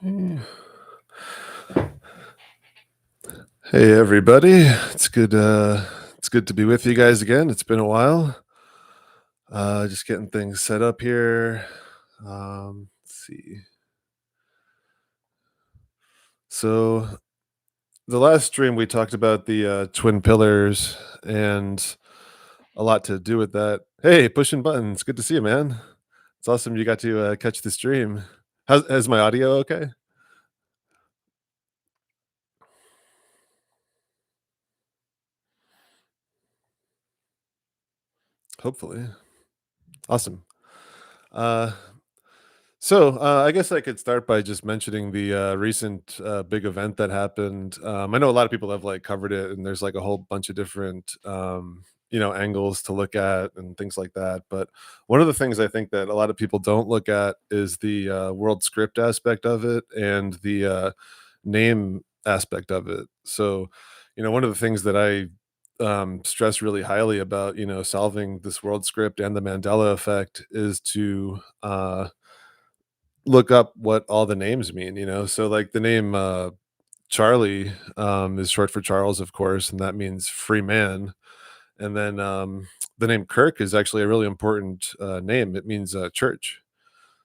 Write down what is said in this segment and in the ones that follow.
Mm. Hey everybody, it's good to be with you guys again. It's been a while. Just getting things set up here. Let's see. So the last stream we talked about the twin pillars and a lot to do with that. Hey, pushing buttons. Good to see you, man. It's awesome you got to catch the stream. How's my audio? Okay. Hopefully. Awesome. Uh, I guess I could start by just mentioning the recent big event that happened. I know a lot of people have like covered it, and there's like a whole bunch of different angles to look at and things like that. But one of the things I think that a lot of people don't look at is the world script aspect of it and the name aspect of it. So, one of the things that I stress really highly about solving this world script and the Mandela effect is to look up what all the names mean. So like the name Charlie is short for Charles, of course, and that means free man. And then the name Kirk is actually a really important name. It means church.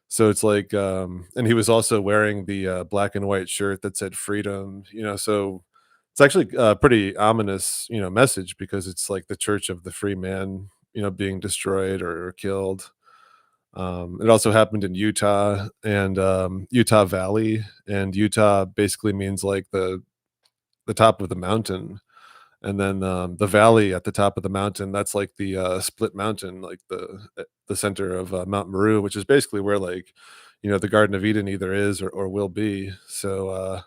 So it's like, and he was also wearing the black and white shirt that said freedom. So it's actually a pretty ominous, message because it's like the church of the free man, being destroyed or killed. It also happened in Utah and Utah Valley, and Utah basically means like the top of the mountain, and then the valley at the top of the mountain, that's like the split mountain, like the center of Mount Meru, which is basically where like the Garden of Eden either is or will be. So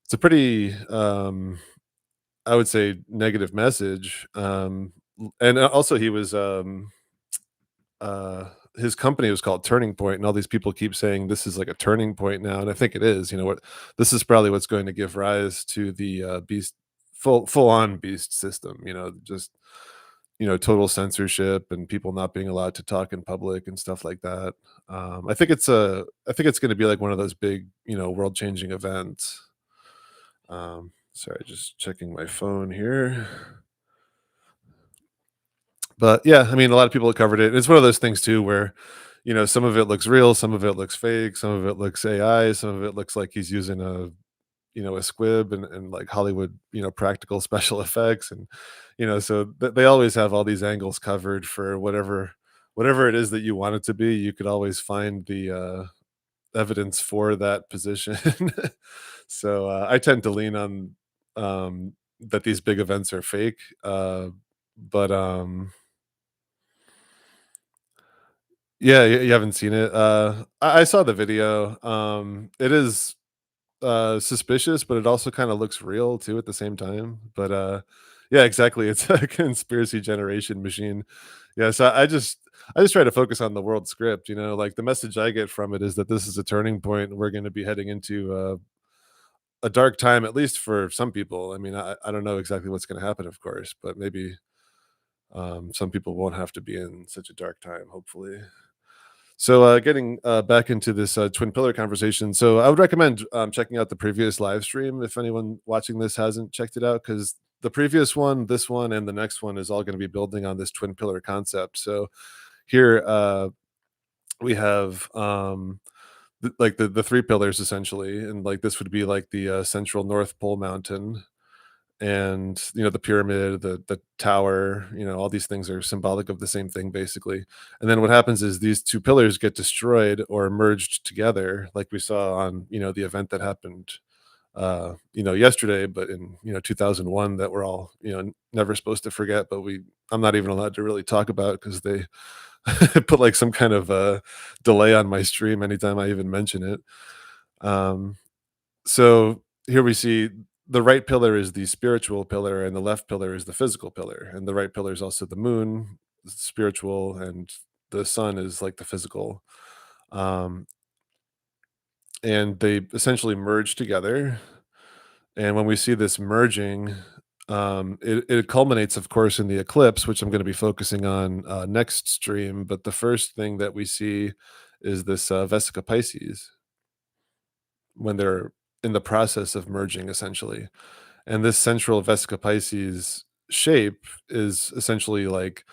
it's a pretty I would say negative message. And also he was his company was called Turning Point, and all these people keep saying this is like a turning point now, and I think it is. What this is probably what's going to give rise to the beast, full on beast system. Just total censorship and people not being allowed to talk in public and stuff like that. I think it's going to be like one of those big world changing events. Sorry, just checking my phone here. But yeah, I mean, a lot of people have covered it. It's one of those things too where, some of it looks real, some of it looks fake, some of it looks AI, some of it looks like he's using a squib and like Hollywood, practical special effects. And, so they always have all these angles covered for whatever it is that you want it to be. You could always find the evidence for that position. So I tend to lean on that these big events are fake. But Yeah, you haven't seen it? I saw the video. It is, suspicious, but it also kinda looks real too at the same time. But, yeah, exactly, it's a conspiracy generation machine. Yeah, so I just try to focus on the world script, like, the message I get from it is that this is a turning point, and we're gonna be heading into, a dark time, at least for some people. I mean, I don't know exactly what's gonna happen, of course, but maybe, some people won't have to be in such a dark time, hopefully. So, getting back into this twin pillar conversation, so I would recommend checking out the previous live stream if anyone watching this hasn't checked it out, because the previous one, this one, and the next one is all going to be building on this twin pillar concept. So here we have like the three pillars essentially, and like this would be like the central North Pole mountain, and the pyramid, the tower, all these things are symbolic of the same thing basically. And then what happens is these two pillars get destroyed or merged together, like we saw on the event that happened yesterday, but in 2001, that we're all never supposed to forget, but I'm not even allowed to really talk about because they put like some kind of delay on my stream anytime I even mention it. um so here we see the right pillar is the spiritual pillar, and the left pillar is the physical pillar. And the right pillar is also the moon, spiritual, and the sun is like the physical. Um, and they essentially merge together. And when we see this merging, it culminates, of course, in the eclipse, which I'm going to be focusing on next stream. But the first thing that we see is this Vesica Pisces. when they're in the process of merging, essentially. And this central Vesica Pisces shape is essentially like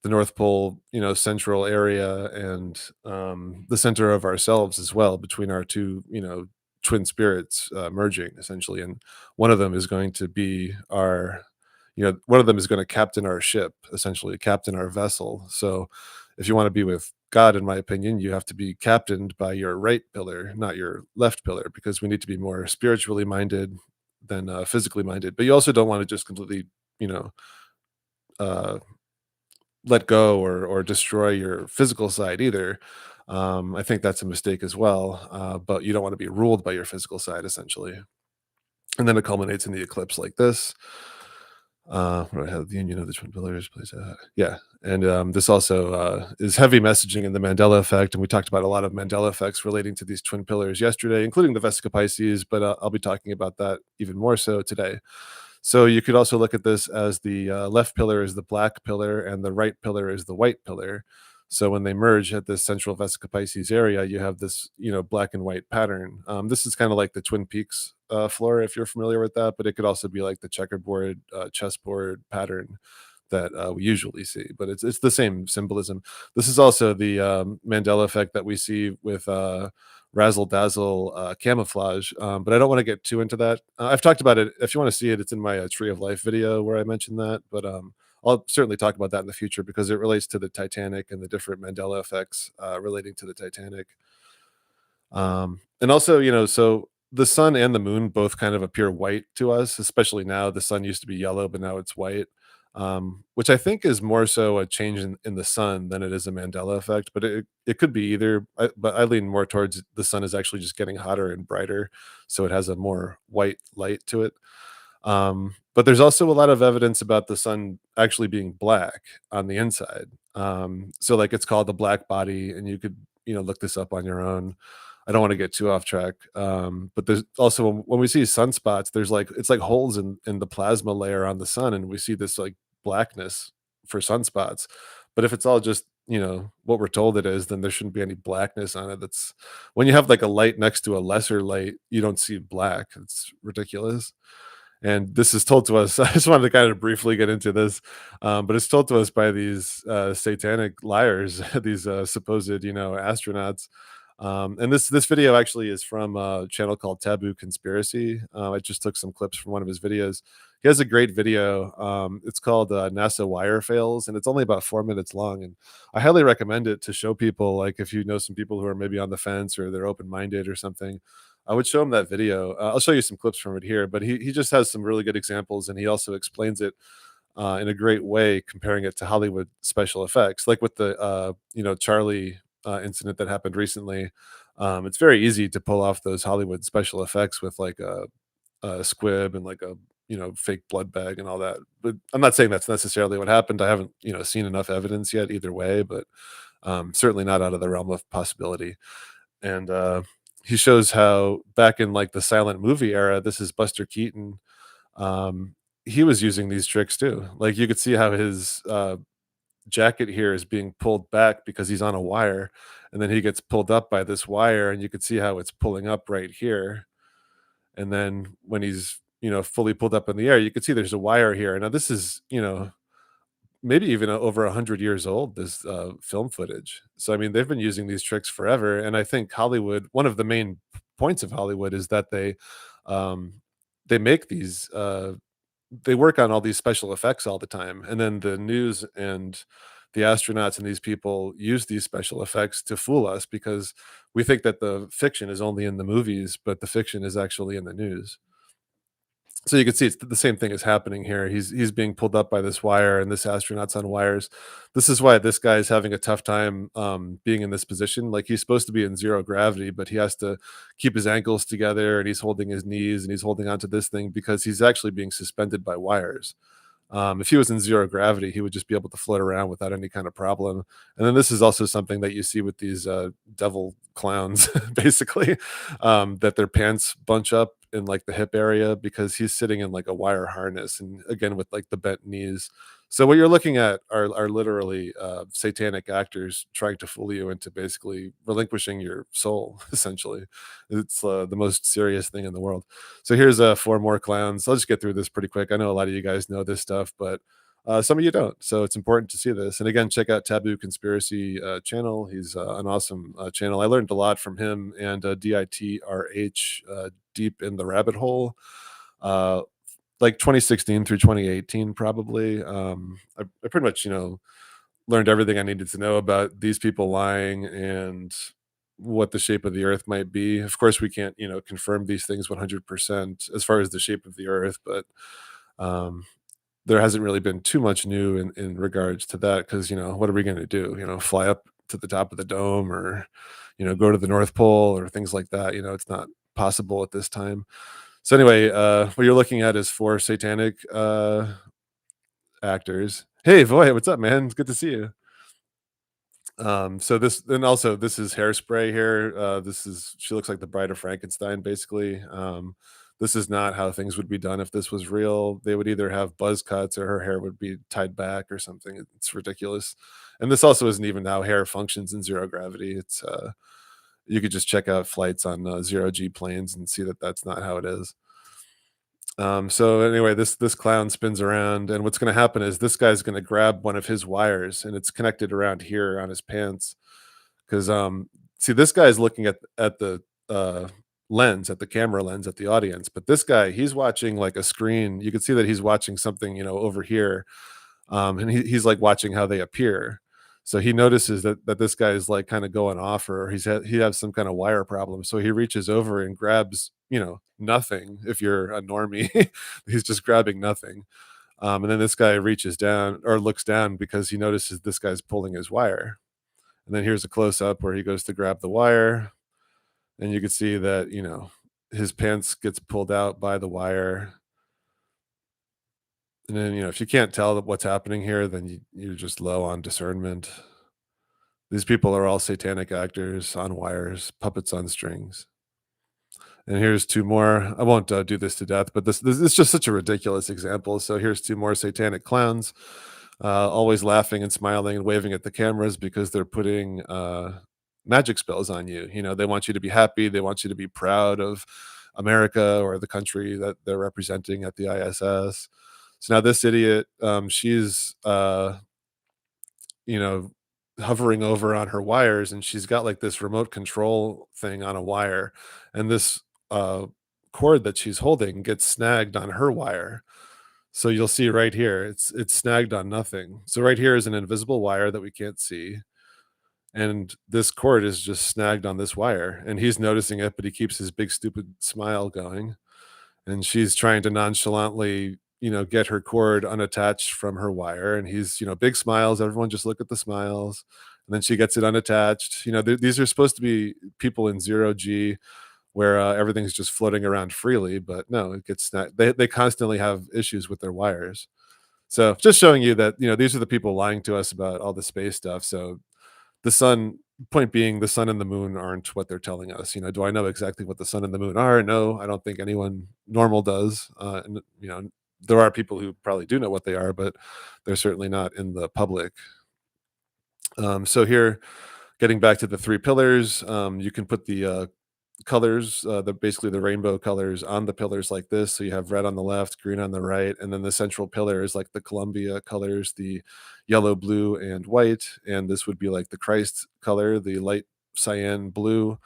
the North Pole, central area, and the center of ourselves as well, between our two, twin spirits merging essentially. And one of them is going to be one of them is going to captain our ship, essentially, captain our vessel. So if you want to be with God, in my opinion, you have to be captained by your right pillar, not your left pillar, because we need to be more spiritually minded than physically minded. But you also don't want to just completely, you know, uh, let go or destroy your physical side either. I think that's a mistake as well. But you don't want to be ruled by your physical side, essentially. And then it culminates in the eclipse like this. Where I have the union of the twin pillars, please. Yeah, and this also is heavy messaging in the Mandela effect, and we talked about a lot of Mandela effects relating to these twin pillars yesterday, including the Vesica Pisces. But I'll be talking about that even more so today. So you could also look at this as the left pillar is the black pillar, and the right pillar is the white pillar. So when they merge at this central Vesica Pisces area, you have this, black and white pattern. This is kind of like the Twin Peaks floor, if you're familiar with that, but it could also be like the checkerboard, chessboard pattern that we usually see. But it's the same symbolism. This is also the Mandela effect that we see with razzle dazzle camouflage. But I don't want to get too into that. I've talked about it. If you want to see it, it's in my Tree of Life video where I mentioned that. But I'll certainly talk about that in the future because it relates to the Titanic and the different Mandela effects relating to the Titanic. And also, so the sun and the moon both kind of appear white to us, especially now. The sun used to be yellow, but now it's white, which I think is more so a change in the sun than it is a Mandela effect. But it could be either. But I lean more towards the sun is actually just getting hotter and brighter, so it has a more white light to it. But there's also a lot of evidence about the sun actually being black on the inside. So like it's called the black body, and you could look this up on your own. I don't want to get too off track. But there's also when we see sunspots, there's like it's like holes in the plasma layer on the sun, and we see this like blackness for sunspots. But if it's all just what we're told it is, then there shouldn't be any blackness on it. That's when you have like a light next to a lesser light, you don't see black. It's ridiculous. And this is told to us. I just wanted to kind of briefly get into this, but it's told to us by these satanic liars, these supposed, astronauts. And this video actually is from a channel called Taboo Conspiracy. I just took some clips from one of his videos. He has a great video. It's called NASA Wire Fails, and it's only about 4 minutes long. And I highly recommend it to show people, like if you know some people who are maybe on the fence or they're open minded or something. I would show him that video. I'll show you some clips from it here, but he just has some really good examples, and he also explains it in a great way, comparing it to Hollywood special effects, like with the Charlie incident that happened recently. It's very easy to pull off those Hollywood special effects with like a squib and like a fake blood bag and all that. But I'm not saying that's necessarily what happened. I haven't seen enough evidence yet either way, but certainly not out of the realm of possibility. And he shows how back in like the silent movie era, this is Buster Keaton. Um, he was using these tricks too. Like you could see how his jacket here is being pulled back because he's on a wire, and then he gets pulled up by this wire, and you could see how it's pulling up right here. And then when he's fully pulled up in the air, you could see there's a wire here. Now this is maybe even over 100 years old, this film footage. So I mean they've been using these tricks forever, and I think Hollywood, one of the main points of Hollywood is that um they make these they work on all these special effects all the time, and then the news and the astronauts and these people use these special effects to fool us because we think that the fiction is only in the movies, but the fiction is actually in the news. So you can see it's the same thing is happening here. He's being pulled up by this wire, and this astronaut's on wires. This is why this guy is having a tough time being in this position. Like he's supposed to be in zero gravity, but he has to keep his ankles together, and he's holding his knees, and he's holding onto this thing because he's actually being suspended by wires. If he was in zero gravity, he would just be able to float around without any kind of problem. And then this is also something that you see with these devil clowns, basically, that their pants bunch up in like the hip area because he's sitting in like a wire harness, and again with like the bent knees. So what you're looking at are literally satanic actors trying to fool you into basically relinquishing your soul. Essentially, it's the most serious thing in the world. So here's four more clowns. I'll just get through this pretty quick. I know a lot of you guys know this stuff, but some of you don't. So it's important to see this. And again, check out Taboo Conspiracy channel. He's an awesome channel. I learned a lot from him and DITRH, Deep in the Rabbit Hole. Uh, like 2016 through 2018 probably. I pretty much, learned everything I needed to know about these people lying and what the shape of the earth might be. Of course, we can't, confirm these things 100% as far as the shape of the earth, but um, there hasn't really been too much new in regards to that because, what are we going to do? Fly up to the top of the dome or, go to the North Pole or things like that. It's not possible at this time. So anyway, what you're looking at is four satanic actors. Hey, Voy, what's up, man? It's good to see you. So this, and also this is Hairspray here. This is she looks like the Bride of Frankenstein, basically. This is not how things would be done if this was real. They would either have buzz cuts or her hair would be tied back or something. It's ridiculous. And this also isn't even how hair functions in zero gravity. It's you could just check out flights on zero G planes and see that that's not how it is. So anyway, this clown spins around, and what's going to happen is this guy's going to grab one of his wires, and it's connected around here on his pants. Because see, this guy's looking at the lens, at the camera lens, at the audience, but this guy, he's watching like a screen. You can see that he's watching something, over here, and he's like watching how they appear. So he notices that this guy is like kind of going off, or he has some kind of wire problem. So he reaches over and grabs, nothing. If you're a normie, he's just grabbing nothing. And then this guy reaches down or looks down because he notices this guy's pulling his wire. And then here's a close up where he goes to grab the wire, and you can see that his pants gets pulled out by the wire. And then, if you can't tell that what's happening here, then you're just low on discernment. These people are all satanic actors on wires, puppets on strings. And here's two more. I won't do this to death, but this is just such a ridiculous example. So here's two more satanic clowns, always laughing and smiling and waving at the cameras because they're putting magic spells on you. They want you to be happy. They want you to be proud of America or the country that they're representing at the ISS. So now this idiot, she's you know, hovering over on her wires, and she's got like this remote control thing on a wire, and this uh cord that she's holding gets snagged on her wire. So you'll see right here, it's snagged on nothing. So right here is an invisible wire that we can't see, and this cord is just snagged on this wire, and he's noticing it, but he keeps his big stupid smile going, and she's trying to nonchalantly, get her cord unattached from her wire, and he's, big smiles, everyone just look at the smiles, and then she gets it unattached. These are supposed to be people in zero G where everything's just floating around freely, but no, it gets snagged. They constantly have issues with their wires. So just showing you that, these are the people lying to us about all the space stuff. So the sun point being, the sun and the moon aren't what they're telling us. Do I know exactly what the sun and the moon are? No, I don't think anyone normal does. And there are people who probably do know what they are, but they're certainly not in the public. So here, getting back to the three pillars, you can put the colors, basically the rainbow colors on the pillars like this. So you have red on the left, green on the right, and then the central pillar is like the Columbia colors, the yellow, blue, and white. And this would be like the Christ color, the light cyan blue,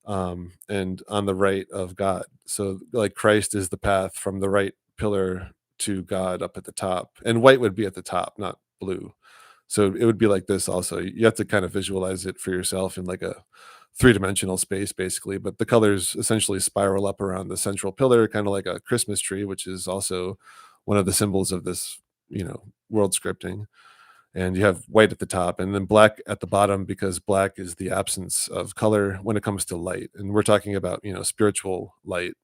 and on the right of God. So like Christ is the path from the right pillar to God up at the top, and white would be at the top, not blue. So it would be like this also. You have to kind of visualize it for yourself in like a three-dimensional space, basically. But the colors essentially spiral up around the central pillar, kind of like a Christmas tree, which is also one of the symbols of this, world scripting. And you have white at the top and then black at the bottom, because black is the absence of color when it comes to light. And we're talking about, spiritual light.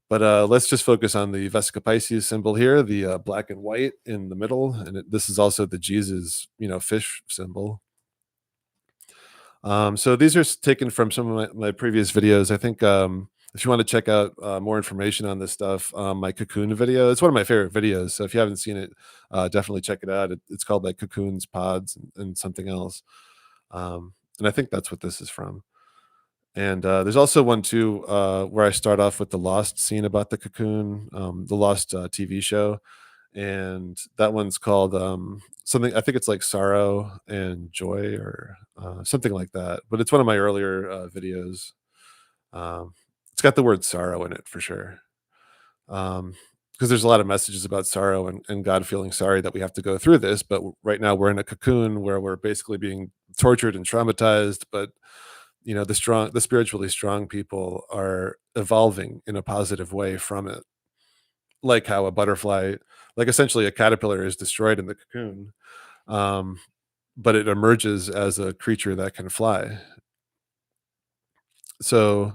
But let's just focus on the Vesica Pisces symbol here, the black and white in the middle. And this is also the Jesus, fish symbol. So these are taken from some of my previous videos. I think if you want to check out more information on this stuff, my Cocoon video, it's one of my favorite videos. So if you haven't seen it, definitely check it out. It's called like Cocoons, Pods, and something else. And I think that's what this is from. And there's also one too where I start off with the Lost scene about the cocoon, the Lost TV show, and that one's called something. I think it's like sorrow and joy or something like that. But it's one of my earlier videos. Um, it's got the word sorrow in it for sure. Because there's a lot of messages about sorrow and God feeling sorry that we have to go through this. But right now we're in a cocoon where we're basically being tortured and traumatized. But the spiritually strong people are evolving in a positive way from it, like how a butterfly, like essentially a caterpillar is destroyed in the cocoon, um, but it emerges as a creature that can fly. So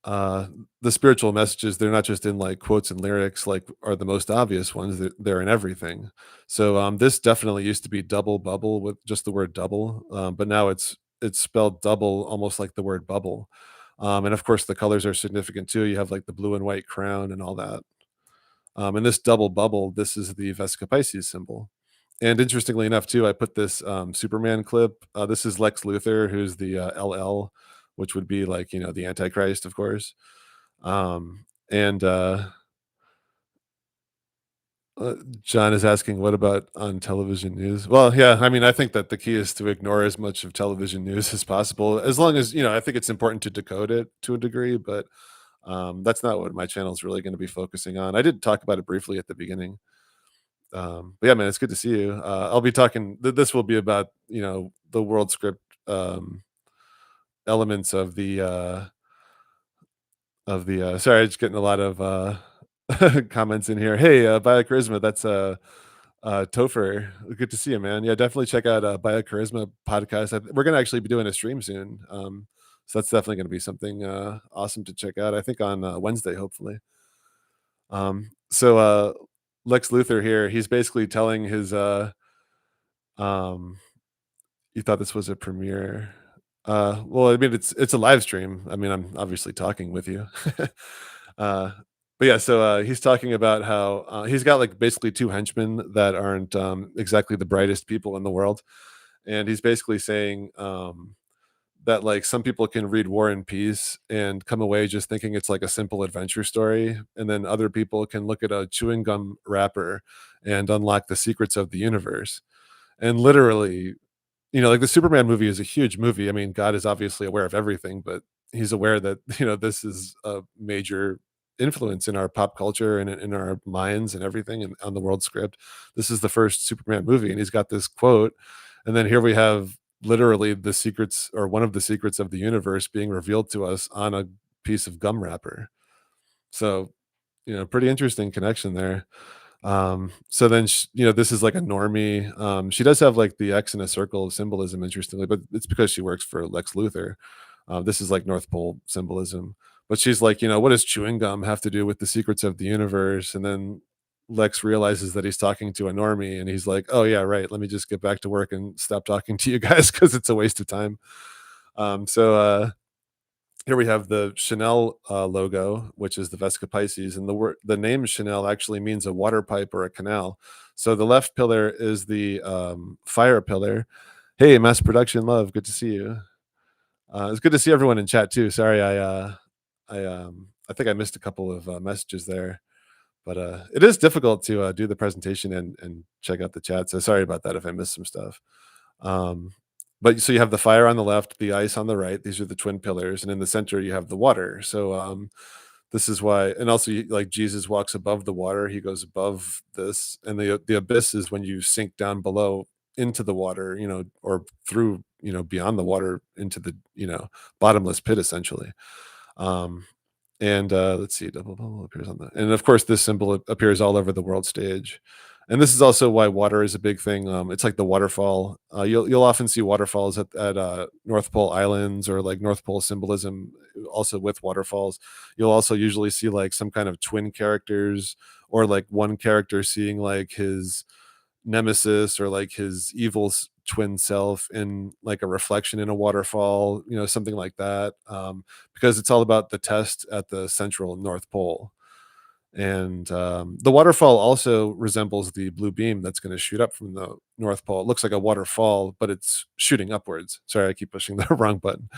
uh the spiritual messages, they're not just in like quotes and lyrics like are the most obvious ones, they're in everything. So this definitely used to be double bubble with just the word double, but now it's spelled double almost like the word bubble. And of course the colors are significant too. You have like the blue and white crown and all that. And this double bubble, this is the Vesica Pisces symbol. And interestingly enough too, I put this Superman clip. This is Lex Luthor, who's the LL, which would be like the Antichrist, of course. And John is asking, what about on television news? Well, yeah, I mean, I think that the key is to ignore as much of television news as possible, as long as I think it's important to decode it to a degree, but that's not what my channel is really going to be focusing on. I did talk about it briefly at the beginning. But yeah, man, it's good to see you. I'll be talking. This will be about the world script elements of the sorry, just getting a lot of comments in here. Hey, Biocharisma, that's Topher. Good to see you, man. Yeah, definitely check out Biocharisma podcast. We're gonna actually be doing a stream soon. So that's definitely gonna be something awesome to check out. I think on Wednesday, hopefully. So Lex Luthor here, he's basically telling his um you thought this was a premiere. Well, I mean, it's a live stream. I mean, I'm obviously talking with you. uh, but yeah, so he's talking about how he's got like basically two henchmen that aren't exactly the brightest people in the world, and he's basically saying that like some people can read War and Peace and come away just thinking it's like a simple adventure story, and then other people can look at a chewing gum wrapper and unlock the secrets of the universe. And literally, like the Superman movie is a huge movie. I mean, God is obviously aware of everything, but he's aware that, this is a major influence in our pop culture and in our minds and everything and on the world script. This is the first Superman movie, and he's got this quote. And then here we have literally the secrets or one of the secrets of the universe being revealed to us on a piece of gum wrapper. So, pretty interesting connection there. So then this is like a normie. She does have like the X in a circle of symbolism, interestingly, but it's because she works for Lex Luthor. This is like North Pole symbolism. But she's like, what does chewing gum have to do with the secrets of the universe? And then Lex realizes that he's talking to a normie, and he's like, oh yeah, right, let me just get back to work and stop talking to you guys because it's a waste of time. So here we have the Chanel logo, which is the Vesica Pisces, and the name Chanel actually means a water pipe or a canal. So the left pillar is the fire pillar. Hey, mass production love, good to see you. It's good to see everyone in chat too. Sorry, I think I missed a couple of messages there, but it is difficult to do the presentation and check out the chat. So sorry about that if I missed some stuff. Um, but so you have the fire on the left, the ice on the right. These are the twin pillars, and in the center you have the water. So this is why, and also like Jesus walks above the water. He goes above this, and the abyss is when you sink down below into the water, or through, beyond the water into the bottomless pit essentially. Um, and let's see, double bubble appears on the, and of course this symbol appears all over the world stage. And this is also why water is a big thing. It's like the waterfall. You'll often see waterfalls at North Pole islands, or like North Pole symbolism, also with waterfalls. You'll also usually see like some kind of twin characters, or like one character seeing like his nemesis or like his evil twin self in like a reflection in a waterfall, something like that. Because it's all about the test at the central North Pole. And the waterfall also resembles the blue beam that's going to shoot up from the North Pole. It looks like a waterfall, but it's shooting upwards. Sorry, I keep pushing the wrong button.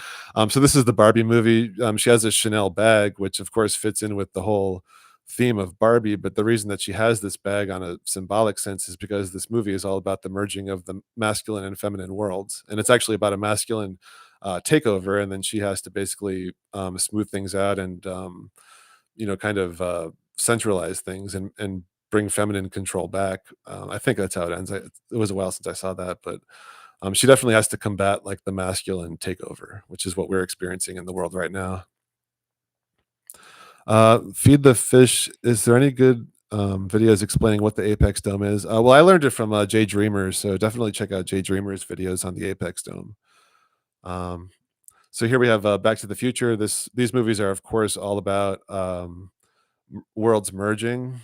So this is the Barbie movie. She has a Chanel bag, which of course fits in with the whole theme of Barbie. But the reason that she has this bag on a symbolic sense is because this movie is all about the merging of the masculine and feminine worlds, and it's actually about a masculine takeover, and then she has to basically smooth things out and kind of centralize things and bring feminine control back. I think that's how it ends. It was a while since I saw that, but she definitely has to combat like the masculine takeover, which is what we're experiencing in the world right now. Feed the fish. Is there any good videos explaining what the Apex Dome is? Well, I learned it from Jay Dreamers, so definitely check out Jay Dreamers' videos on the Apex Dome. Um, so here we have Back to the Future. These movies are, of course, all about worlds merging.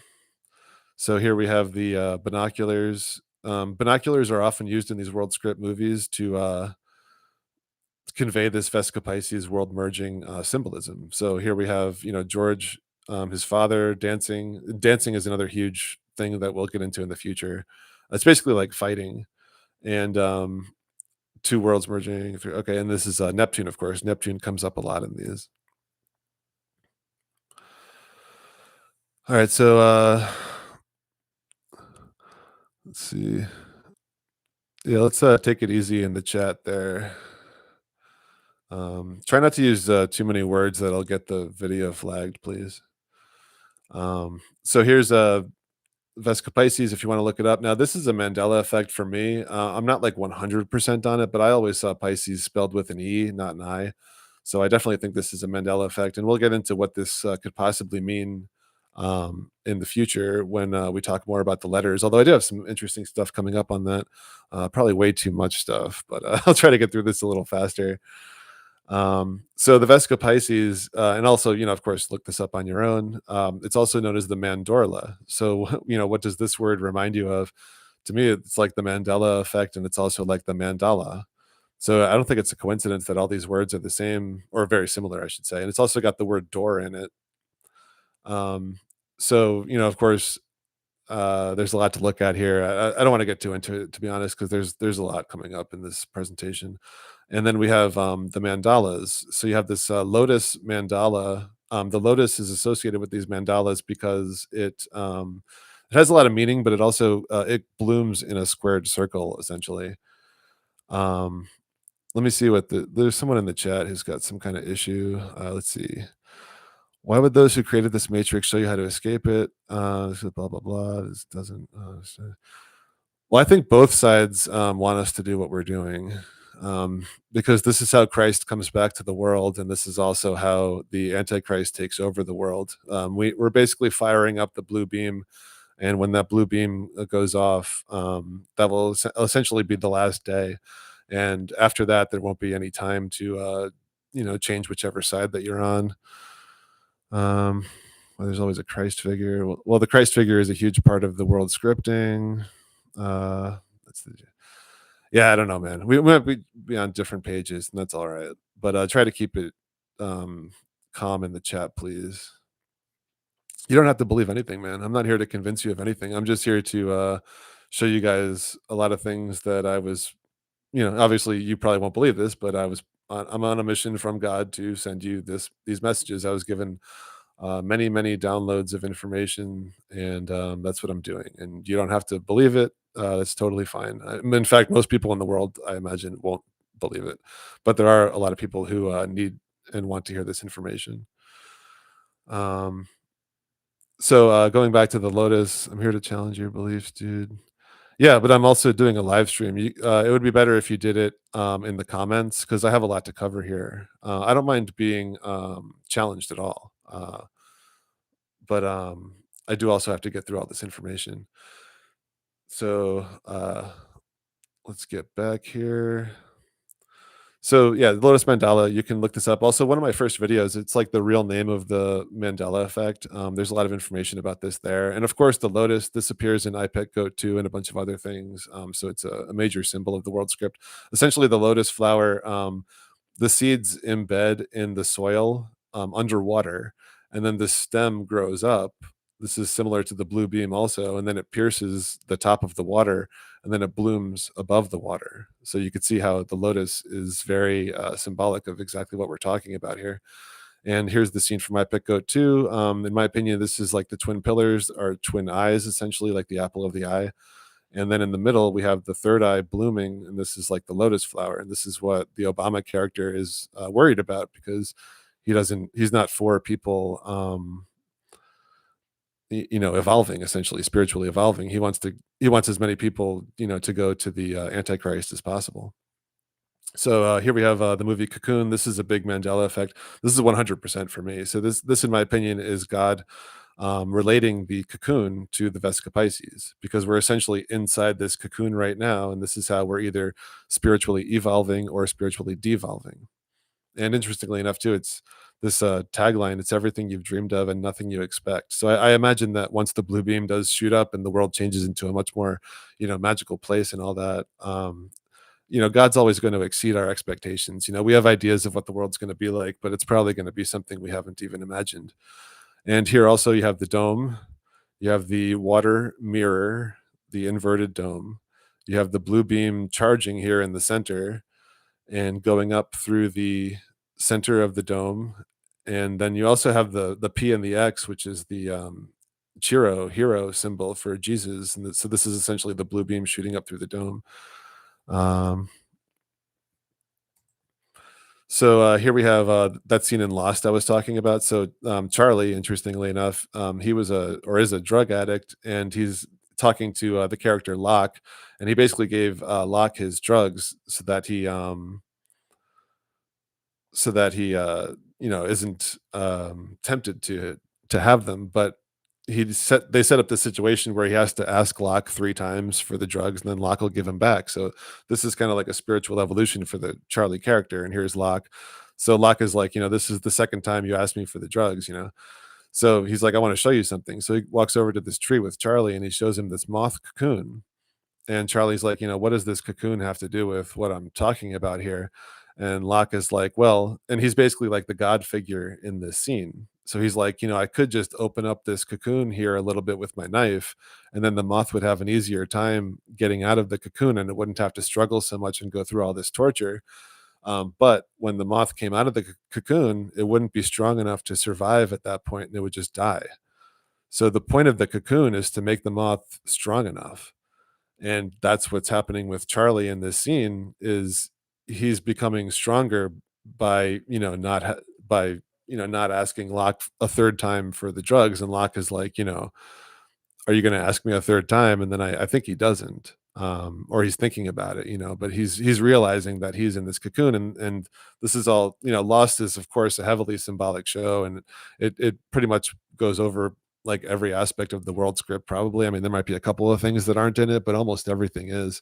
So here we have the binoculars. Binoculars are often used in these world script movies to convey this Vesica Pisces world merging symbolism. So here we have, George, his father dancing. Dancing is another huge thing that we'll get into in the future. It's basically like fighting and two worlds merging. Okay, and this is Neptune, of course. Neptune comes up a lot in these. All right, so let's see. Yeah, let's take it easy in the chat there. Try not to use too many words that'll get the video flagged, please. So here's Vesica Pisces, if you want to look it up. Now, this is a Mandela effect for me. I'm not like 100% on it, but I always saw Pisces spelled with an E, not an I. So I definitely think this is a Mandela effect. And we'll get into what this could possibly mean in the future when we talk more about the letters. Although I do have some interesting stuff coming up on that. Probably way too much stuff, but I'll try to get through this a little faster. So the Vesica Pisces, and also, of course, look this up on your own. It's also known as the Mandorla. So, what does this word remind you of? To me, it's like the Mandela effect, and it's also like the mandala. So I don't think it's a coincidence that all these words are the same or very similar, I should say. And it's also got the word door in it. Um, so, of course, there's a lot to look at here. I don't want to get too into it, to be honest, because there's a lot coming up in this presentation. And then we have the mandalas. So you have this Lotus mandala. The lotus is associated with these mandalas because it has a lot of meaning, but it also it blooms in a squared circle essentially. Um, Let me see what there's someone in the chat who's got some kind of issue. Let's see. Why would those who created this matrix show you how to escape it? This is blah blah blah. This doesn't. Well, I think both sides want us to do what we're doing, because this is how Christ comes back to the world, and this is also how the Antichrist takes over the world. We're basically firing up the blue beam, and when that blue beam goes off, that will essentially be the last day. And after that, there won't be any time to, change whichever side that you're on. Well, there's always a Christ figure. Well, the Christ figure is a huge part of the world scripting. That's the Yeah, I don't know, man. We might be on different pages, and that's all right. But try to keep it calm in the chat, please. You don't have to believe anything, man. I'm not here to convince you of anything. I'm just here to show you guys a lot of things that I was, obviously you probably won't believe this, but I'm on a mission from God to send you these messages. I was given many, many downloads of information, and that's what I'm doing. And you don't have to believe it. That's totally fine. In fact, most people in the world, I imagine, won't believe it. But there are a lot of people who need and want to hear this information. So going back to the Lotus, I'm here to challenge your beliefs, dude. Yeah, but I'm also doing a live stream. It would be better if you did it in the comments because I have a lot to cover here. I don't mind being challenged at all, but I do also have to get through all this information. So let's get back here. So yeah, the Lotus Mandela, you can look this up. Also, one of my first videos, it's like the real name of the Mandela effect. There's a lot of information about this there. And of course, the Lotus, this appears in iPet Goat 2 and a bunch of other things. So it's a major symbol of the world script. Essentially, the lotus flower, the seeds embed in the soil underwater, and then the stem grows up. This is similar to the blue beam also, and then it pierces the top of the water, and then it blooms above the water. So you could see how the lotus is very symbolic of exactly what we're talking about here. And here's the scene from My Pick Goat 2. In my opinion, this is like the twin pillars or twin eyes, essentially, like the apple of the eye. And then in the middle, we have the third eye blooming, and this is like the lotus flower. And this is what the Obama character is worried about because he's not for people, evolving, essentially, spiritually evolving. He wants as many people, to go to the Antichrist as possible. So here we have the movie Cocoon. This is a big Mandela effect. This is 100% for me. So this, in my opinion, is God relating the cocoon to the Vesica Pisces, because we're essentially inside this cocoon right now, and this is how we're either spiritually evolving or spiritually devolving. And interestingly enough, too, it's this tagline: "It's everything you've dreamed of and nothing you expect." So I imagine that once the blue beam does shoot up and the world changes into a much more, magical place and all that, God's always going to exceed our expectations. We have ideas of what the world's going to be like, but it's probably going to be something we haven't even imagined. And here also you have the dome, you have the water mirror, the inverted dome. You have the blue beam charging here in the center and going up through the center of the dome. And then you also have the P and the X, which is the Chiro hero symbol for Jesus. And so this is essentially the blue beam shooting up through the dome. Um, So here we have that scene in Lost I was talking about. So Charlie, interestingly enough, he was is a drug addict, and he's talking to the character Locke, and he basically gave Locke his drugs so that he isn't tempted to have them. But they set up this situation where he has to ask Locke 3 times for the drugs, and then Locke will give him back. So this is kind of like a spiritual evolution for the Charlie character. And here's Locke. So Locke is like, this is the second time you asked me for the drugs. So he's like, I want to show you something. So he walks over to this tree with Charlie, and he shows him this moth cocoon. And Charlie's like, what does this cocoon have to do with what I'm talking about here? And Locke is like, well, and he's basically like the God figure in this scene. So he's like, I could just open up this cocoon here a little bit with my knife, and then the moth would have an easier time getting out of the cocoon, and it wouldn't have to struggle so much and go through all this torture. But when the moth came out of the cocoon, it wouldn't be strong enough to survive at that point, and it would just die. So the point of the cocoon is to make the moth strong enough, and that's what's happening with Charlie in this scene. Is he's becoming stronger by not asking Locke a third time for the drugs. And Locke is like, are you going to ask me a third time? And then I think he doesn't, or he's thinking about it, but he's realizing that he's in this cocoon. And this is all, Lost is of course a heavily symbolic show, and it pretty much goes over like every aspect of the world script. Probably, I mean, there might be a couple of things that aren't in it, but almost everything is,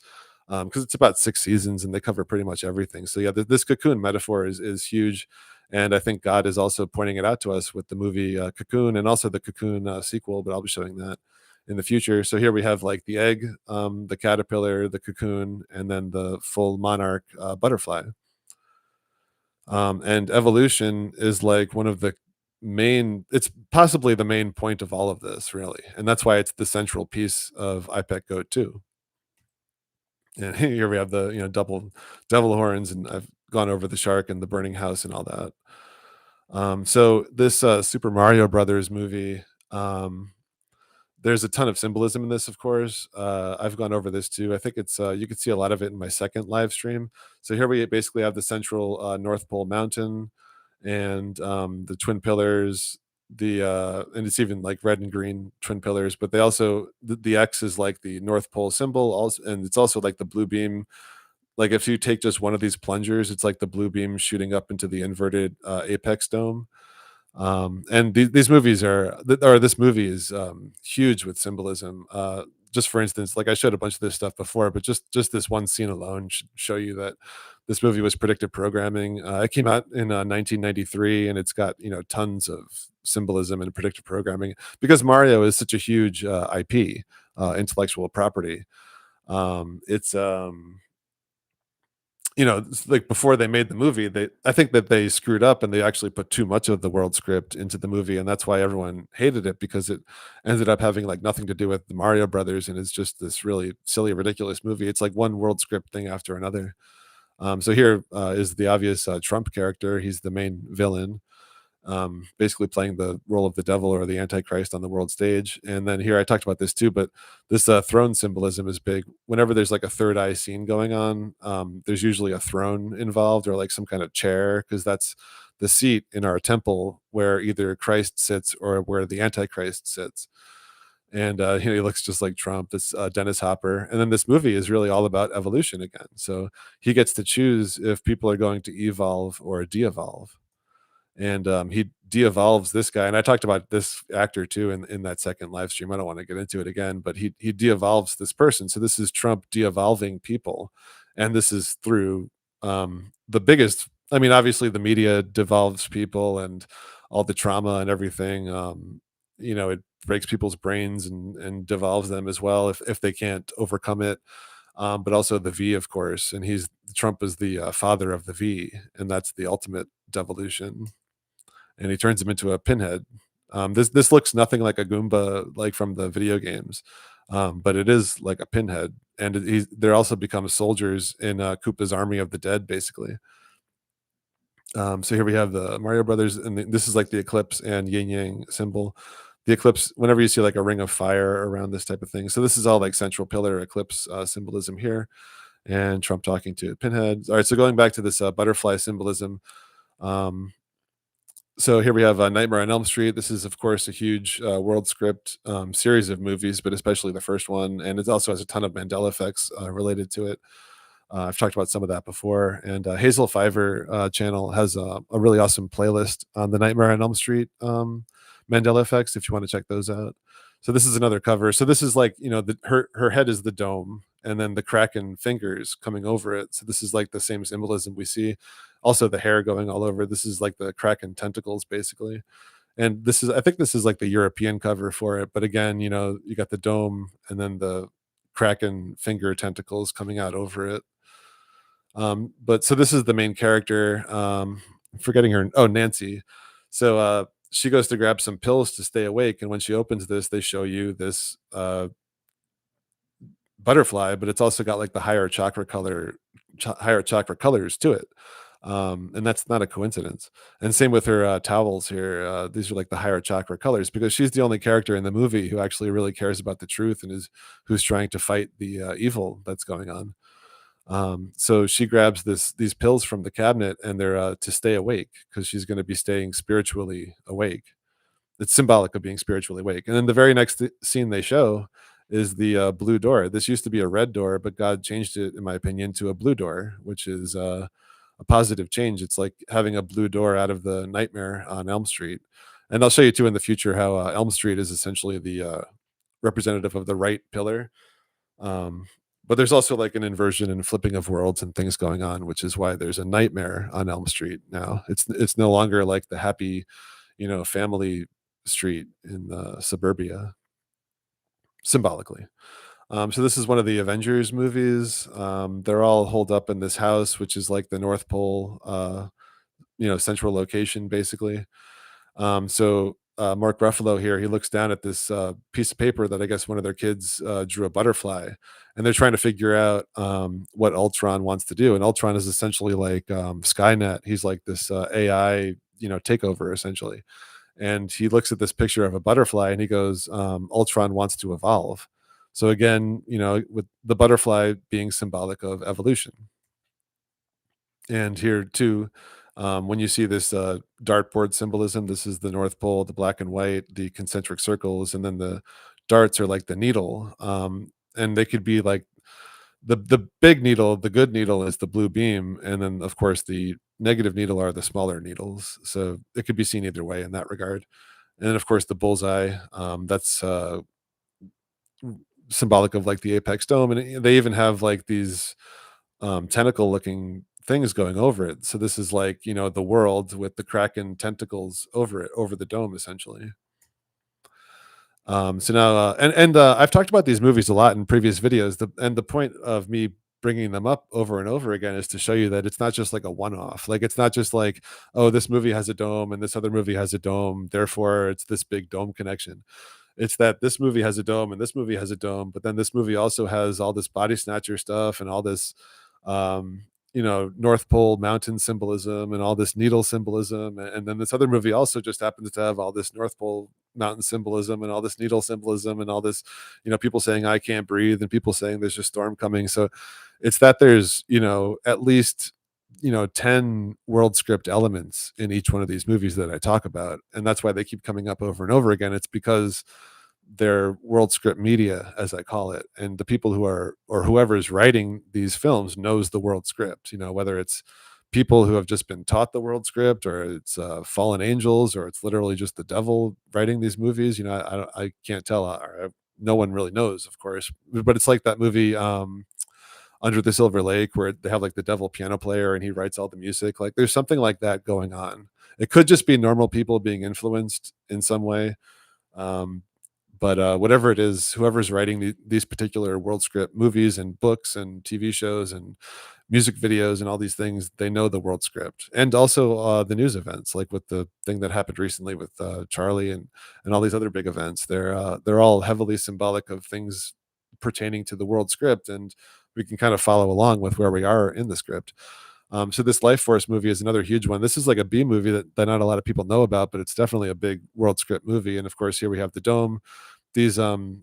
because it's about 6 seasons and they cover pretty much everything. So yeah, this cocoon metaphor is huge, and I think God is also pointing it out to us with the movie Cocoon, and also the Cocoon sequel. But I'll be showing that in the future. So here we have like the egg, the caterpillar, the cocoon, and then the full monarch butterfly. And evolution is like one of the it's possibly the main point of all of this, really. And that's why it's the central piece of IPEC Goat 2. And here we have the, double devil horns, and I've gone over the shark and the burning house and all that. So this Super Mario Brothers movie, there's a ton of symbolism in this, of course. I've gone over this too. I think it's you can see a lot of it in my second live stream. So here we basically have the central North Pole mountain, and the twin pillars, and it's even like red and green twin pillars. But they also the X is like the North Pole symbol, also, and it's also like the blue beam. Like if you take just one of these plungers, it's like the blue beam shooting up into the inverted apex dome. And these movies or this movie is huge with symbolism. just for instance, like I showed a bunch of this stuff before, but just this one scene alone should show you that this movie was predictive programming. It came out in 1993, and it's got tons of symbolism and predictive programming because Mario is such a huge IP, intellectual property. It's it's like before they made the movie, I think that they screwed up and they actually put too much of the world script into the movie, and that's why everyone hated it because it ended up having like nothing to do with the Mario Brothers, and it's just this really silly, ridiculous movie. It's like one world script thing after another. So here is the obvious Trump character. He's the main villain, basically playing the role of the devil or the antichrist on the world stage. And then here I talked about this too, but this throne symbolism is big. Whenever there's like a third eye scene going on, there's usually a throne involved or like some kind of chair because that's the seat in our temple where either Christ sits or where the antichrist sits. And he looks just like Trump. This Dennis Hopper, and then this movie is really all about evolution again. So he gets to choose if people are going to evolve or de-evolve, and he de-evolves this guy. And I talked about this actor too in that second live stream. I don't want to get into it again, but he de-evolves this person. So this is Trump de-evolving people, and this is through the biggest. I mean, obviously the media devolves people and all the trauma and everything. It breaks people's brains and devolves them as well if they can't overcome it. But also the V, of course, and Trump is the father of the V, and that's the ultimate devolution, and he turns him into a pinhead. This looks nothing like a Goomba like from the video games, but it is like a pinhead, and they're also become soldiers in Koopa's army of the dead, basically. So here we have the Mario Brothers, and this is like the eclipse and yin yang symbol. The eclipse, whenever you see like a ring of fire around this type of thing, so this is all like central pillar eclipse symbolism here, and Trump talking to Pinhead. All right, so going back to this butterfly symbolism. Um, so here we have Nightmare on Elm Street. This is, of course, a huge world script series of movies, but especially the first one, and it also has a ton of Mandela effects related to it. I've talked about some of that before, and Hazel Fiverr channel has a really awesome playlist on the Nightmare on Elm Street Mandela effects if you want to check those out. So this is another cover. So this is like her head is the dome, and then the kraken fingers coming over it. So this is like the same symbolism we see. Also the hair going all over. This is like the kraken tentacles basically. And I think this is like the European cover for it. But again, you got the dome and then the kraken finger tentacles coming out over it. But so this is the main character. I'm forgetting her. Oh, Nancy. So she goes to grab some pills to stay awake, and when she opens this, they show you this butterfly, but it's also got like the higher chakra colors to it. And that's not a coincidence. And same with her towels here. These are like the higher chakra colors because she's the only character in the movie who actually really cares about the truth and who's trying to fight the evil that's going on. So she grabs these pills from the cabinet, and they're to stay awake because she's going to be staying spiritually awake. It's symbolic of being spiritually awake. And then the very next scene they show is the blue door. This used to be a red door, but God changed it, in my opinion, to a blue door, which is a positive change. It's like having a blue door out of the Nightmare on Elm Street. And I'll show you too in the future how Elm Street is essentially the representative of the right pillar, um, but there's also like an inversion and flipping of worlds and things going on, which is why there's a Nightmare on Elm Street now. It's no longer like the happy, family street in suburbia, symbolically. So this is one of the Avengers movies. They're all holed up in this house, which is like the North Pole, central location, basically. Mark Ruffalo here, he looks down at this piece of paper that I guess one of their kids drew a butterfly, and they're trying to figure out what Ultron wants to do. And Ultron is essentially like Skynet. He's like this AI, takeover essentially. And he looks at this picture of a butterfly and he goes, Ultron wants to evolve. So again, with the butterfly being symbolic of evolution. And here too, when you see this dartboard symbolism, this is the North Pole, the black and white, the concentric circles, and then the darts are like the needle. And they could be like the big needle, the good needle is the blue beam, and then of course the negative needle are the smaller needles. So it could be seen either way in that regard. And then of course the bullseye, that's symbolic of like the apex dome, and they even have like these tentacle looking things going over it. So this is like, the world with the kraken tentacles over it, over the dome, essentially. So now, I've talked about these movies a lot in previous videos. The point of me bringing them up over and over again is to show you that it's not just like a one-off. Like it's not just like, oh, this movie has a dome and this other movie has a dome, therefore it's this big dome connection. It's that this movie has a dome and this movie has a dome, but then this movie also has all this body snatcher stuff and all this, um, North Pole mountain symbolism and all this needle symbolism. And then this other movie also just happens to have all this North Pole mountain symbolism and all this needle symbolism and all this, people saying I can't breathe and people saying there's a storm coming. So it's that there's, at least 10 world script elements in each one of these movies that I talk about. And that's why they keep coming up over and over again. It's because they're world script media, as I call it. And the people who are, or whoever's writing these films knows the world script, whether it's people who have just been taught the world script or it's fallen angels or it's literally just the devil writing these movies. I can't tell. No one really knows, of course, but it's like that movie, Under the Silver Lake, where they have like the devil piano player and he writes all the music. Like there's something like that going on. It could just be normal people being influenced in some way. Um, but whatever it is, whoever's writing these particular world script movies and books and TV shows and music videos and all these things, they know the world script and also the news events, like with the thing that happened recently with Charlie and all these other big events. They're all heavily symbolic of things pertaining to the world script, and we can kind of follow along with where we are in the script. So this Life Force movie is another huge one. This is like a B movie that not a lot of people know about, but it's definitely a big world script movie. And of course, here we have the dome, these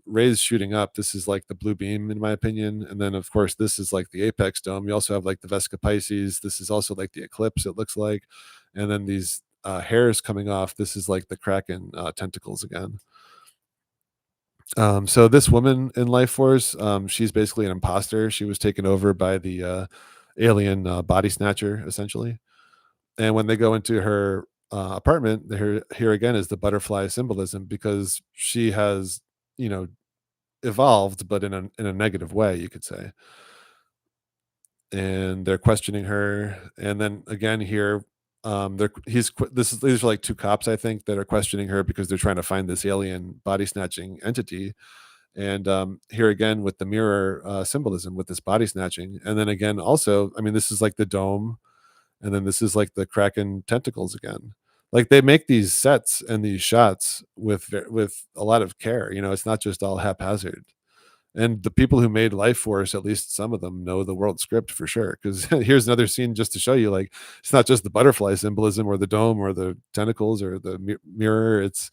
rays shooting up. This is like the blue beam, in my opinion. And then, of course, this is like the apex dome. You also have like the Vesica Pisces. This is also like the eclipse, it looks like. And then these hairs coming off. This is like the kraken tentacles again. So this woman in Life Force, she's basically an imposter. She was taken over by the alien body snatcher, essentially. And when they go into her apartment, here again is the butterfly symbolism because she has, you know, evolved, but in a negative way, you could say. And they're questioning her, and then again here, these are like two cops, I think, that are questioning her because they're trying to find this alien body snatching entity. And here again with the mirror symbolism with this body snatching, and then again also, I mean, this is like the dome, and then this is like the kraken tentacles again. Like they make these sets and these shots with a lot of care. It's not just all haphazard. And the people who made Life Force, at least some of them, know the world script for sure. Because here's another scene just to show you, like, it's not just the butterfly symbolism or the dome or the tentacles or the mirror. It's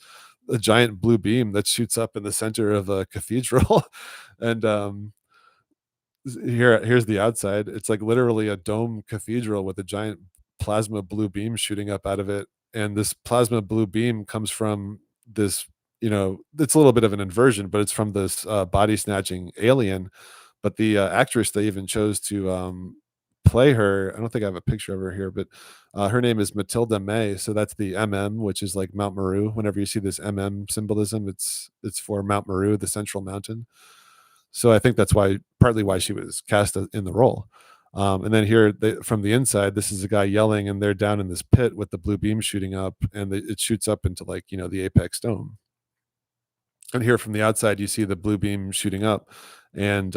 a giant blue beam that shoots up in the center of a cathedral. And here's the outside. It's like literally a dome cathedral with a giant plasma blue beam shooting up out of it. And this plasma blue beam comes from this, it's a little bit of an inversion, but it's from this body snatching alien. But the actress they even chose to play her, I don't think I have a picture of her here, but her name is Matilda May. So that's the MM, which is like Mount Meru. Whenever you see this MM symbolism, it's for Mount Meru, the central mountain. So I think that's partly why she was cast in the role. And then here, from the inside, this is a guy yelling, and they're down in this pit with the blue beam shooting up, and it shoots up into like the apex dome. And here from the outside, you see the blue beam shooting up, and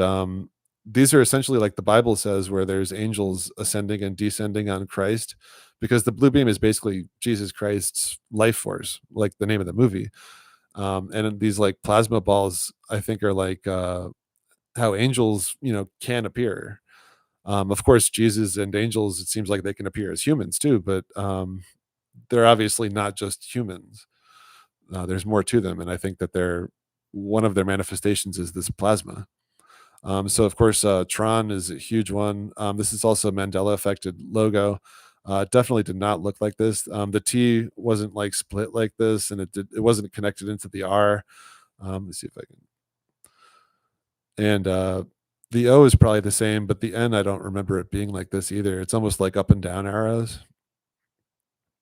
these are essentially like the Bible says, where there's angels ascending and descending on Christ, because the blue beam is basically Jesus Christ's life force, like the name of the movie. And these like plasma balls, I think, are like how angels, can appear. Of course, Jesus and angels, it seems like they can appear as humans too, but they're obviously not just humans. There's more to them, and I think that one of their manifestations is this plasma. So, of course, Tron is a huge one. This is also a Mandela affected logo. Definitely did not look like this. The T wasn't like split like this, and it wasn't connected into the R. Let's see if I can. And the O is probably the same, but the N, I don't remember it being like this either. It's almost like up and down arrows.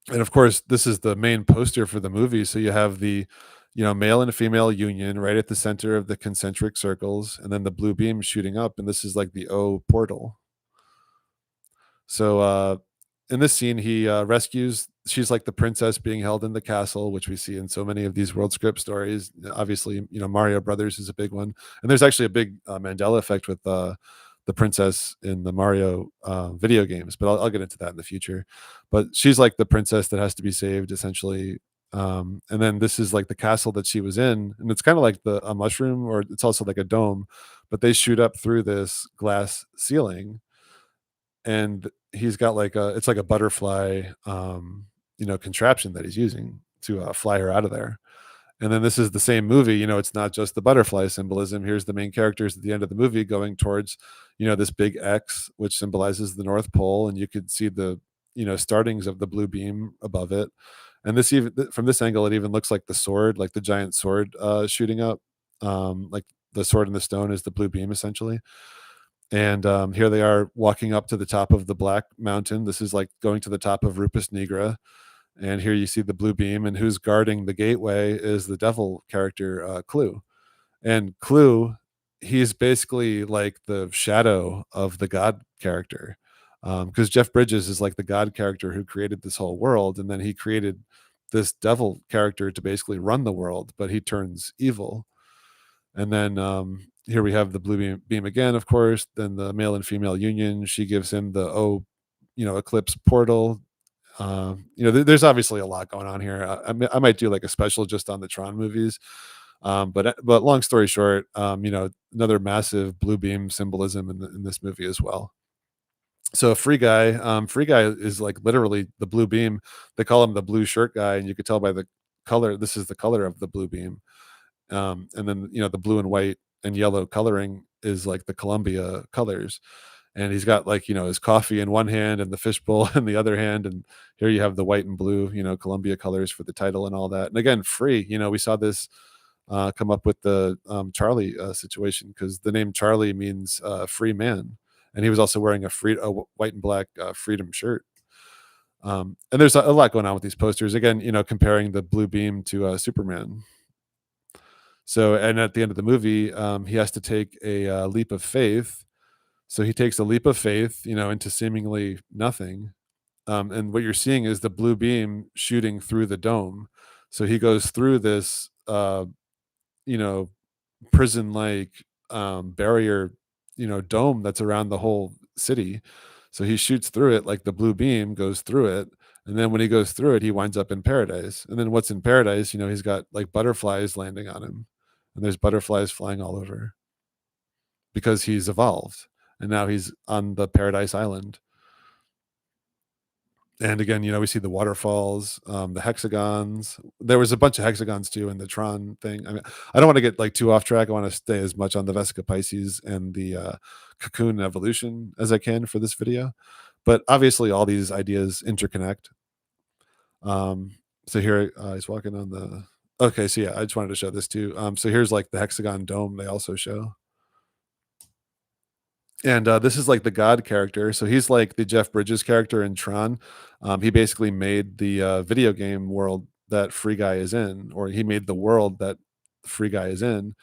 And of course, this is the main poster for the movie. So you have the male and female union right at the center of the concentric circles, and then the blue beam shooting up, and this is like the O portal. So in this scene, he rescues. She's like the princess being held in the castle, which we see in so many of these world script stories. Obviously, Mario Brothers is a big one, and there's actually a big Mandela effect with the princess in the Mario video games. But I'll get into that in the future. But she's like the princess that has to be saved, essentially. And then this is like the castle that she was in, and it's kind of like a mushroom, or it's also like a dome, but they shoot up through this glass ceiling, and he's got like it's like a butterfly contraption that he's using to fly her out of there. And then this is the same movie, it's not just the butterfly symbolism. Here's the main characters at the end of the movie going towards this big X, which symbolizes the North Pole, and you could see the startings of the blue beam above it. And this, even from this angle, it even looks like the sword, like the giant sword shooting up, like the sword in the stone is the blue beam essentially. And here they are walking up to the top of the Black Mountain. This is like going to the top of Rupus Nigra. And here you see the blue beam, and who's guarding the gateway is the devil character, Clue. And Clue, he's basically like the shadow of the God character. Because Jeff Bridges is like the God character who created this whole world. And then he created this devil character to basically run the world, but he turns evil. And then here we have the blue beam again, of course. Then the male and female union. She gives him the eclipse portal. There's obviously a lot going on here. I might do like a special just on the Tron movies. But long story short, another massive blue beam symbolism in this movie as well. So Free Guy is like literally the blue beam. They call him the blue shirt guy, and you could tell by the color. This is the color of the blue beam. And then the blue and white and yellow coloring is like the Columbia colors. And he's got like his coffee in one hand and the fishbowl in the other hand, and here you have the white and blue Columbia colors for the title and all that. And again, free. We saw this come up with the Charlie situation, because the name Charlie means free man, and he was also wearing a white and black freedom shirt. And there's a lot going on with these posters. Again, comparing the blue beam to Superman. So, and at the end of the movie, he has to take a leap of faith. So he takes a leap of faith, into seemingly nothing. And what you're seeing is the blue beam shooting through the dome. So he goes through this, you know, prison-like barrier, dome that's around the whole city. So he shoots through it, like the blue beam goes through it. And then when he goes through it, he winds up in paradise. And then what's in paradise, he's got like butterflies landing on him, and there's butterflies flying all over because he's evolved. And now he's on the paradise island. And again, we see the waterfalls, the hexagons. There was a bunch of hexagons too in the Tron thing. I mean, I don't want to get like too off track. I want to stay as much on the Vesica Pisces and the Cocoon evolution as I can for this video. But obviously, all these ideas interconnect. So here he's walking on the. Okay, so yeah, I just wanted to show this too. So here's like the hexagon dome they also show. And this is like the God character. So he's like the Jeff Bridges character in Tron. He basically made the video game world that Free Guy is in, or he made the world that Free Guy is in.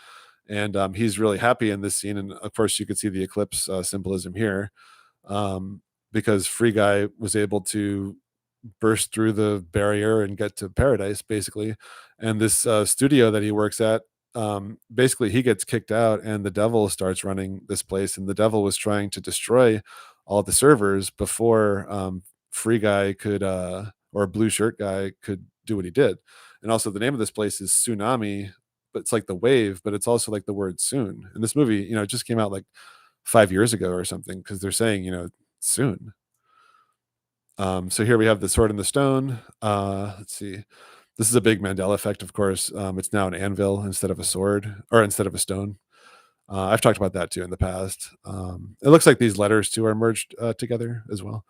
And he's really happy in this scene. And of course, you could see the eclipse symbolism here, because Free Guy was able to burst through the barrier and get to paradise, basically. And this studio that he works at, basically he gets kicked out, and the devil starts running this place, and the devil was trying to destroy all the servers before Free Guy could or Blue Shirt Guy could do what he did. And also the name of this place is Tsunami, but it's like the wave, but it's also like the word soon. And this movie, it just came out like 5 years ago or something, because they're saying soon. So here we have the sword and the stone. Let's see. This is a big Mandela effect, of course. It's now an anvil instead of a sword, or instead of a stone. I've talked about that too in the past. It looks like these letters too are merged together as well.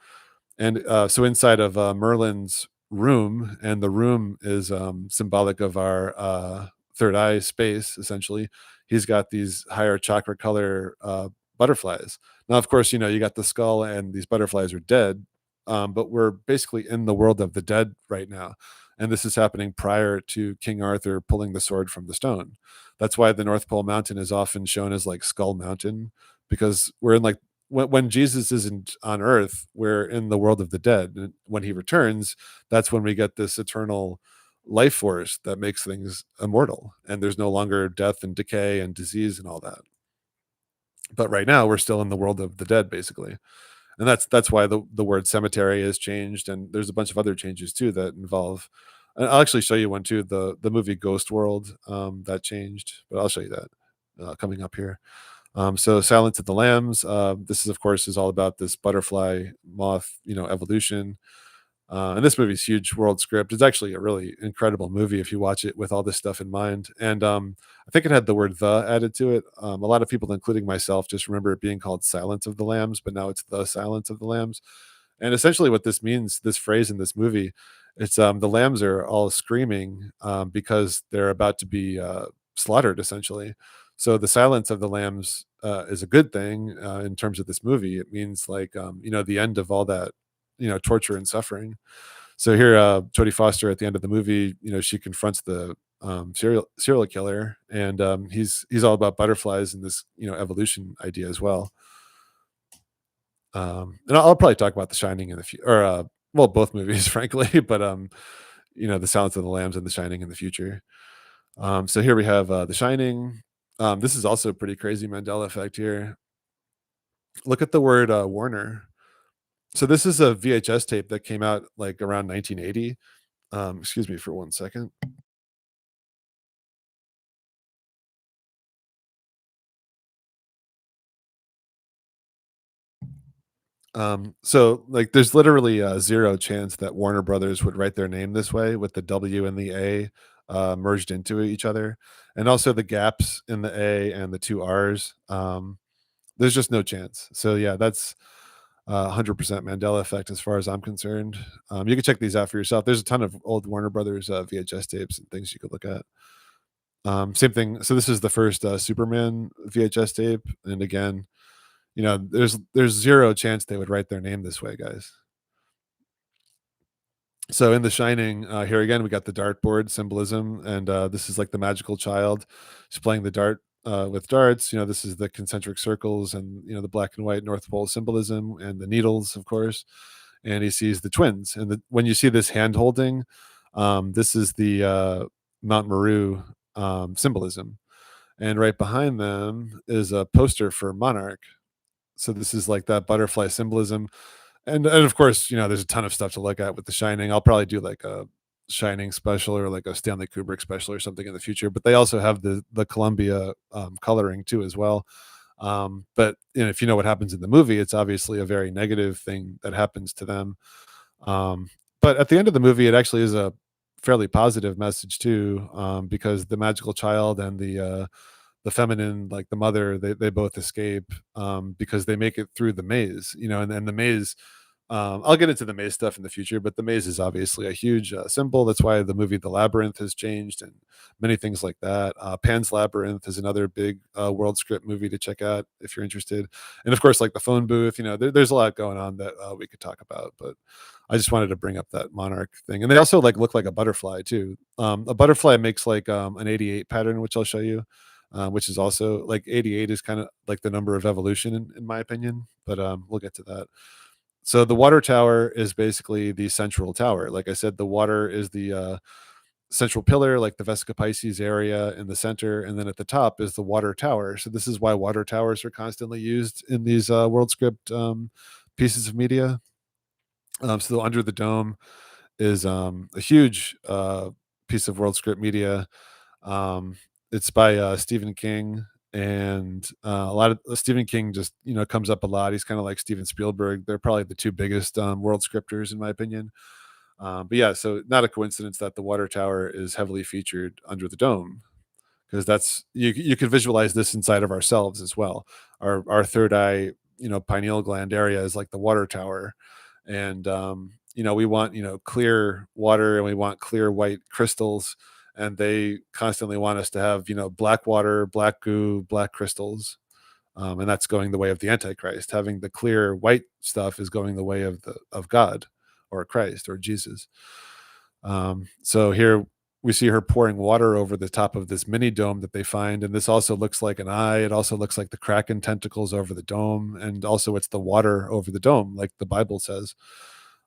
And so inside of Merlin's room, and the room is symbolic of our third eye space, essentially. He's got these higher chakra color butterflies. Now, of course, you got the skull, and these butterflies are dead, but we're basically in the world of the dead right now. and this is happening prior to King Arthur pulling the sword from the stone. That's why the North Pole Mountain is often shown as like Skull Mountain, because we're in like when Jesus isn't on Earth, we're in the world of the dead. And when he returns, that's when we get this eternal life force that makes things immortal, and there's no longer death and decay and disease and all that. But right now, we're still in the world of the dead, basically, and that's why the word cemetery has changed, and there's a bunch of other changes too that involve. And I'll actually show you one too. The movie Ghost World, that changed, but I'll show you that coming up here. So Silence of the Lambs. This is, of course, is all about this butterfly moth, evolution. And this movie's huge world script. It's actually a really incredible movie if you watch it with all this stuff in mind. And I think it had the word "the" added to it. A lot of people, including myself, just remember it being called Silence of the Lambs, but now it's the Silence of the Lambs. And essentially, what this means, this phrase in this movie, it's the lambs are all screaming because they're about to be slaughtered, essentially. So the silence of the lambs is a good thing in terms of this movie. It means like the end of all that torture and suffering. So here, Jodie Foster at the end of the movie, she confronts the serial killer, and he's all about butterflies and this evolution idea as well. And I'll probably talk about The Shining in the future, or well, both movies, frankly, but The Silence of the Lambs and The Shining in the future. So here we have The Shining. This is also a pretty crazy Mandela effect here. Look at the word Warner. So this is a VHS tape that came out like around 1980. Excuse me for one second. So like there's literally zero chance that Warner Brothers would write their name this way with the W and the A merged into each other. And also the gaps in the A and the two R's. There's just no chance. So yeah, that's 100% Mandela effect as far as I'm concerned. You can check these out for yourself. There's a ton of old Warner Brothers VHS tapes and things you could look at. Same thing. So this is the first Superman VHS tape, and again, there's zero chance they would write their name this way, guys. So in The Shining, here again, we got the dartboard symbolism, and this is like the magical child. He's playing the dart with darts. This is the concentric circles, and the black and white North Pole symbolism, and the needles, of course. And he sees the twins, and when you see this hand holding, this is the Mount Meru symbolism, and right behind them is a poster for Monarch. So this is like that butterfly symbolism, and of course, there's a ton of stuff to look at with The Shining. I'll probably do like a Shining special or like a Stanley Kubrick special or something in the future. But they also have the Columbia coloring too as well. But if you know what happens in the movie, it's obviously a very negative thing that happens to them. But at the end of the movie, it actually is a fairly positive message too, because the magical child and the feminine, like the mother, they both escape because they make it through the maze, and the maze. I'll get into the maze stuff in the future, but the maze is obviously a huge symbol. That's why the movie The Labyrinth has changed, and many things like that. Pan's Labyrinth is another big world script movie to check out if you're interested. And of course, like the phone booth, there's a lot going on that we could talk about. But I just wanted to bring up that monarch thing, and they also like look like a butterfly too. A butterfly makes like an 88 pattern, which I'll show you. Which is also like 88 is kind of like the number of evolution in my opinion, but we'll get to that. So the water tower is basically the central tower. Like I said, the water is the central pillar, like the Vesica Pisces area in the center, and then at the top is the water tower. So this is why water towers are constantly used in these world script pieces of media. So under the dome is a huge piece of world script media. um, it's by Stephen King, and a lot of Stephen King just comes up a lot. He's kind of like Steven Spielberg. They're probably the two biggest world scripters in my opinion. But yeah, so not a coincidence that the water tower is heavily featured under the dome, because that's you can visualize this inside of ourselves as well. Our third eye, pineal gland area is like the water tower, and we want clear water, and we want clear white crystals, and they constantly want us to have black water, black goo, black crystals. And that's going the way of the Antichrist. Having the clear white stuff is going the way of God or Christ or Jesus. So here we see her pouring water over the top of this mini dome that they find, and this also looks like an eye. It also looks like the kraken tentacles over the dome, and also it's the water over the dome, like the Bible says.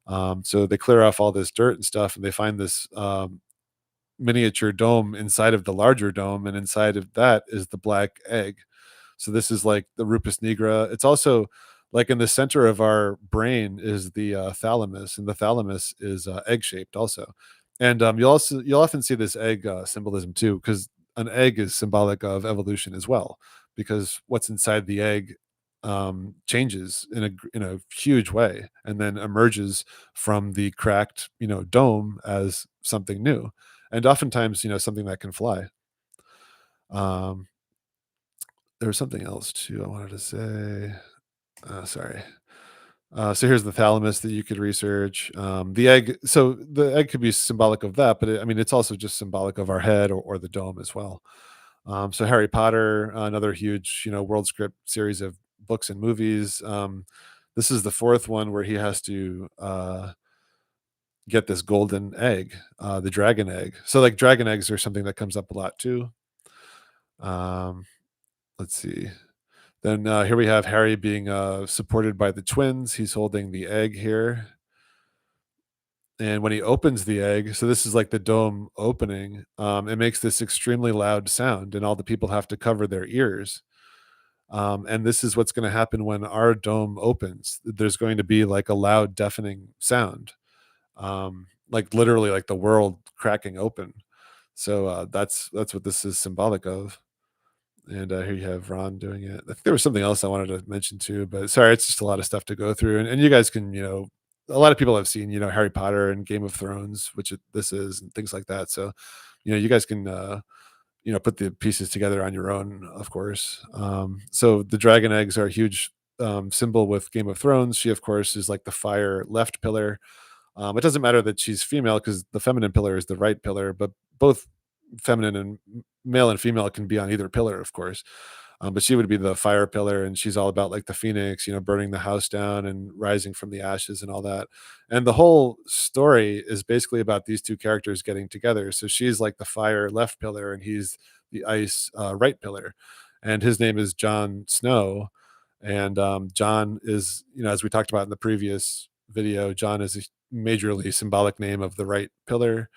So they clear off all this dirt and stuff, and they find this miniature dome inside of the larger dome, and inside of that is the black egg. So this is like the Rupus nigra. It's also like in the center of our brain is the thalamus, and the thalamus is egg shaped also. And you'll often see this egg symbolism too, because an egg is symbolic of evolution as well, because what's inside the egg changes in a huge way, and then emerges from the cracked dome as something new, and oftentimes something that can fly. Um, there was something else too I wanted to say. Sorry. So here's the thalamus that you could research. The egg. So the egg could be symbolic of that, but I mean, it's also just symbolic of our head or the dome as well. So Harry Potter, another huge, world script series of books and movies. This is the fourth one where he has to get this golden egg, the dragon egg. So like dragon eggs are something that comes up a lot too. Um, let's see. Then here we have Harry being supported by the twins. He's holding the egg here. And when he opens the egg, so this is like the dome opening, it makes this extremely loud sound, and all the people have to cover their ears. And this is what's going to happen when our dome opens. There's going to be like a loud, deafening sound, like literally like the world cracking open. So that's what this is symbolic of. And here you have Ron doing it. I think there was something else I wanted to mention too, but sorry, it's just a lot of stuff to go through. And you guys can, a lot of people have seen, Harry Potter and Game of Thrones, which this is, and things like that. So, you guys can, put the pieces together on your own, of course. So the dragon eggs are a huge symbol with Game of Thrones. She, of course, is like the fire left pillar. It doesn't matter that she's female because the feminine pillar is the right pillar, but both feminine and male and female can be on either pillar, of course. But she would be the fire pillar, and she's all about like the phoenix, burning the house down and rising from the ashes and all that. And the whole story is basically about these two characters getting together. So she's like the fire left pillar, and he's the ice right pillar. And his name is Jon Snow. And John is, as we talked about in the previous video, John is a majorly symbolic name of the right pillar,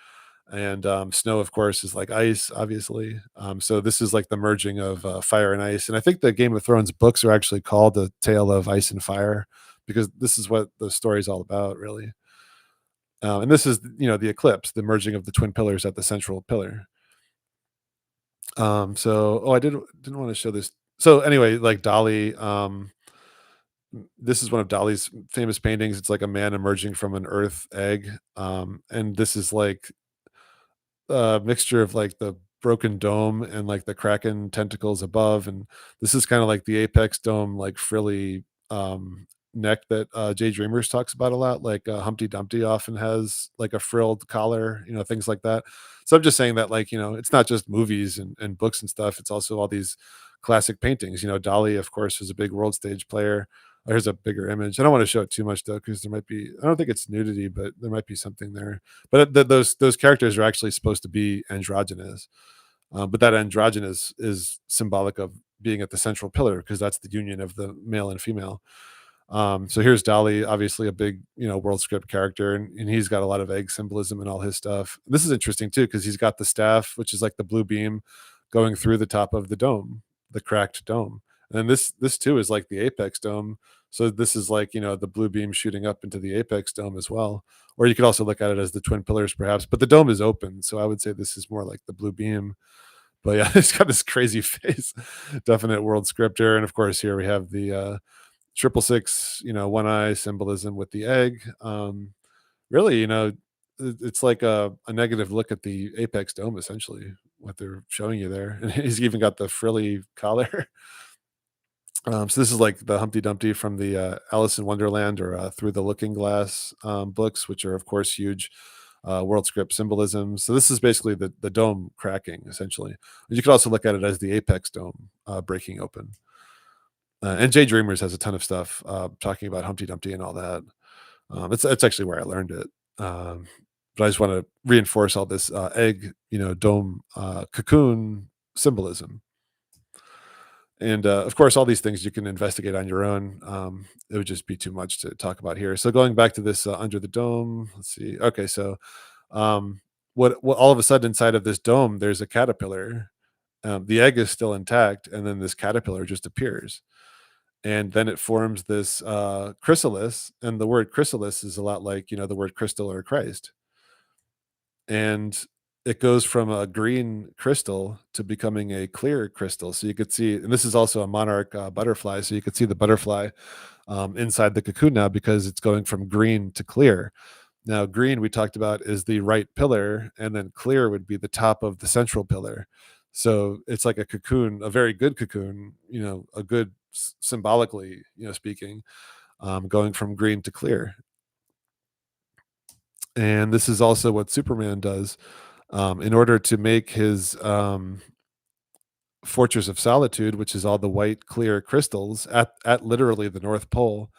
and snow of course is like ice, obviously. So this is like the merging of fire and ice, and I think the Game of Thrones books are actually called the Tale of Ice and Fire, because this is what the story is all about, really. And this is the eclipse, the merging of the twin pillars at the central pillar. So I didn't want to show this. So anyway, like Dali, this is one of Dali's famous paintings. It's like a man emerging from an earth egg, and this is like mixture of like the broken dome and like the kraken tentacles above, and this is kind of like the apex dome, like frilly neck that Jay Dreamers talks about a lot. Like Humpty Dumpty often has like a frilled collar, things like that. So I'm just saying that, like, it's not just movies and books and stuff. It's also all these classic paintings. Dali, of course, was a big world stage player. Here's a bigger image. I don't want to show it too much though, because there might be. I don't think it's nudity, but there might be something there. But those characters are actually supposed to be androgynous, but that androgynous is symbolic of being at the central pillar, because that's the union of the male and female. So here's Dali, obviously a big, world script character, and he's got a lot of egg symbolism in all his stuff. This is interesting too, because he's got the staff, which is like the blue beam going through the top of the dome, the cracked dome. And this too is like the apex dome. So this is like, the blue beam shooting up into the apex dome as well. Or you could also look at it as the twin pillars, perhaps. But the dome is open, so I would say this is more like the blue beam. But yeah, it's got this crazy face, definite world scripter. And of course, here we have the 666, one eye symbolism with the egg. Really, it's like a negative look at the apex dome, essentially, what they're showing you there. And he's even got the frilly collar. So this is like the Humpty Dumpty from the Alice in Wonderland or Through the Looking Glass books, which are of course huge world script symbolism. So this is basically the dome cracking, essentially. You could also look at it as the apex dome breaking open. And Jay Dreamers has a ton of stuff talking about Humpty Dumpty and all that. It's actually where I learned it. But I just want to reinforce all this egg, dome, cocoon symbolism. And of course, all these things you can investigate on your own. It would just be too much to talk about here. So going back to this under the dome, let's see. Okay, so um, what all of a sudden inside of this dome, there's a caterpillar. The egg is still intact, and then this caterpillar just appears, and then it forms this chrysalis. And the word chrysalis is a lot like the word crystal or Christ, and it goes from a green crystal to becoming a clear crystal. So you could see, and this is also a monarch butterfly. So you could see the butterfly inside the cocoon now because it's going from green to clear. Now, green we talked about is the right pillar, and then clear would be the top of the central pillar. So it's like a cocoon, a very good cocoon, a good symbolically, speaking, going from green to clear. And this is also what Superman does in order to make his Fortress of Solitude, which is all the white, clear crystals at literally the North Pole.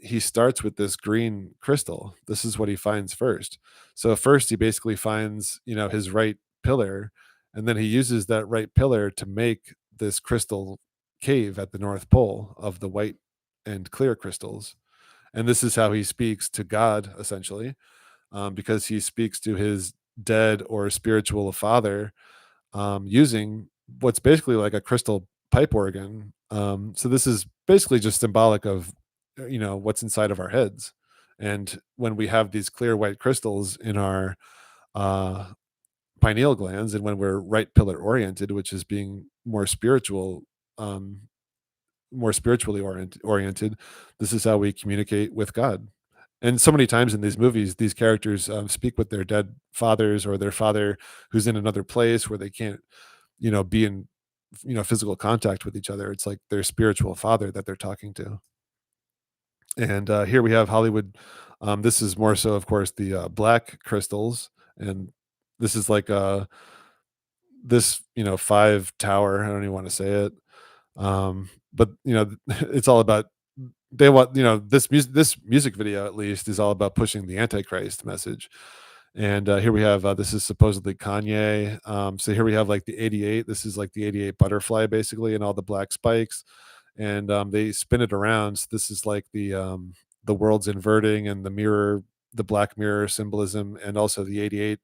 He starts with this green crystal. This is what he finds first. So first, he basically finds, his right pillar, and then he uses that right pillar to make this crystal cave at the North Pole of the white and clear crystals. And this is how he speaks to God, essentially, because he speaks to his dead or spiritual father using what's basically like a crystal pipe organ. So this is basically just symbolic of what's inside of our heads. And when we have these clear white crystals in our uh, pineal glands, and when we're right pillar oriented, which is being um, more spiritually oriented, this is how we communicate with God. And so many times in these movies, these characters speak with their dead fathers or their father who's in another place where they can't, be in, physical contact with each other. It's like their spiritual father that they're talking to. And here we have Hollywood. This is more so, of course, the black crystals, and this is like this, five tower. I don't even want to say it, but it's all about they want this music video at least is all about pushing the antichrist message. And here we have this is supposedly Kanye. So here we have like the 88. This is like the 88 butterfly basically, and all the black spikes, and they spin it around. So this is like the world's inverting and the mirror, the black mirror symbolism, and also the 88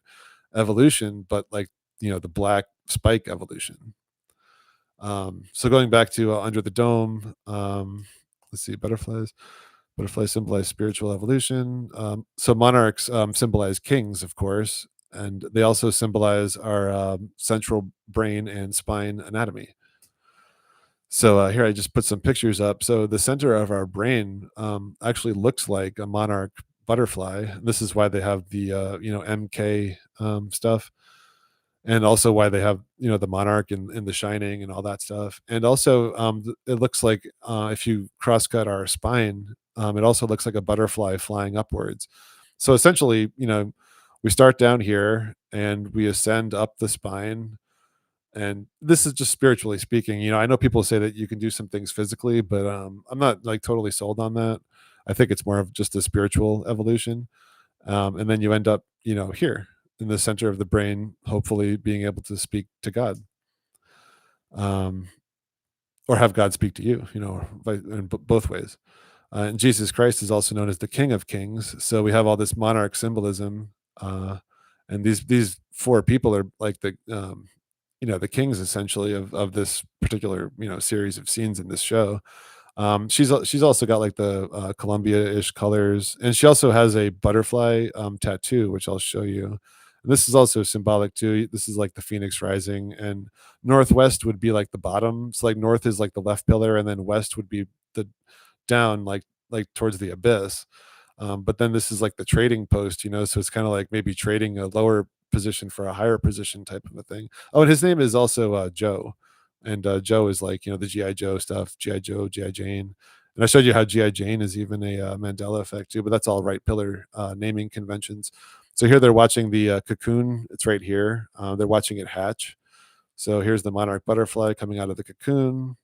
evolution, but like the black spike evolution. So going back to Under the Dome, let's see, butterflies. Butterflies symbolize spiritual evolution. So monarchs symbolize kings, of course, and they also symbolize our central brain and spine anatomy. So here I just put some pictures up. So the center of our brain actually looks like a monarch butterfly. This is why they have the MK stuff, and also why they have the monarch and the shining and all that stuff. And also it looks like if you cross cut our spine, it also looks like a butterfly flying upwards. So essentially, we start down here and we ascend up the spine, and this is just spiritually speaking. I know people say that you can do some things physically, but I'm not like totally sold on that. I think it's more of just a spiritual evolution, and then you end up here in the center of the brain, hopefully being able to speak to God, um, or have God speak to you, in both ways. And Jesus Christ is also known as the King of Kings. So we have all this monarch symbolism, and these four people are like the kings essentially of this particular series of scenes in this show. She's also got like the Columbia-ish colors, and she also has a butterfly tattoo, which I'll show you. And this is also symbolic too. This is like the phoenix rising, and northwest would be like the bottom. So like north is like the left pillar, and then west would be the down, like towards the abyss. But then this is like the trading post, so it's kind of like maybe trading a lower position for a higher position type of a thing. Oh, and his name is also Joe, and Joe is like the GI Joe stuff, GI Joe, GI Jane. And I showed you how GI Jane is even a Mandela effect too, but that's all right pillar naming conventions. So here they're watching the cocoon. It's right here. They're watching it hatch. So here's the monarch butterfly coming out of the cocoon.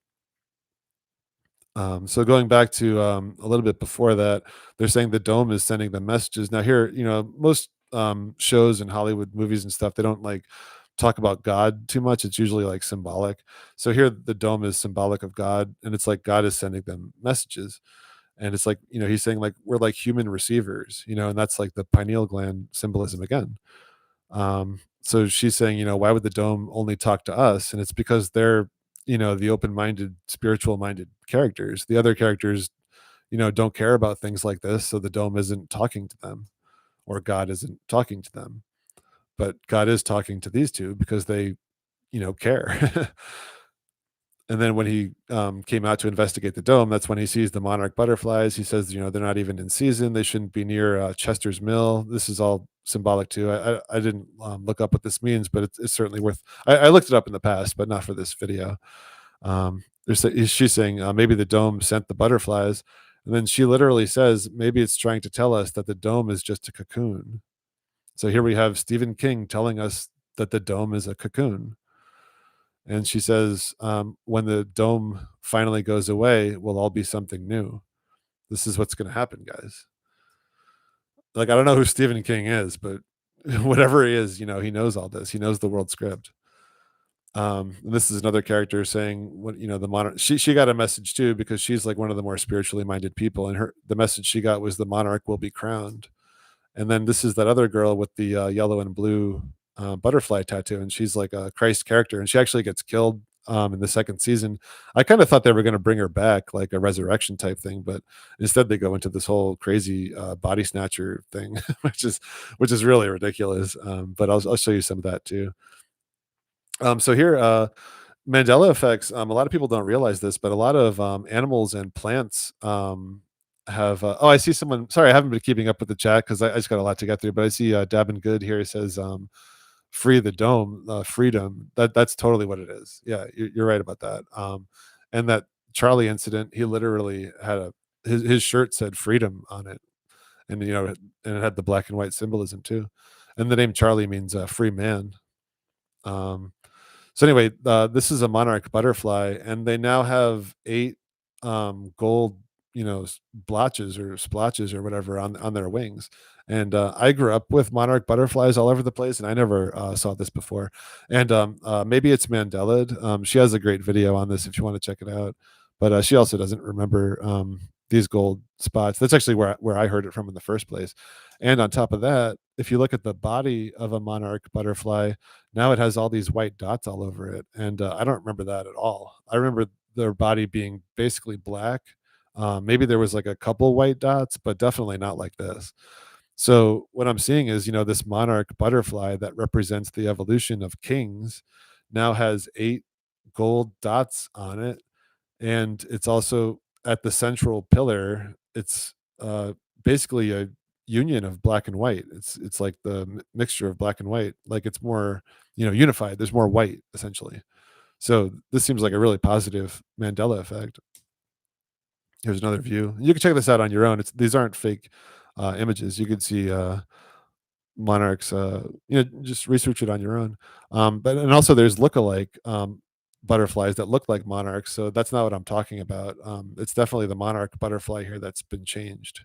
So going back to a little bit before that, they're saying the dome is sending the messages. Now here, most shows and Hollywood movies and stuff, they don't like talk about God too much. It's usually like symbolic. So here the dome is symbolic of God, and it's like God is sending them messages. And it's like, he's saying like we're like human receivers, and that's like the pineal gland symbolism again. So she's saying, why would the dome only talk to us? And it's because they're, the open-minded, spiritual-minded characters. The other characters, don't care about things like this, so the dome isn't talking to them, or God isn't talking to them. But God is talking to these two because they, care. And then when he came out to investigate the dome, that's when he sees the monarch butterflies. He says, they're not even in season. They shouldn't be near Chester's Mill. This is all symbolic too. I didn't look up what this means, but it's certainly worth. I looked it up in the past, but not for this video. She's saying maybe the dome sent the butterflies, and then she literally says maybe it's trying to tell us that the dome is just a cocoon. So here we have Stephen King telling us that the dome is a cocoon. And she says, when the dome finally goes away, we'll all be something new. This is what's going to happen, guys. Like, I don't know who Stephen King is, but whatever he is, he knows all this. He knows the world script. And this is another character saying what, the monarch, she got a message too, because she's like one of the more spiritually minded people. And the message she got was the monarch will be crowned. And then this is that other girl with the yellow and blue butterfly tattoo, and she's like a Christ character, and she actually gets killed in the second season. I kind of thought they were going to bring her back, like a resurrection type thing, but instead they go into this whole crazy body snatcher thing, which is really ridiculous. But I'll show you some of that too. So here, Mandela effects. A lot of people don't realize this, but a lot of animals and plants have. Oh, I see someone. Sorry, I haven't been keeping up with the chat because I just got a lot to get through. But I see Dabin Good here. He says, "Free the dome, freedom." That's totally what it is. Yeah, you're right about that. And that Charlie incident, he literally had his shirt said "freedom" on it, and and it had the black and white symbolism too. And the name Charlie means free man. Um, so anyway, this is a monarch butterfly, and they now have 8 gold, blotches or splotches or whatever on their wings. And I grew up with monarch butterflies all over the place, and I never saw this before. And maybe it's Mandela. She has a great video on this if you want to check it out. But she also doesn't remember these gold spots. That's actually where I heard it from in the first place. And on top of that, if you look at the body of a monarch butterfly, now it has all these white dots all over it, and I don't remember that at all. I remember their body being basically black. Maybe there was like a couple white dots, but definitely not like this. So what I'm seeing is, this monarch butterfly that represents the evolution of kings now has 8 gold dots on it, and it's also at the central pillar. It's basically a union of black and white. It's like the mixture of black and white. Like it's more, unified. There's more white essentially. So this seems like a really positive Mandela effect. Here's another view. You can check this out on your own. These aren't fake images. You can see monarchs. Just research it on your own. But and also there's lookalike butterflies that look like monarchs. So that's not what I'm talking about. It's definitely the monarch butterfly here that's been changed.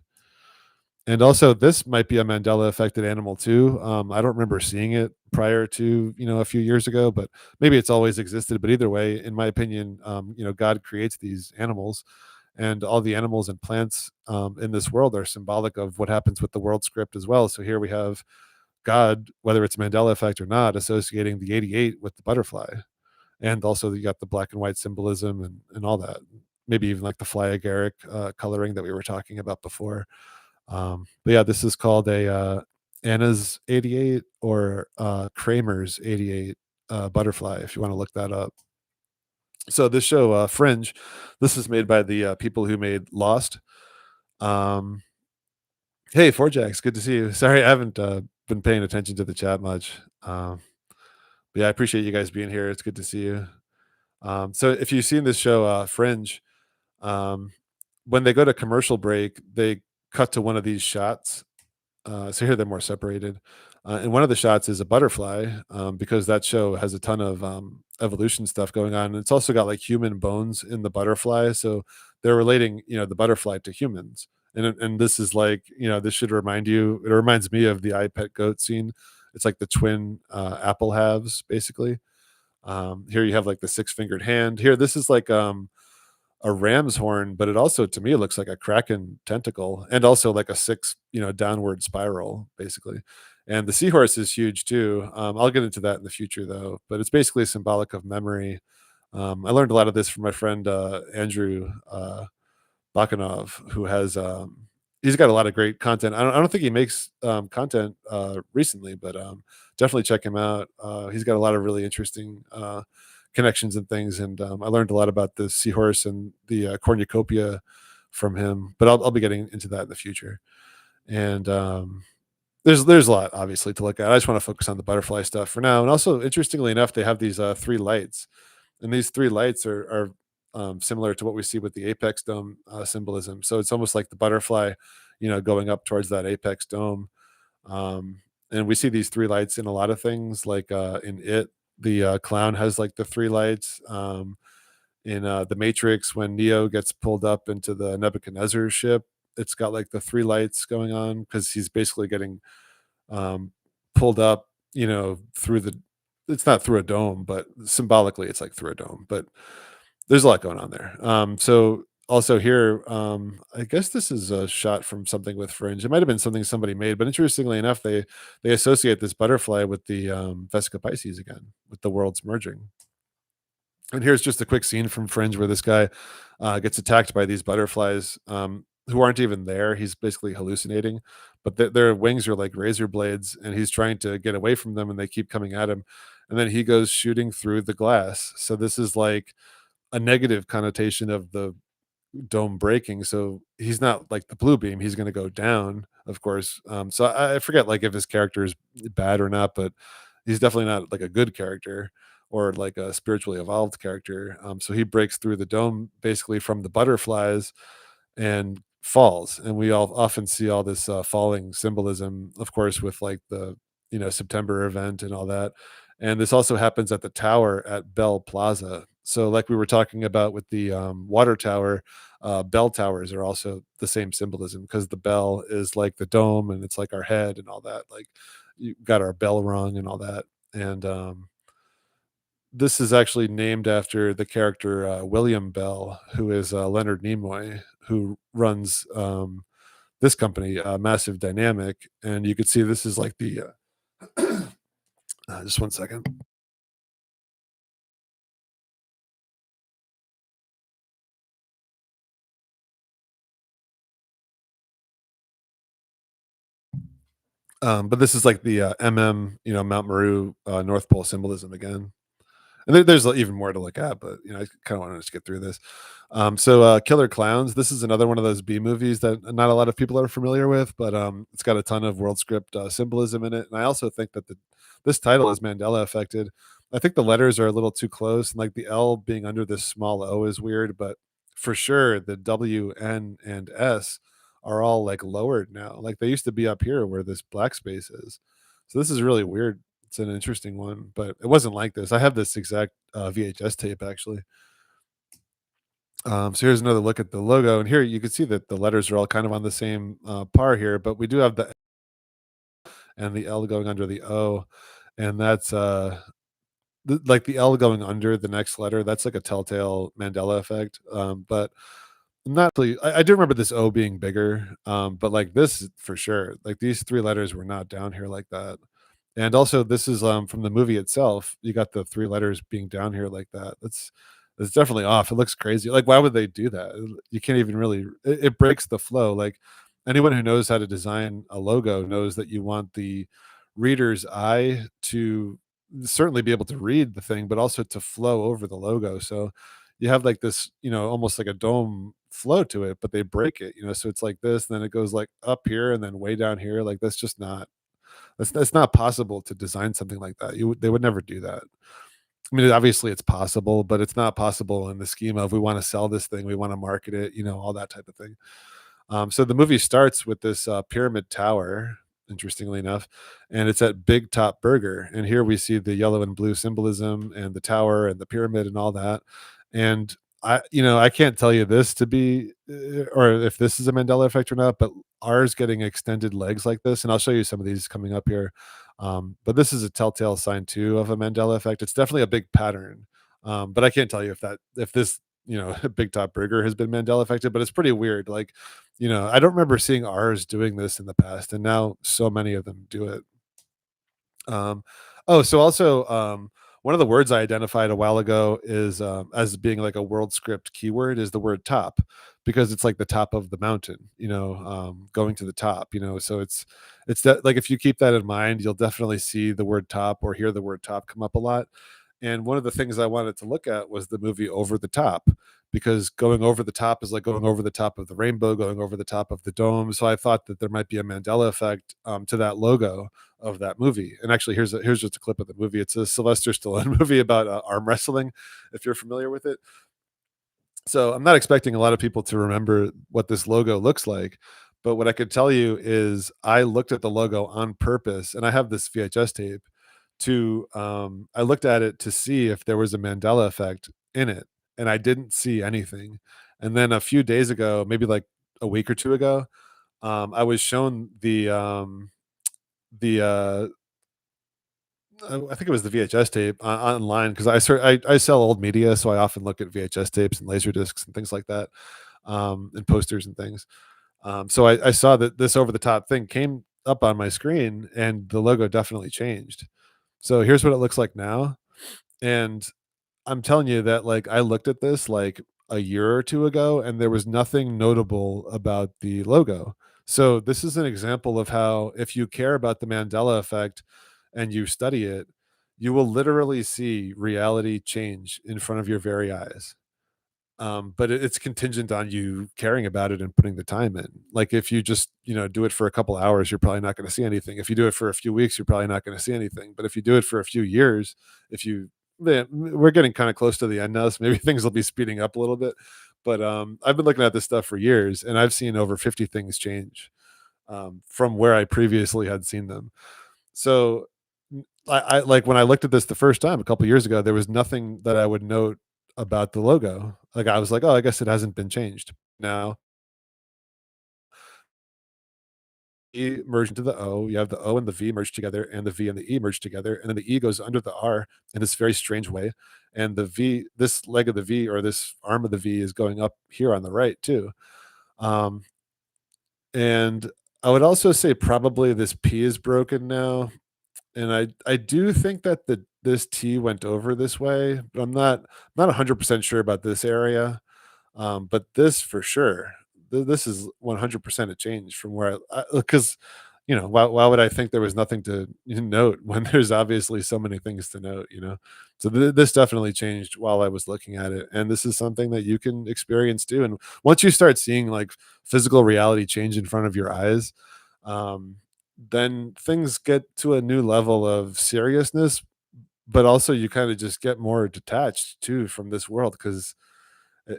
And also, this might be a Mandela affected animal too. I don't remember seeing it prior to a few years ago, but maybe it's always existed. But either way, in my opinion, God creates these animals, and all the animals and plants in this world are symbolic of what happens with the world script as well. So here we have God, whether it's Mandela effect or not, associating the 88 with the butterfly, and also you got the black and white symbolism and all that. Maybe even like the fly agaric coloring that we were talking about before. But yeah, this is called a Anna's 88 or Kramer's 88 butterfly, if you want to look that up. So this show, Fringe, this is made by the people who made Lost. Hey, Forjax, good to see you. Sorry, I haven't been paying attention to the chat much. But yeah, I appreciate you guys being here. It's good to see you. So if you've seen this show, Fringe, um, when they go to commercial break, they cut to one of these shots. So here they're more separated. And one of the shots is a butterfly because that show has a ton of evolution stuff going on. And it's also got like human bones in the butterfly. So they're relating, the butterfly to humans. And this is like, this should remind you. It reminds me of the I Pet Goat scene. It's like the twin apple halves, basically. Here you have like the six fingered hand. Here, this is like a ram's horn, but it also to me looks like a kraken tentacle and also like a six, downward spiral, basically. And the seahorse is huge too. I'll get into that in the future though, but it's basically symbolic of memory. I learned a lot of this from my friend Andrew Bakanov, who has he's got a lot of great content. I don't think he makes content recently, but definitely check him out. He's got a lot of really interesting connections and things, and I learned a lot about the seahorse and the cornucopia from him. But I'll be getting into that in the future. And there's a lot obviously to look at. I just want to focus on the butterfly stuff for now. And also, interestingly enough, they have these three lights, and these three lights are similar to what we see with the apex dome symbolism. So it's almost like the butterfly, going up towards that apex dome. And we see these three lights in a lot of things, like in it, the clown has like the three lights. In the Matrix, when Neo gets pulled up into the Nebuchadnezzar ship, it's got like the three lights going on because he's basically getting um, pulled up, through the. It's not through a dome, but symbolically, it's like through a dome. But there's a lot going on there. So also here, I guess this is a shot from something with Fringe. It might have been something somebody made, but interestingly enough, they associate this butterfly with the Vesica Pisces again, with the worlds merging. And here's just a quick scene from Fringe where this guy gets attacked by these butterflies who aren't even there. He's basically hallucinating, but their wings are like razor blades, and he's trying to get away from them, and they keep coming at him. And then he goes shooting through the glass. So this is like a negative connotation of the dome breaking. So he's not like the blue beam. He's going to go down, of course. So I forget like if his character is bad or not, but he's definitely not like a good character or like a spiritually evolved character. So he breaks through the dome basically from the butterflies and falls. And we all often see all this falling symbolism, of course, with like the September event and all that. And this also happens at the tower at Bell Plaza. So, like we were talking about with the water tower, bell towers are also the same symbolism because the bell is like the dome and it's like our head and all that. Like you got our bell rung and all that. And this is actually named after the character William Bell, who is Leonard Nimoy, who runs this company, Massive Dynamic. And you could see this is like the just one second. But this is like the Mount Meru North Pole symbolism again. And there's even more to look at, but I kind of wanted to get through this. So, Killer Clowns. This is another one of those B movies that not a lot of people are familiar with, but it's got a ton of world script symbolism in it. And I also think that this title is Mandela affected. I think the letters are a little too close, and like the L being under this small O is weird, but for sure the W, N, and S are all like lowered now. Like they used to be up here where this black space is. So this is really weird. It's an interesting one, but it wasn't like this. I have this exact VHS tape actually. So here's another look at the logo, and here you can see that the letters are all kind of on the same par here, but we do have the and the L going under the O, and that's like the L going under the next letter. That's like a telltale Mandela effect. But not really. I do remember this O being bigger, but like this for sure. Like these three letters were not down here like that. And also, this is from the movie itself. You got the three letters being down here like that. That's definitely off. It looks crazy. Like, why would they do that? You can't even really. It breaks the flow. Like anyone who knows how to design a logo knows that you want the reader's eye to certainly be able to read the thing, but also to flow over the logo. So you have like this, almost like a dome flow to it, but they break it. So it's like this, and then it goes like up here, and then way down here. Like that's just not that's not possible to design something like that. They would never do that. I mean, obviously it's possible, but it's not possible in the scheme of we want to sell this thing, we want to market it, all that type of thing. So the movie starts with this pyramid tower, interestingly enough, and it's at Big Top Burger. And here we see the yellow and blue symbolism and the tower and the pyramid and all that. And I can't tell you this to be or if this is a Mandela effect or not, but ours getting extended legs like this, and I'll show you some of these coming up here. But this is a telltale sign too of a Mandela effect. It's definitely a big pattern. But I can't tell you if this, big top burger has been Mandela affected, but it's pretty weird. Like, I don't remember seeing ours doing this in the past, and now so many of them do it. Um, oh, so also, one of the words I identified a while ago is as being like a world script keyword is the word top because it's like the top of the mountain, going to the top, so it's that like if you keep that in mind, you'll definitely see the word top or hear the word top come up a lot. And one of the things I wanted to look at was the movie Over the Top, because going over the top is like going over the top of the rainbow, going over the top of the dome. So I thought that there might be a Mandela effect to that logo of that movie. And actually, here's just a clip of the movie. It's a Sylvester Stallone movie about arm wrestling, if you're familiar with it. So I'm not expecting a lot of people to remember what this logo looks like. But what I could tell you is I looked at the logo on purpose, and I have this VHS tape to I looked at it to see if there was a Mandela effect in it, and I didn't see anything. And then a few days ago, maybe like a week or two ago, I was shown the I think it was the VHS tape online because I sell old media, so I often look at VHS tapes and laser discs and things like that, and posters and things. So I saw that this over the top thing came up on my screen, and the logo definitely changed. So here's what it looks like now, and I'm telling you that, like, I looked at this, like, a year or 2 ago, and there was nothing notable about the logo. So this is an example of how if you care about the Mandela effect and you study it, you will literally see reality change in front of your very eyes. But it's contingent on you caring about it and putting the time in. Like if you just, do it for a couple hours, you're probably not going to see anything. If you do it for a few weeks, you're probably not going to see anything. But if you do it for a few years, if you, we're getting kind of close to the end now, so maybe things will be speeding up a little bit. But I've been looking at this stuff for years, and I've seen over 50 things change from where I previously had seen them. So I like when I looked at this the first time a couple years ago, there was nothing that I would note about the logo. Like I was like, oh, I guess it hasn't been changed. Now E merged into the O. You have the O and the V merged together, and the V and the E merged together, and then the E goes under the R in this very strange way. And the V, this leg of the V or this arm of the V is going up here on the right too. Um, and I would also say probably this P is broken now. And I do think that this T went over this way, but I'm not 100% sure about this area. But this for sure, this is 100% a change from where because why would I think there was nothing to note when there's obviously so many things to note, So this definitely changed while I was looking at it, and this is something that you can experience too. And once you start seeing like physical reality change in front of your eyes, um, then things get to a new level of seriousness, but also you kind of just get more detached too from this world because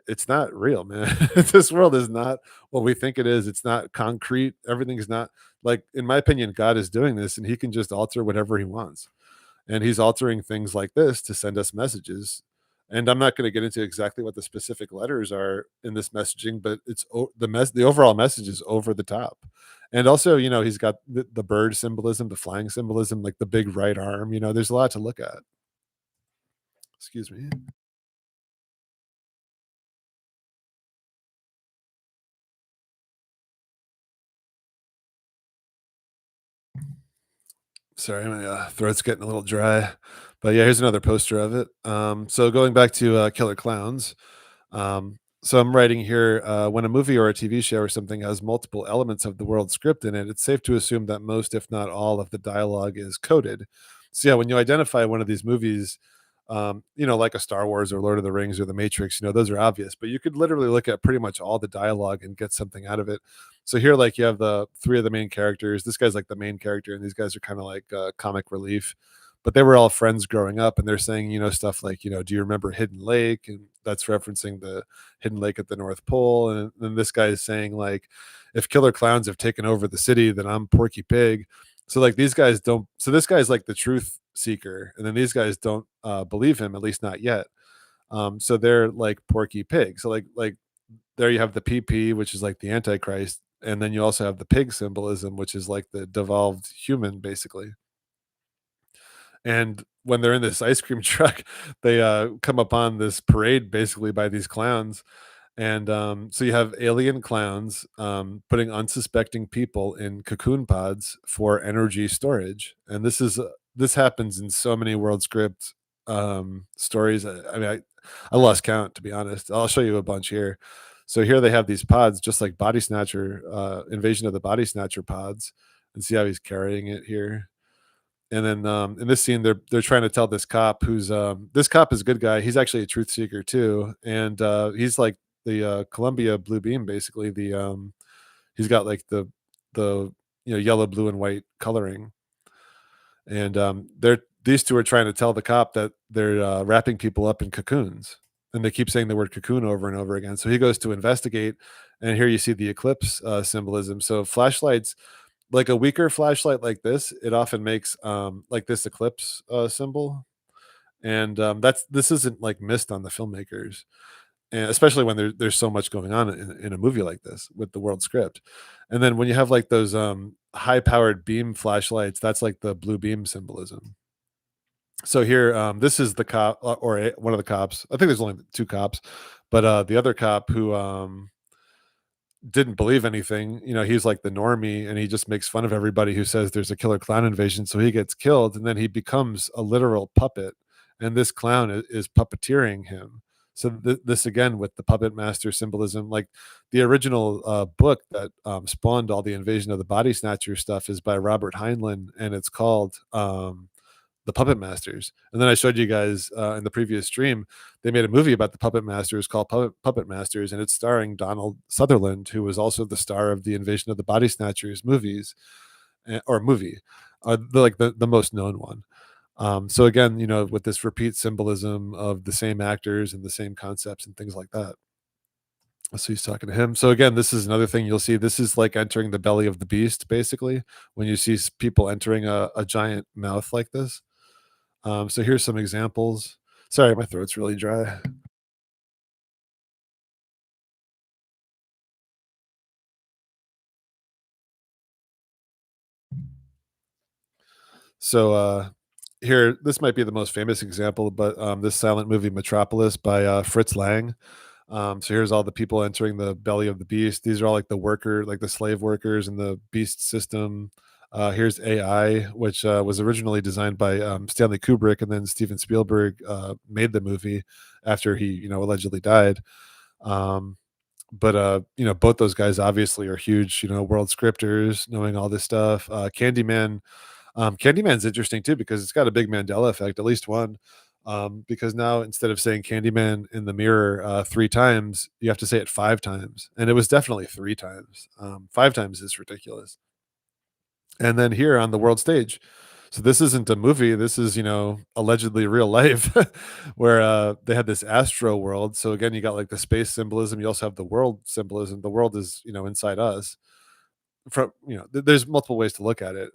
it's not real, man. This world is not what we think it is. It's not concrete. Everything's not like, in my opinion, God is doing this and he can just alter whatever he wants. And he's altering things like this to send us messages. And I'm not going to get into exactly what the specific letters are in this messaging, but the overall message is over the top. And also, he's got the bird symbolism, the flying symbolism, like the big right arm. There's a lot to look at. Excuse me. Sorry, my throat's getting a little dry. But yeah, here's another poster of it. So going back to Killer Clowns. So I'm writing here when a movie or a TV show or something has multiple elements of the world script in it, it's safe to assume that most, if not all, of the dialogue is coded. So yeah, when you identify one of these movies, like a Star Wars or Lord of the Rings or The Matrix, those are obvious, but you could literally look at pretty much all the dialogue and get something out of it. So here, like you have the three of the main characters. This guy's like the main character, and these guys are kind of like comic relief. But they were all friends growing up, and they're saying, stuff like, do you remember Hidden Lake? And that's referencing the Hidden Lake at the North Pole. And then this guy is saying, like, if killer clowns have taken over the city, then I'm Porky Pig. So like these guys don't. So this guy's like the truth seeker, and then these guys don't believe him, at least not yet. So they're like Porky Pig. So like there you have the PP, which is like the Antichrist, and then you also have the pig symbolism, which is like the devolved human, basically. And when they're in this ice cream truck, they come upon this parade basically by these clowns, and so you have alien clowns putting unsuspecting people in cocoon pods for energy storage, and this happens in so many world script stories. I mean, I lost count, to be honest. I'll show you a bunch here. So here they have these pods, just like Body Snatcher, Invasion of the Body Snatcher pods, and see how he's carrying it here. And then in this scene, they're trying to tell this cop who's this cop is a good guy. He's actually a truth seeker too, and he's like the Columbia blue beam, basically. He's got like the yellow, blue, and white coloring, and they're these two are trying to tell the cop that they're wrapping people up in cocoons, and they keep saying the word cocoon over and over again. So he goes to investigate, and here you see the eclipse symbolism. So flashlights, like a weaker flashlight like this, it often makes like this eclipse symbol, and this isn't like missed on the filmmakers, and especially when there's so much going on in a movie like this with the world script. And then when you have like those high powered beam flashlights, that's like the blue beam symbolism. So here, this is the cop one of the cops. I think there's only two cops, but the other cop who didn't believe anything. He's like the normie, and he just makes fun of everybody who says there's a killer clown invasion. So he gets killed, and then he becomes a literal puppet, and this clown is puppeteering him. So this again with the puppet master symbolism, like the original book that spawned all the Invasion of the Body Snatcher stuff is by Robert Heinlein, and it's called the Puppet Masters. And then I showed you guys in the previous stream, they made a movie about the Puppet Masters called Puppet Masters, and it's starring Donald Sutherland, who was also the star of the Invasion of the Body Snatchers movies, or movie, the most known one. So again, with this repeat symbolism of the same actors and the same concepts and things like that. So he's talking to him. So again, this is another thing you'll see. This is like entering the belly of the beast, basically, when you see people entering a giant mouth like this. So here's some examples. Sorry, my throat's really dry. So here, this might be the most famous example, but this silent movie Metropolis by Fritz Lang. So here's all the people entering the belly of the beast. These are all like like the slave workers in the beast system. Here's AI, which was originally designed by Stanley Kubrick, and then Steven Spielberg made the movie after he, allegedly died. Um, but both those guys obviously are huge, world scripters, knowing all this stuff. Candyman's interesting too because it's got a big Mandela effect, at least one. Because now instead of saying Candyman in the mirror three times, you have to say it five times, and it was definitely three times. Five times is ridiculous. And then here on the world stage, so this isn't a movie. This is allegedly real life, where they had this astro world. So again, you got like the space symbolism. You also have the world symbolism. The world is inside us. From there's multiple ways to look at it.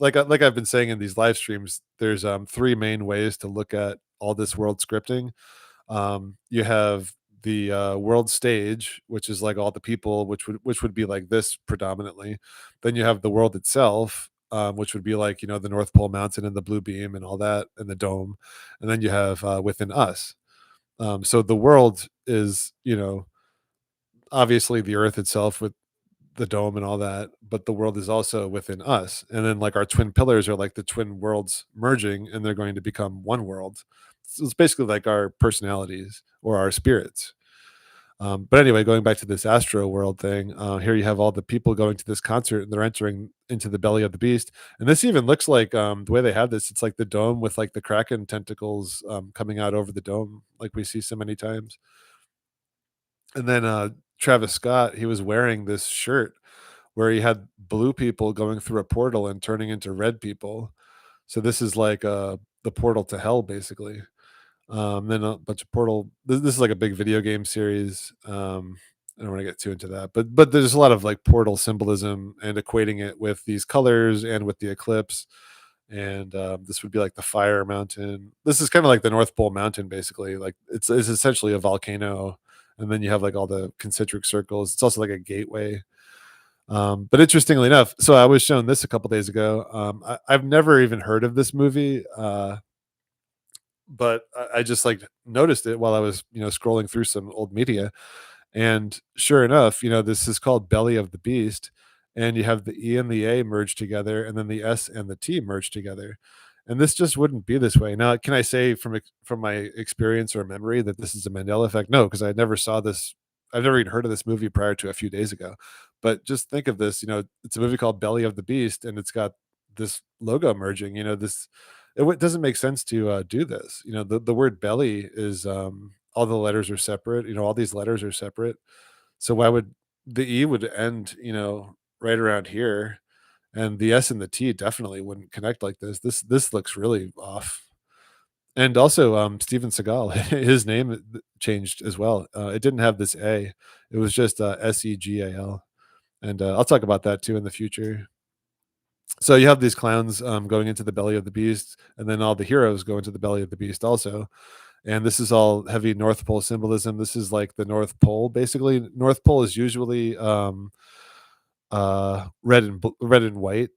Like I've been saying in these live streams, there's three main ways to look at all this world scripting. You have the world stage, which is like all the people, which would be like this predominantly. Then you have the world itself, which would be like the North Pole Mountain and the blue beam and all that and the dome. And then you have within us. So the world is obviously the Earth itself with the dome and all that, but the world is also within us. And then like our twin pillars are like the twin worlds merging, and they're going to become one world. So it's basically like our personalities or our spirits. But anyway, going back to this astro world thing, here you have all the people going to this concert, and they're entering into the belly of the beast. And this even looks like the way they have this, it's like the dome with like the kraken tentacles coming out over the dome, like we see so many times. And then Travis Scott, he was wearing this shirt where he had blue people going through a portal and turning into red people. So this is like the portal to hell, basically. Then a bunch of portal. This is like a big video game series. I don't want to get too into that, but there's a lot of like portal symbolism and equating it with these colors and with the eclipse. and this would be like the fire mountain. This is kind of like the North Pole Mountain, basically. Like it's essentially a volcano, and then you have like all the concentric circles. It's also like a gateway. But interestingly enough, so I was shown this a couple days ago. I've never even heard of this movie, but I just like noticed it while I was scrolling through some old media, and sure enough, this is called Belly of the Beast, and you have the E and the A merged together, and then the S and the T merged together. And this just wouldn't be this way. Now, can I say from my experience or memory that this is a Mandela effect? No, because I never saw this. I've never even heard of this movie prior to a few days ago. But just think of this. It's a movie called Belly of the Beast, and it's got this logo merging. This doesn't make sense to do this. The word belly is all the letters are separate. All these letters are separate. So why would the E would end, right around here, and the S and the T definitely wouldn't connect like this. This looks really off. And also, Steven Seagal, his name changed as well. It didn't have this A; it was just Segal, and I'll talk about that too in the future. So you have these clowns going into the belly of the beast, and then all the heroes go into the belly of the beast also. And this is all heavy North Pole symbolism. This is like the North Pole, basically. North Pole is usually red and white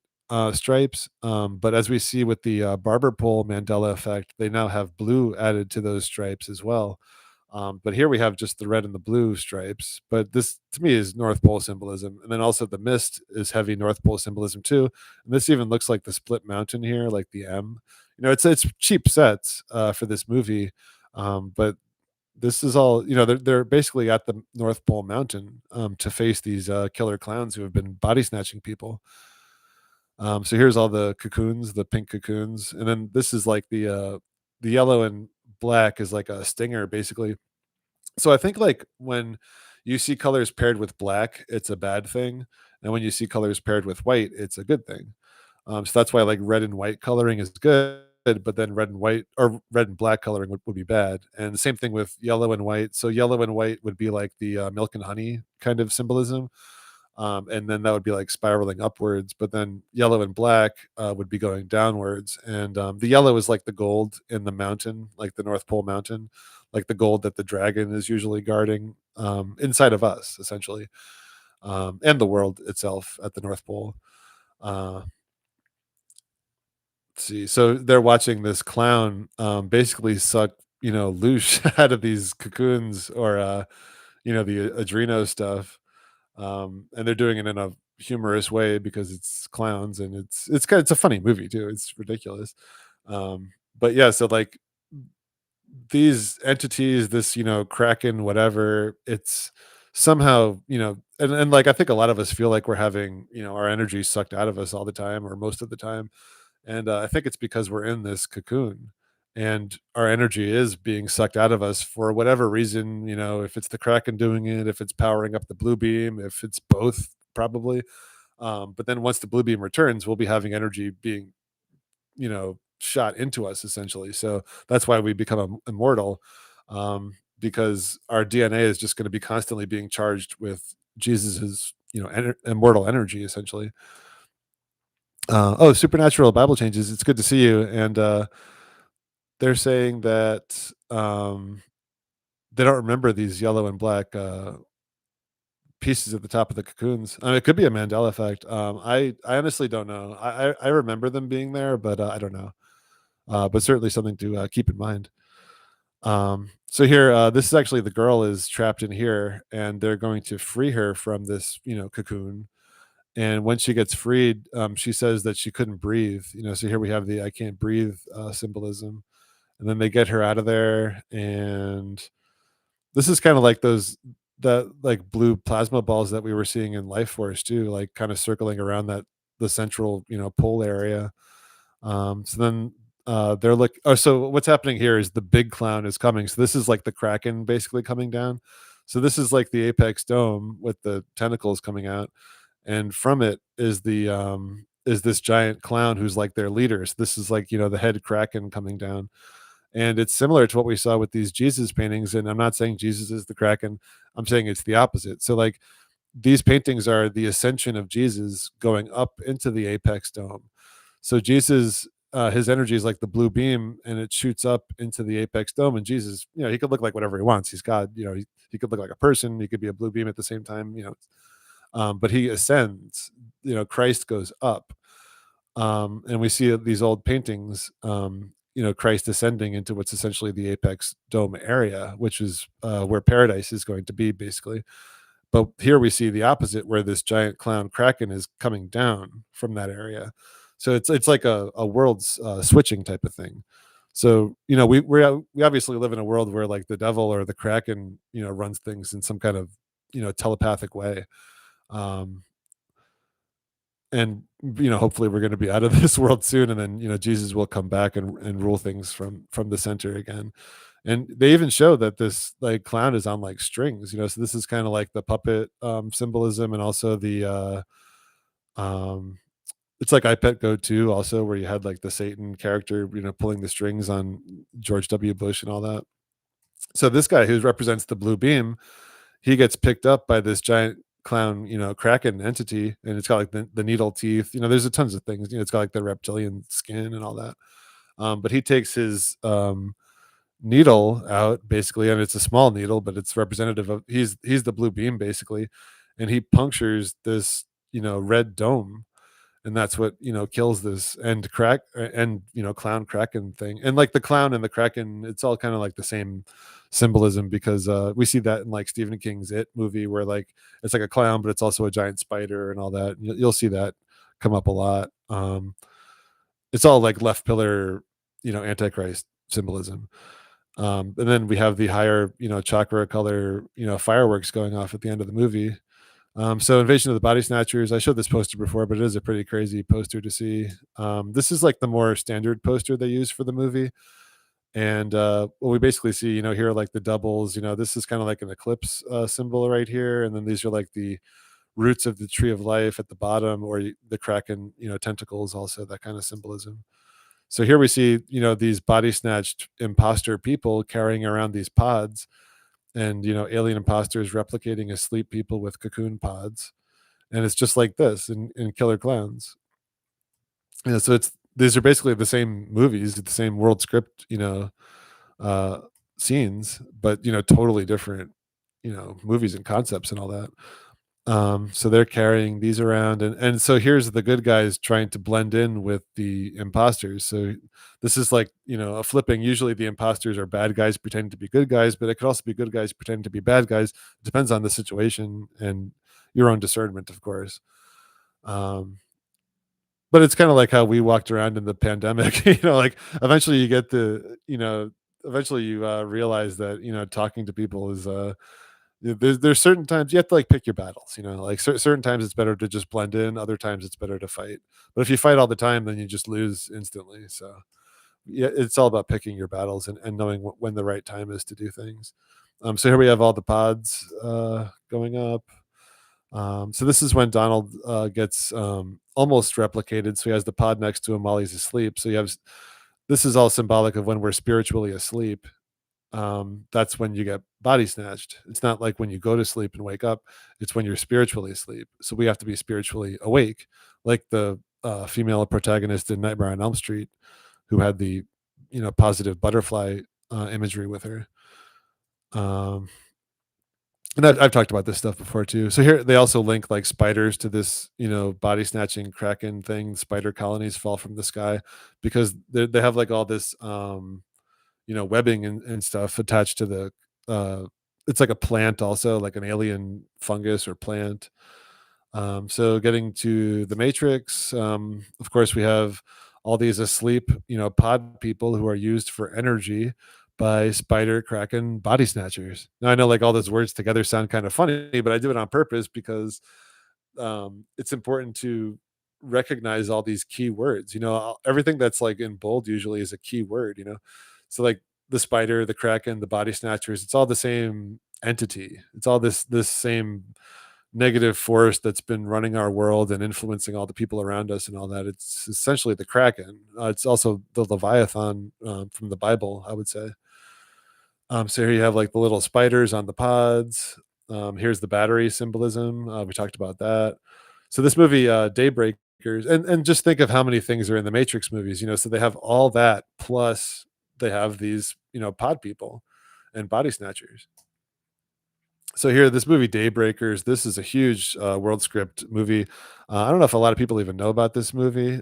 stripes, but as we see with the barber pole Mandela effect, they now have blue added to those stripes as well. But here we have just the red and the blue stripes. But this, to me, is North Pole symbolism, and then also the mist is heavy North Pole symbolism too. And this even looks like the split mountain here, like the M. It's cheap sets for this movie, but this is all they're basically at the North Pole Mountain to face these killer clowns who have been body snatching people. So here's all the cocoons, the pink cocoons, and then this is like the yellow and black is like a stinger basically. So I think like when you see colors paired with black, it's a bad thing, and when you see colors paired with white, it's a good thing. So that's why like red and white coloring is good, but then red and white or red and black coloring would be bad. And the same thing with yellow and white. So yellow and white would be like the milk and honey kind of symbolism. And then that would be like spiraling upwards. But then yellow and black would be going downwards. And the yellow is like the gold in the mountain, like the North Pole Mountain, like the gold that the dragon is usually guarding inside of us, essentially, and the world itself at the North Pole. Uh, let's see. So they're watching this clown basically suck, loose out of these cocoons or, the adreno stuff. And they're doing it in a humorous way because it's clowns and it's a funny movie too. It's ridiculous. But yeah, so like these entities, this, Kraken, whatever, it's somehow, and like I think a lot of us feel like we're having, our energy sucked out of us all the time or most of the time. And I think it's because we're in this cocoon and our energy is being sucked out of us for whatever reason, if it's the Kraken doing it, if it's powering up the blue beam, if it's both, probably. But then once the blue beam returns, we'll be having energy being, shot into us essentially. So that's why we become immortal, because our DNA is just going to be constantly being charged with Jesus's, immortal energy essentially. Oh, supernatural Bible changes. It's good to see you. And they're saying that they don't remember these yellow and black pieces at the top of the cocoons. I mean, it could be a Mandela effect. I honestly don't know. I remember them being there, but I don't know. But certainly something to keep in mind. So here, this is actually the girl is trapped in here, and they're going to free her from this, cocoon. And when she gets freed, she says that she couldn't breathe. So here we have the "I can't breathe" symbolism, and then they get her out of there. And this is kind of like those that like blue plasma balls that we were seeing in Life Force too, like kind of circling around that the central pole area. So then they're like, oh, so what's happening here is the big clown is coming. So this is like the Kraken basically coming down. So this is like the apex dome with the tentacles coming out, and from it is this giant clown who's like their leader. So this is like the head Kraken coming down, and it's similar to what we saw with these Jesus paintings. And I'm not saying Jesus is the Kraken. I'm saying it's the opposite. So like these paintings are the ascension of Jesus going up into the apex dome. So Jesus his energy is like the blue beam, and it shoots up into the apex dome. And Jesus, he could look like whatever he wants. He's God. He could look like a person. He could be a blue beam at the same time. But he ascends. Christ goes up, and we see these old paintings. Christ ascending into what's essentially the apex dome area, which is where paradise is going to be, basically. But here we see the opposite, where this giant clown kraken is coming down from that area. So it's like a world's switching type of thing. So we obviously live in a world where like the devil or the kraken runs things in some kind of telepathic way. Um, and hopefully we're going to be out of this world soon, and then Jesus will come back and rule things from the center again. And they even show that this like clown is on like strings, so this is kind of like the puppet symbolism, and also the um it's like I Pet Go 2 also, where you had like the Satan character pulling the strings on George W. Bush and all that. So this guy who represents the blue beam, he gets picked up by this giant clown, kraken entity, and it's got like the needle teeth. There's a tons of things. It's got like the reptilian skin and all that. But he takes his needle out, basically, and it's a small needle, but it's representative of he's the blue beam, basically, and he punctures this red dome, and that's what kills this and clown kraken thing. And like the clown and the kraken, it's all kind of like the same symbolism, because we see that in like Stephen King's It movie, where like it's like a clown but it's also a giant spider and all that. You'll see that come up a lot. It's all like left pillar antichrist symbolism. And then we have the higher chakra color fireworks going off at the end of the movie. So Invasion of the Body Snatchers, I showed this poster before, but it is a pretty crazy poster to see. This is like the more standard poster they use for the movie. And what we basically see, here are like the doubles. This is kind of like an eclipse symbol right here. And then these are like the roots of the tree of life at the bottom, or the kraken, tentacles, also that kind of symbolism. So here we see, these body snatched imposter people carrying around these pods, and alien imposters replicating asleep people with cocoon pods. And it's just like this in Killer Clowns. So these are basically the same movies, the same world script, uh scenes, but totally different movies and concepts and all that. So they're carrying these around, and so here's the good guys trying to blend in with the imposters. So this is like a flipping. Usually the imposters are bad guys pretending to be good guys, but it could also be good guys pretending to be bad guys. It depends on the situation and your own discernment, of course. um but it's kind of like how we walked around in the pandemic. Like eventually you get the eventually you realize that talking to people is there's certain times you have to like pick your battles. Like certain times it's better to just blend in, other times it's better to fight. But if you fight all the time, then you just lose instantly. So yeah, it's all about picking your battles, and knowing when the right time is to do things. So here we have all the pods going up. So this is when Donald gets almost replicated. So he has the pod next to him while he's asleep. So you have this is all symbolic of when we're spiritually asleep. That's when you get body snatched. It's not like when you go to sleep and wake up. It's when you're spiritually asleep. So we have to be spiritually awake, like the female protagonist in Nightmare on Elm Street, who had the positive butterfly imagery with her. Um, and I've talked about this stuff before too. So here they also link like spiders to this, body snatching kraken thing. Spider colonies fall from the sky because they have like all this, webbing and stuff attached to the. It's like a plant, also like an alien fungus or plant. So getting to the Matrix, of course, we have all these asleep, pod people who are used for energy by spider kraken body snatchers. Now I know like all those words together sound kind of funny, but I do it on purpose because it's important to recognize all these key words. Everything that's like in bold usually is a key word. So like the spider, the kraken, the body snatchers, it's all the same entity. It's all this same negative force that's been running our world and influencing all the people around us and all that. It's essentially the kraken. It's also the leviathan from the Bible, I would say. So here you have like the little spiders on the pods. Here's the battery symbolism. We talked about that. So this movie, Daybreakers, And just think of how many things are in the Matrix movies, so they have all that, plus they have these, pod people and body snatchers. So here, this movie Daybreakers, this is a huge, world script movie. I don't know if a lot of people even know about this movie,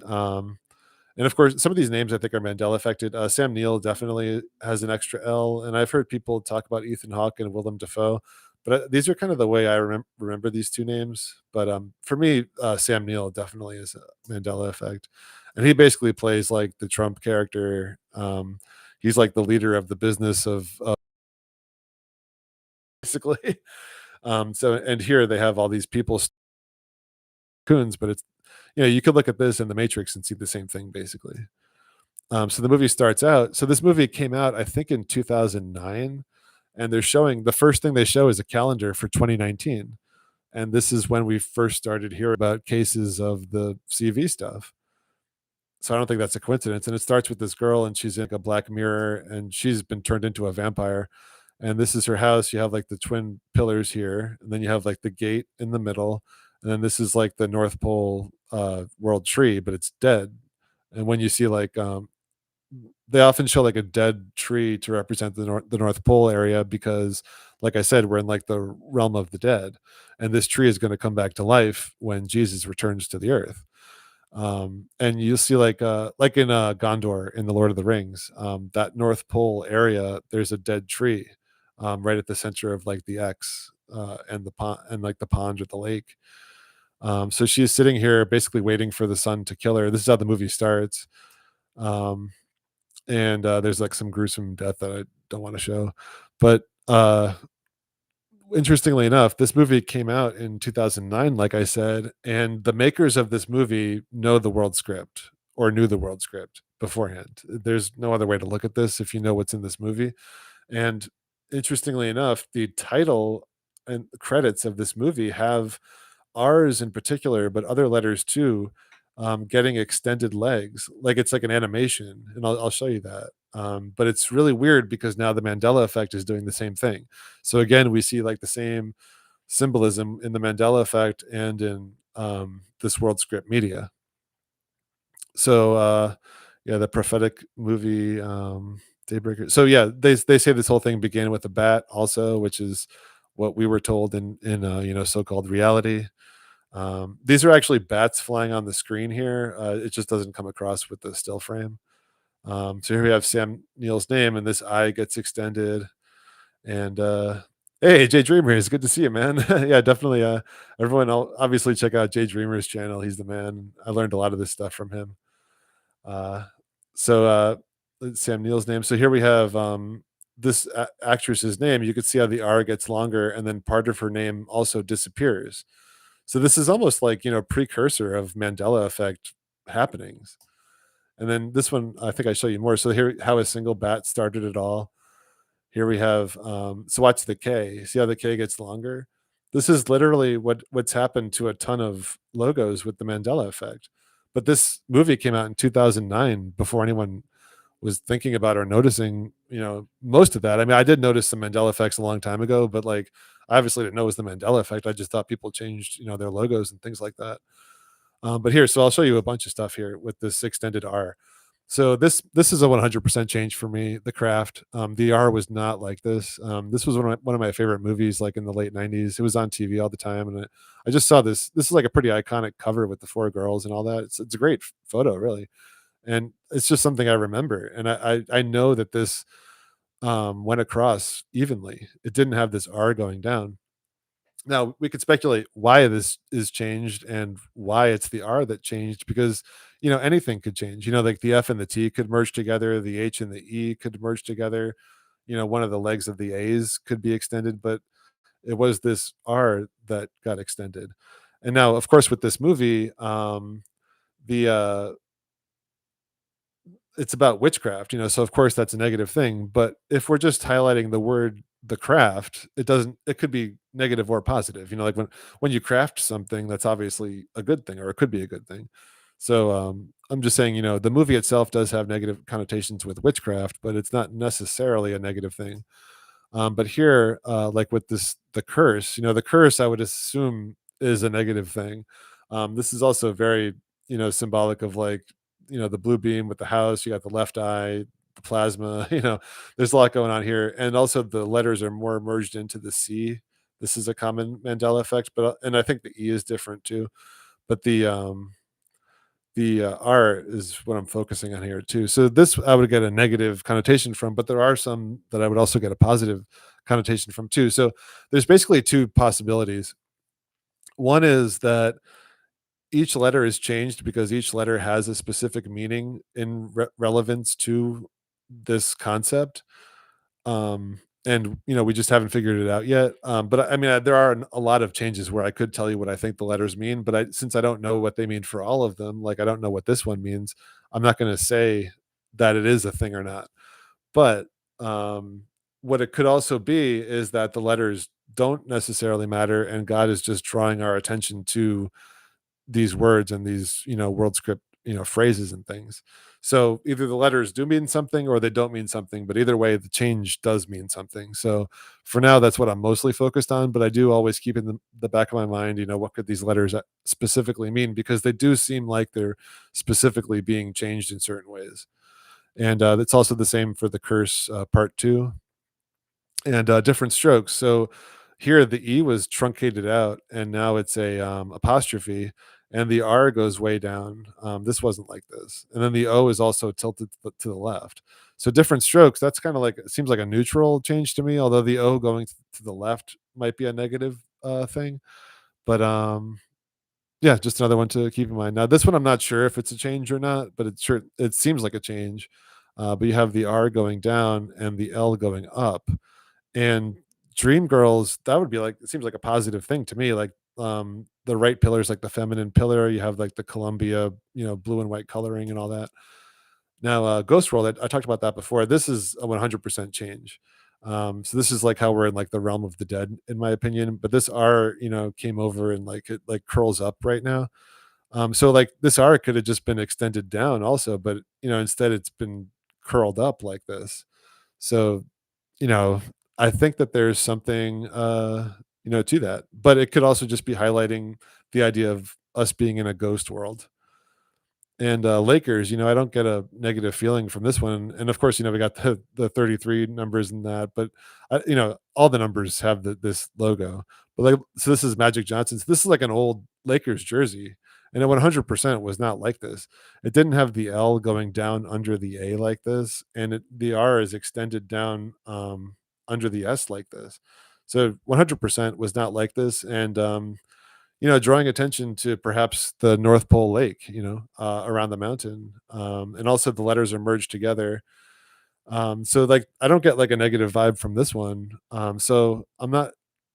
and of course, some of these names I think are Mandela affected. Sam Neill definitely has an extra L, and I've heard people talk about Ethan Hawke and Willem Dafoe, but these are kind of the way I remember these two names. But for me, Sam Neill definitely is a Mandela effect, and he basically plays like the Trump character. He's like the leader of the business of basically. So and here they have all these people, coons, but it's you could look at this in the Matrix and see the same thing basically. So the movie starts out. So this movie came out, I think, in 2009, and they're showing the first thing they show is a calendar for 2019, and this is when we first started hearing about cases of the CV stuff. So I don't think that's a coincidence. And it starts with this girl, and she's in like a black mirror, and she's been turned into a vampire. And this is her house. You have like the twin pillars here, and then you have like the gate in the middle, and then this is like the North Pole world tree, but it's dead. And when you see like they often show like a dead tree to represent the North Pole area because, like I said, we're in like the realm of the dead, and this tree is going to come back to life when Jesus returns to the earth. And you'll see like in Gondor in the Lord of the Rings, that North Pole area, there's a dead tree right at the center of like the X and the pond and like the pond or the lake. So she's sitting here basically waiting for the sun to kill her. This is how the movie starts. Um, and there's like some gruesome death that I don't want to show. But interestingly enough, this movie came out in 2009, like I said, and the makers of this movie know the world script or knew the world script beforehand. There's no other way to look at this if you know what's in this movie. And interestingly enough, the title and credits of this movie have R's in particular, but other letters too, getting extended legs. Like it's like an animation, and I'll show you that. But it's really weird because now the Mandela effect is doing the same thing. So again, we see like the same symbolism in the Mandela effect and in this world script media. So yeah, the prophetic movie Daybreaker. So yeah, they say this whole thing began with a bat also, which is what we were told in so-called reality. These are actually bats flying on the screen here. It just doesn't come across with the still frame. So here we have Sam Neill's name, and this eye gets extended. And hey, Jay Dreamer, it's good to see you, man. Yeah, definitely. Everyone, obviously check out Jay Dreamer's channel. He's the man. I learned a lot of this stuff from him. Uh, so Sam Neill's name. So here we have this actress's name. You could see how the R gets longer, and then part of her name also disappears. So this is almost like precursor of Mandela effect happenings. And then this one, I think I show you more. So here, how a single bat started it all. Here we have so watch the K. See how the K gets longer? This is literally what's happened to a ton of logos with the Mandela effect. But this movie came out in 2009 before anyone was thinking about or noticing, most of that. I mean, I did notice some Mandela effects a long time ago, but like I obviously didn't know it was the Mandela effect. I just thought people changed, their logos and things like that. But here, so I'll show you a bunch of stuff here with this extended R. So this is a 100% change for me. The craft, the R was not like this. This was one of my favorite movies, like in the late '90s. It was on TV all the time, and I just saw this. This is like a pretty iconic cover with the four girls and all that. It's a great photo, really, and it's just something I remember. And I know that this went across evenly. It didn't have this R going down. Now we could speculate why this is changed and why it's the R that changed because anything could change. Like the F and the T could merge together, the H and the E could merge together. One of the legs of the A's could be extended, but it was this R that got extended. And now, of course, with this movie, the it's about witchcraft, so of course that's a negative thing. But if we're just highlighting the word the craft, it could be negative or positive. Like when you craft something, that's obviously a good thing, or it could be a good thing. So I'm just saying, the movie itself does have negative connotations with witchcraft, but it's not necessarily a negative thing. But here, like with the curse, the curse I would assume is a negative thing. This is also very symbolic of like, the blue beam with the house, you got the left eye, the plasma, there's a lot going on here. And also the letters are more merged into the C. This is a common Mandela effect, and I think the E is different too. But the R is what I'm focusing on here too. So this I would get a negative connotation from, but there are some that I would also get a positive connotation from too. So there's basically two possibilities. One is that each letter is changed because each letter has a specific meaning in relevance to this concept. And we just haven't figured it out yet. But I mean, there are a lot of changes where I could tell you what I think the letters mean, but since I don't know what they mean for all of them, like I don't know what this one means, I'm not going to say that it is a thing or not. But um, what it could also be is that the letters don't necessarily matter, and God is just drawing our attention to these words and these world script phrases and things. So either the letters do mean something or they don't mean something, but either way the change does mean something. So for now that's what I'm mostly focused on, but I do always keep in the back of my mind, what could these letters specifically mean, because they do seem like they're specifically being changed in certain ways. And it's also the same for the curse part 2 and different strokes. So here the E was truncated out, and now it's a apostrophe, and the R goes way down. This wasn't like this, and then the O is also tilted to the left. So different strokes. That's kind of like, it seems like a neutral change to me. Although the O going to the left might be a negative thing, but yeah, just another one to keep in mind. Now this one I'm not sure if it's a change or not, but it seems like a change. But you have the R going down and the L going up, and dream girls, that would be like, it seems like a positive thing to me. Like the right pillar is like the feminine pillar. You have like the Columbia, blue and white coloring and all that. Now Ghost World, I talked about that before. This is a 100% change. So this is like how we're in like the realm of the dead, in my opinion. But this R, came over and like it like curls up right now. So like this R could have just been extended down also, but instead it's been curled up like this. So you know, I think that there's something, to that, but it could also just be highlighting the idea of us being in a ghost world. And Lakers, I don't get a negative feeling from this one. And of course, we got the 33 numbers in that, but all the numbers have this logo. But like, so this is Magic Johnson's. This is like an old Lakers jersey, and it 100% was not like this. It didn't have the L going down under the A like this, and the R is extended down under the S like this. So 100% was not like this, and drawing attention to perhaps the North Pole Lake, around the mountain. And also the letters are merged together. So like I don't get like a negative vibe from this one. So I'm not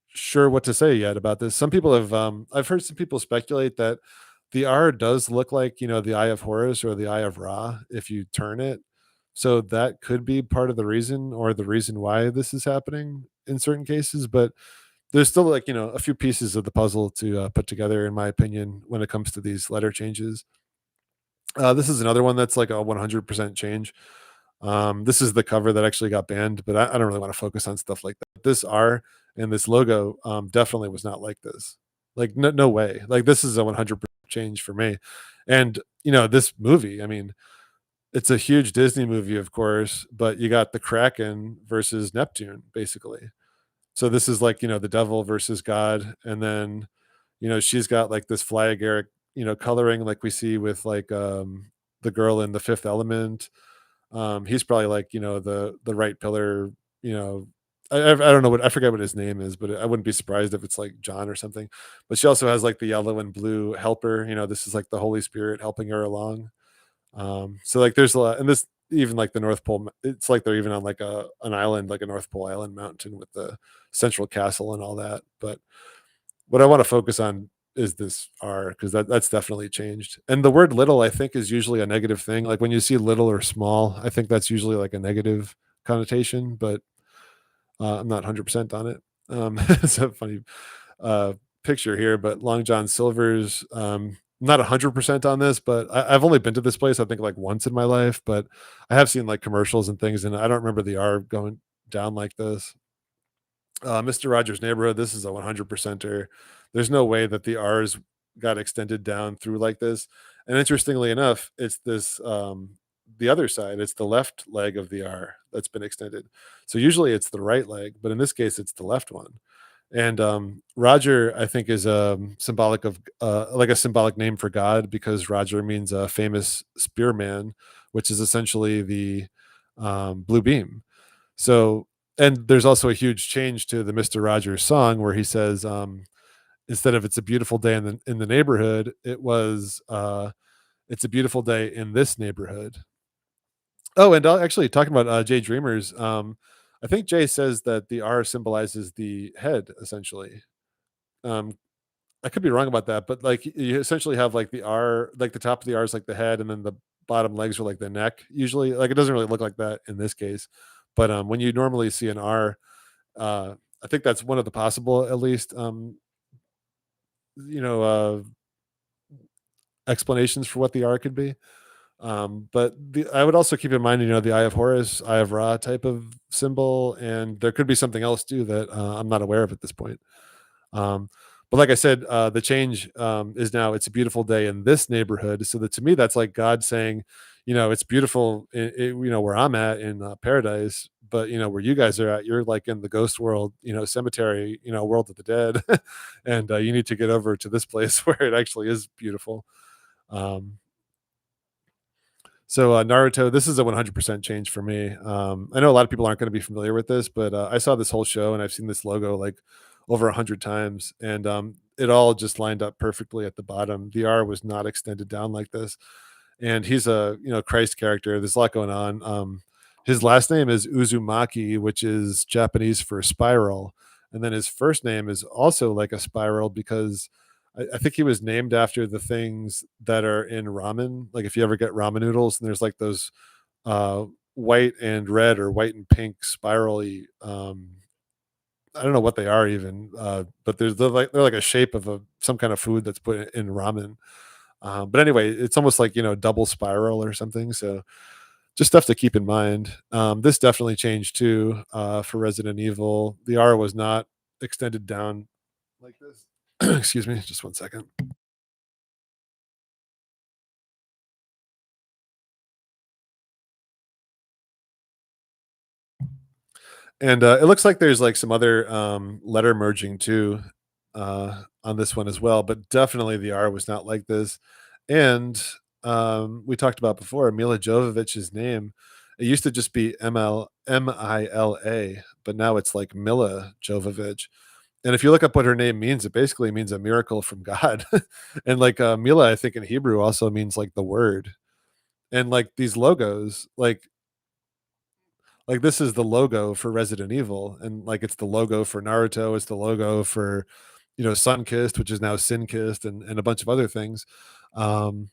sure what to say yet about this. Some people have I've heard some people speculate that the R does look like, the Eye of Horus or the Eye of Ra if you turn it. So that could be part of the reason, or the reason why this is happening in certain cases, but there's still like a few pieces of the puzzle to put together, in my opinion, when it comes to these letter changes. This is another one that's like a 100% change. This is the cover that actually got banned, but I don't really want to focus on stuff like that. This R and this logo definitely was not like this. Like no way. Like this is a 100% change for me. And this movie, I mean, it's a huge Disney movie, of course, but you got the Kraken versus Neptune, basically. So this is like, the devil versus God. And then, she's got like this fly agaric, coloring like we see with like the girl in the Fifth Element. He's probably like, the right pillar, you know. I don't know, what I forget what his name is, but I wouldn't be surprised if it's like John or something. But she also has like the yellow and blue helper. This is like the Holy Spirit helping her along. So like there's a lot, and this even like the North Pole, it's like they're even on like an island, like a North Pole Island mountain with the central castle and all that. But what I want to focus on is this R, because that's definitely changed. And the word little, I think, is usually a negative thing. Like when you see little or small, I think that's usually like a negative connotation, but I'm not 100% on it. It's a funny uh, picture here, but Long John Silver's, not 100% on this, but I've only been to this place, I think, like once in my life, but I have seen like commercials and things, and I don't remember the R going down like this. Mr. Rogers' Neighborhood, this is a 100%er. There's no way that the R's got extended down through like this. And interestingly enough, it's the other side, it's the left leg of the R that's been extended. So usually it's the right leg, but in this case, it's the left one. And Roger, I think, is symbolic of like a symbolic name for God, because Roger means a famous spearman, which is essentially the blue beam. So, and there's also a huge change to the Mister Rogers song where he says, instead of "It's a beautiful day in the neighborhood," it was "It's a beautiful day in this neighborhood." Oh, and actually talking about Jay Dreamers, I think Jay says that the R symbolizes the head essentially. Um, I could be wrong about that, but like you essentially have like the R, like the top of the R is like the head, and then the bottom legs are like the neck. Usually, like it doesn't really look like that in this case, but when you normally see an R, uh, I think that's one of the possible, at least, you know, explanations for what the R could be. But I would also keep in mind, the Eye of Horus, Eye of Ra type of symbol, and there could be something else too that I'm not aware of at this point. Um, but like I said, the change is now it's a beautiful day in this neighborhood. So that to me, that's like God saying, it's beautiful, where I'm at in paradise, but where you guys are at, you're like in the ghost world, cemetery, world of the dead, and you need to get over to this place where it actually is beautiful. Um, so Naruto, this is a 100% change for me. I know a lot of people aren't going to be familiar with this, but I saw this whole show and I've seen this logo like over 100 times, and it all just lined up perfectly at the bottom. The R was not extended down like this, and he's a Christ character. There's a lot going on. His last name is Uzumaki, which is Japanese for spiral, and then his first name is also like a spiral because I think he was named after the things that are in ramen. Like if you ever get ramen noodles, and there's like those uh, white and red or white and pink spirally. I don't know what they are even, but they're like a shape of some kind of food that's put in ramen. But anyway, it's almost like double spiral or something. So just stuff to keep in mind. This definitely changed too for Resident Evil. The R was not extended down like this. Excuse me, just 1 second. And it looks like there's like some other letter merging too on this one as well, but definitely the R was not like this. And we talked about before Mila Jovovich's name. It used to just be Mila, but now it's like Mila Jovovich. And if you look up what her name means, it basically means a miracle from God. And like Mila, I think in Hebrew also means like the word. And like these logos, like this is the logo for Resident Evil, and like it's the logo for Naruto, it's the logo for Sun Kissed, which is now Sin Kissed, and a bunch of other things. Um,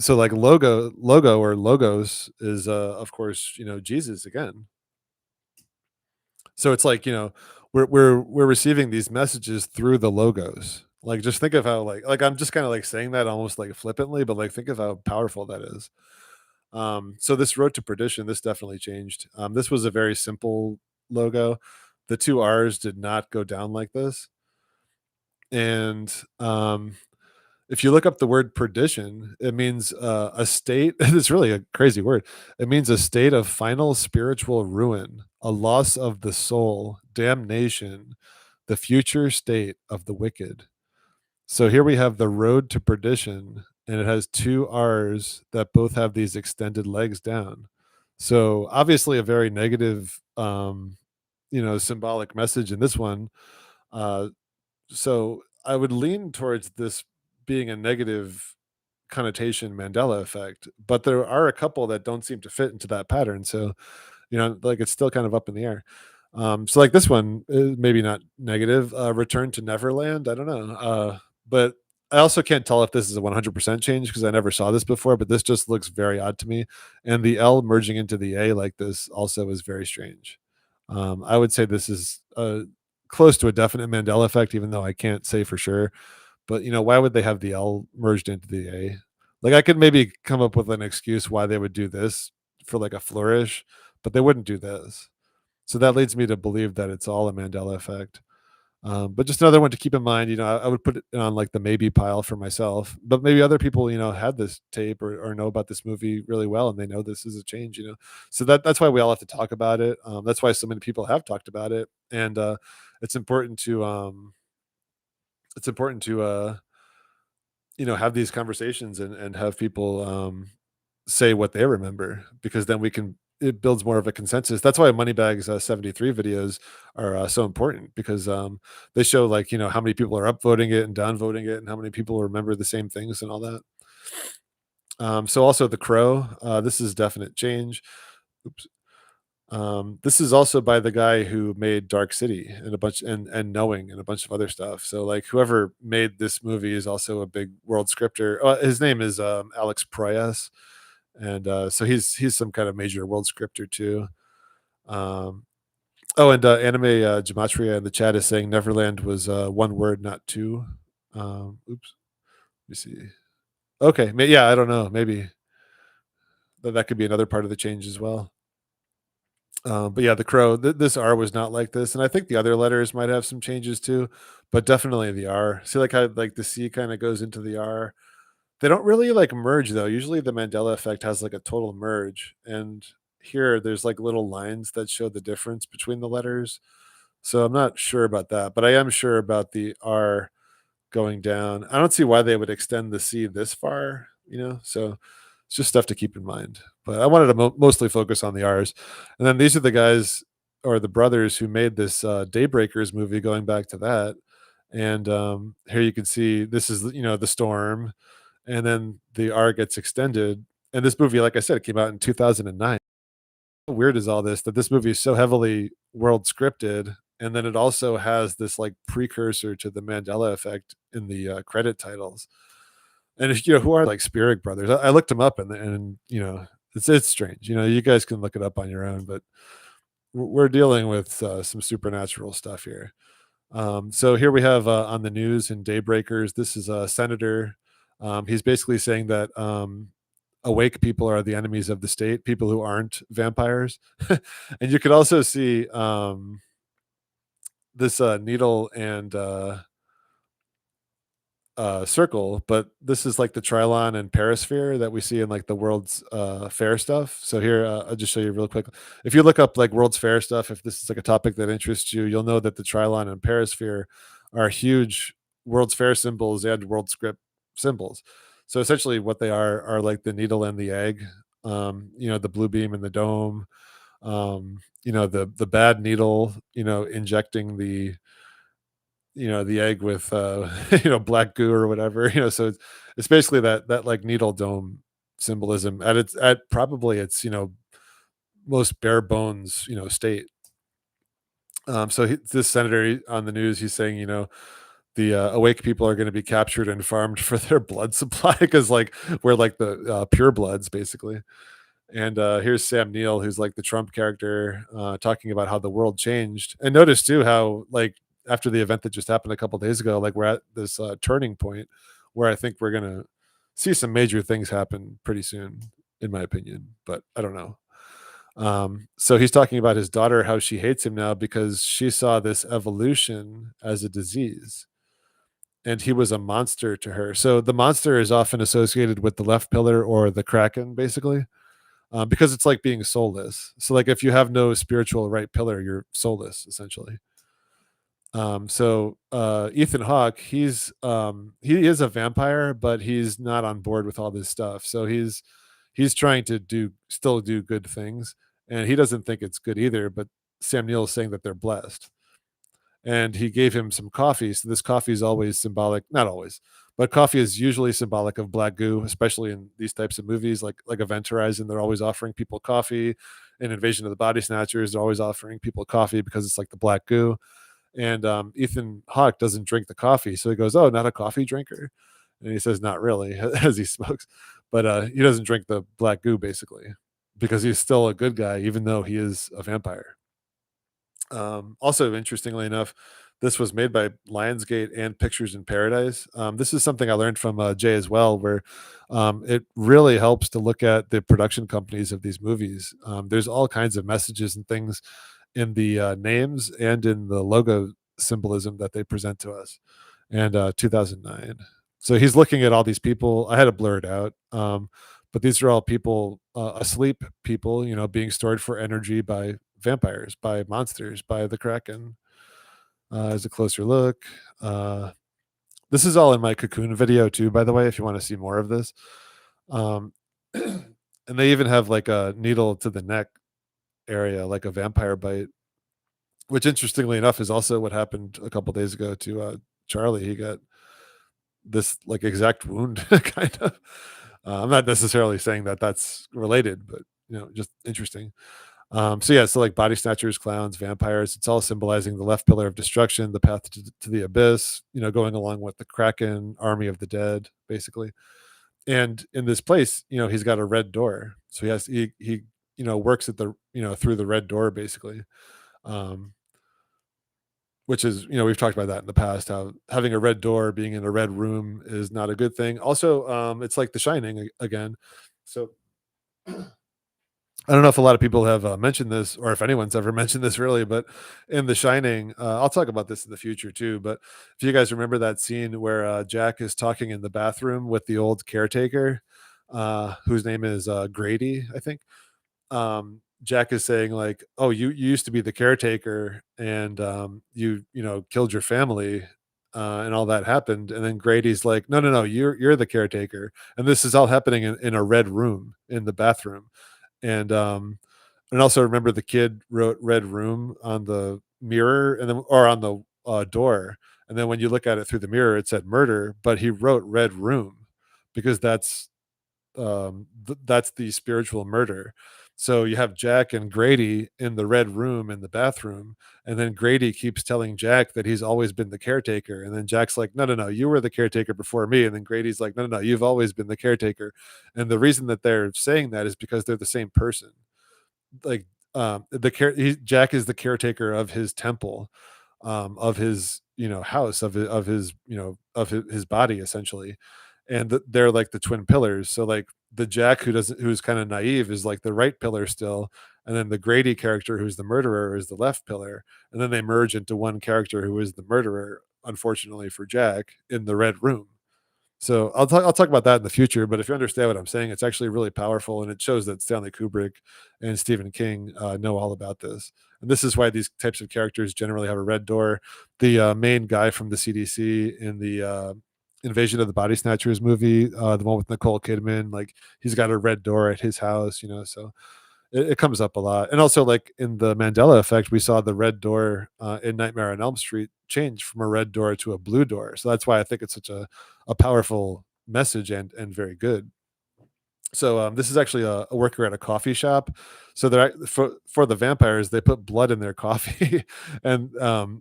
so like logo or logos is of course Jesus again. So it's like we're receiving these messages through the logos. Like just think of how like I'm just kind of like saying that almost like flippantly, but like think of how powerful that is. So this road to perdition, this definitely changed. This was a very simple logo. The two R's did not go down like this. And if you look up the word perdition, it means a state. It's really a crazy word. It means a state of final spiritual ruin, a loss of the soul, damnation, the future state of the wicked. So here we have the road to perdition, and it has two R's that both have these extended legs down. So obviously a very negative, symbolic message in this one. Uh, so I would lean towards this being a negative connotation Mandela effect, but there are a couple that don't seem to fit into that pattern. So like it's still kind of up in the air. So like this one is maybe not negative. Return to Neverland. I don't know. But I also can't tell if this is a 100% change because I never saw this before. But this just looks very odd to me, and the L merging into the A like this also is very strange. I would say this is close to a definite Mandela effect, even though I can't say for sure. But why would they have the L merged into the A? Like I could maybe come up with an excuse why they would do this for like a flourish, but they wouldn't do this. So that leads me to believe that it's all a Mandela effect. But just another one to keep in mind. I would put it on like the maybe pile for myself. But maybe other people, had this tape or know about this movie really well, and they know this is a change. So that's why we all have to talk about it. That's why so many people have talked about it, and it's important to have these conversations and have people say what they remember, because then it builds more of a consensus. That's why Moneybags 73 videos are so important, because they show, like, how many people are upvoting it and downvoting it, and how many people remember the same things and all that. So also The Crow, this is definite change. Oops. This is also by the guy who made Dark City and a bunch and Knowing and a bunch of other stuff. So like whoever made this movie is also a big world scripter. His name is Alex Proyas, and so he's some kind of major world scripter too. Um, and anime gematria in the chat is saying Neverland was one word, not two. Oops, let me see. Okay, yeah, I don't know. Maybe that could be another part of the change as well. But yeah, the crow. This R was not like this, and I think the other letters might have some changes too, but definitely the R. See, like how like the C kind of goes into the R. They don't really like merge though. Usually the Mandela effect has like a total merge, and here there's like little lines that show the difference between the letters. So I'm not sure about that, but I am sure about the R going down. I don't see why they would extend the C this far. So it's just stuff to keep in mind. But I wanted to mostly focus on the R's. And then these are the guys, or the brothers, who made this Daybreakers movie, going back to that. And here you can see this is, the storm, and then the R gets extended. And this movie, like I said, it came out in 2009. How weird is all this, that this movie is so heavily world scripted, and then it also has this like precursor to the Mandela effect in the credit titles. And if, who are like Spirit Brothers? I looked them up, and it's strange. You guys can look it up on your own, but we're dealing with some supernatural stuff here. So here we have on the news in Daybreakers. This is a senator. He's basically saying that awake people are the enemies of the state, people who aren't vampires. And you could also see this needle and circle, but this is like the Trilon and Perisphere that we see in like the World's Fair stuff. So here, I'll just show you real quick. If you look up like World's Fair stuff, if this is like a topic that interests you, you'll know that the Trilon and Perisphere are huge World's Fair symbols and world script symbols. So essentially, what they are like the needle and the egg. The blue beam and the dome. The bad needle. Injecting the egg with black goo or whatever. So it's basically that like needle dome symbolism at probably its most bare bones state. So this senator on the news, he's saying the awake people are going to be captured and farmed for their blood supply, because like we're like the pure bloods basically. And here's Sam Neill, who's like the Trump character, talking about how the world changed. And notice too how, like, after the event that just happened a couple days ago, like we're at this turning point where I think we're gonna see some major things happen pretty soon, in my opinion. But I don't know. So he's talking about his daughter, how she hates him now because she saw this evolution as a disease, and he was a monster to her. So the monster is often associated with the left pillar or the Kraken, basically, because it's like being soulless. So like if you have no spiritual right pillar, you're soulless essentially. So Ethan Hawke, he is a vampire, but he's not on board with all this stuff. So he's trying to still do good things, and he doesn't think it's good either. But Sam Neill is saying that they're blessed, and he gave him some coffee. So this coffee is always symbolic, not always, but coffee is usually symbolic of black goo, especially in these types of movies, like Event Horizon. They're always offering people coffee. In Invasion of the Body Snatchers, they're always offering people coffee because it's like the black goo. And Ethan Hawke doesn't drink the coffee, so he goes, "Oh, not a coffee drinker," and he says, "Not really," as he smokes, but he doesn't drink the black goo basically because he's still a good guy, even though he is a vampire. Also, interestingly enough, this was made by Lionsgate and Pictures in Paradise. This is something I learned from Jay as well, where it really helps to look at the production companies of these movies. There's all kinds of messages and things in the names and in the logo symbolism that they present to us. And 2009. So he's looking at all these people. I had to blur it out. But these are all people, asleep people, being stored for energy by vampires, by monsters, by the Kraken. As a closer look. This is all in my Cocoon video too, by the way, if you want to see more of this. Um, and they even have like a needle to the neck area, like a vampire bite, which interestingly enough is also what happened a couple days ago to Charlie. He got this like exact wound, kind of. I'm not necessarily saying that that's related, but just interesting. So yeah, so like body snatchers, clowns, vampires, it's all symbolizing the left pillar of destruction, the path to the abyss, going along with the Kraken, army of the dead, basically. And in this place, he's got a red door. So he works at the, through the red door, basically. Um, which is, we've talked about that in the past, how having a red door, being in a red room is not a good thing. Also, it's like The Shining again. So I don't know if a lot of people have mentioned this, or if anyone's ever mentioned this really, but in The Shining, I'll talk about this in the future too. But if you guys remember that scene where Jack is talking in the bathroom with the old caretaker, whose name is Grady, I think. Jack is saying like, "Oh, you used to be the caretaker, and you killed your family, and all that happened." And then Grady's like, "No, no, no, you're the caretaker, and this is all happening in a red room in the bathroom." And also remember the kid wrote red room on the mirror and then or on the door. And then when you look at it through the mirror, it said murder, but he wrote red room because that's the spiritual murder. So you have Jack and Grady in the red room in the bathroom, and then Grady keeps telling Jack that he's always been the caretaker, and then Jack's like, "No, no, no, you were the caretaker before me," and then Grady's like, "No, no, no, you've always been the caretaker," and the reason that they're saying that is because they're the same person. Like Jack is the caretaker of his temple, of his house, of his his body essentially, and they're like the twin pillars. So like the Jack who's kind of naive is like the right pillar still, and then the Grady character who's the murderer is the left pillar, and then they merge into one character who is the murderer. Unfortunately for Jack, in the red room. So I'll talk about that in the future, but if you understand what I'm saying, it's actually really powerful, and it shows that Stanley Kubrick and Stephen King know all about this. And this is why these types of characters generally have a red door. The main guy from the CDC in the Invasion of the Body Snatchers movie, the one with Nicole Kidman, like he's got a red door at his house, so it comes up a lot. And also, like in the Mandela effect, we saw the red door in Nightmare on Elm Street change from a red door to a blue door. So that's why I think it's such a powerful message and very good. So this is actually a worker at a coffee shop. So for the vampires, they put blood in their coffee, and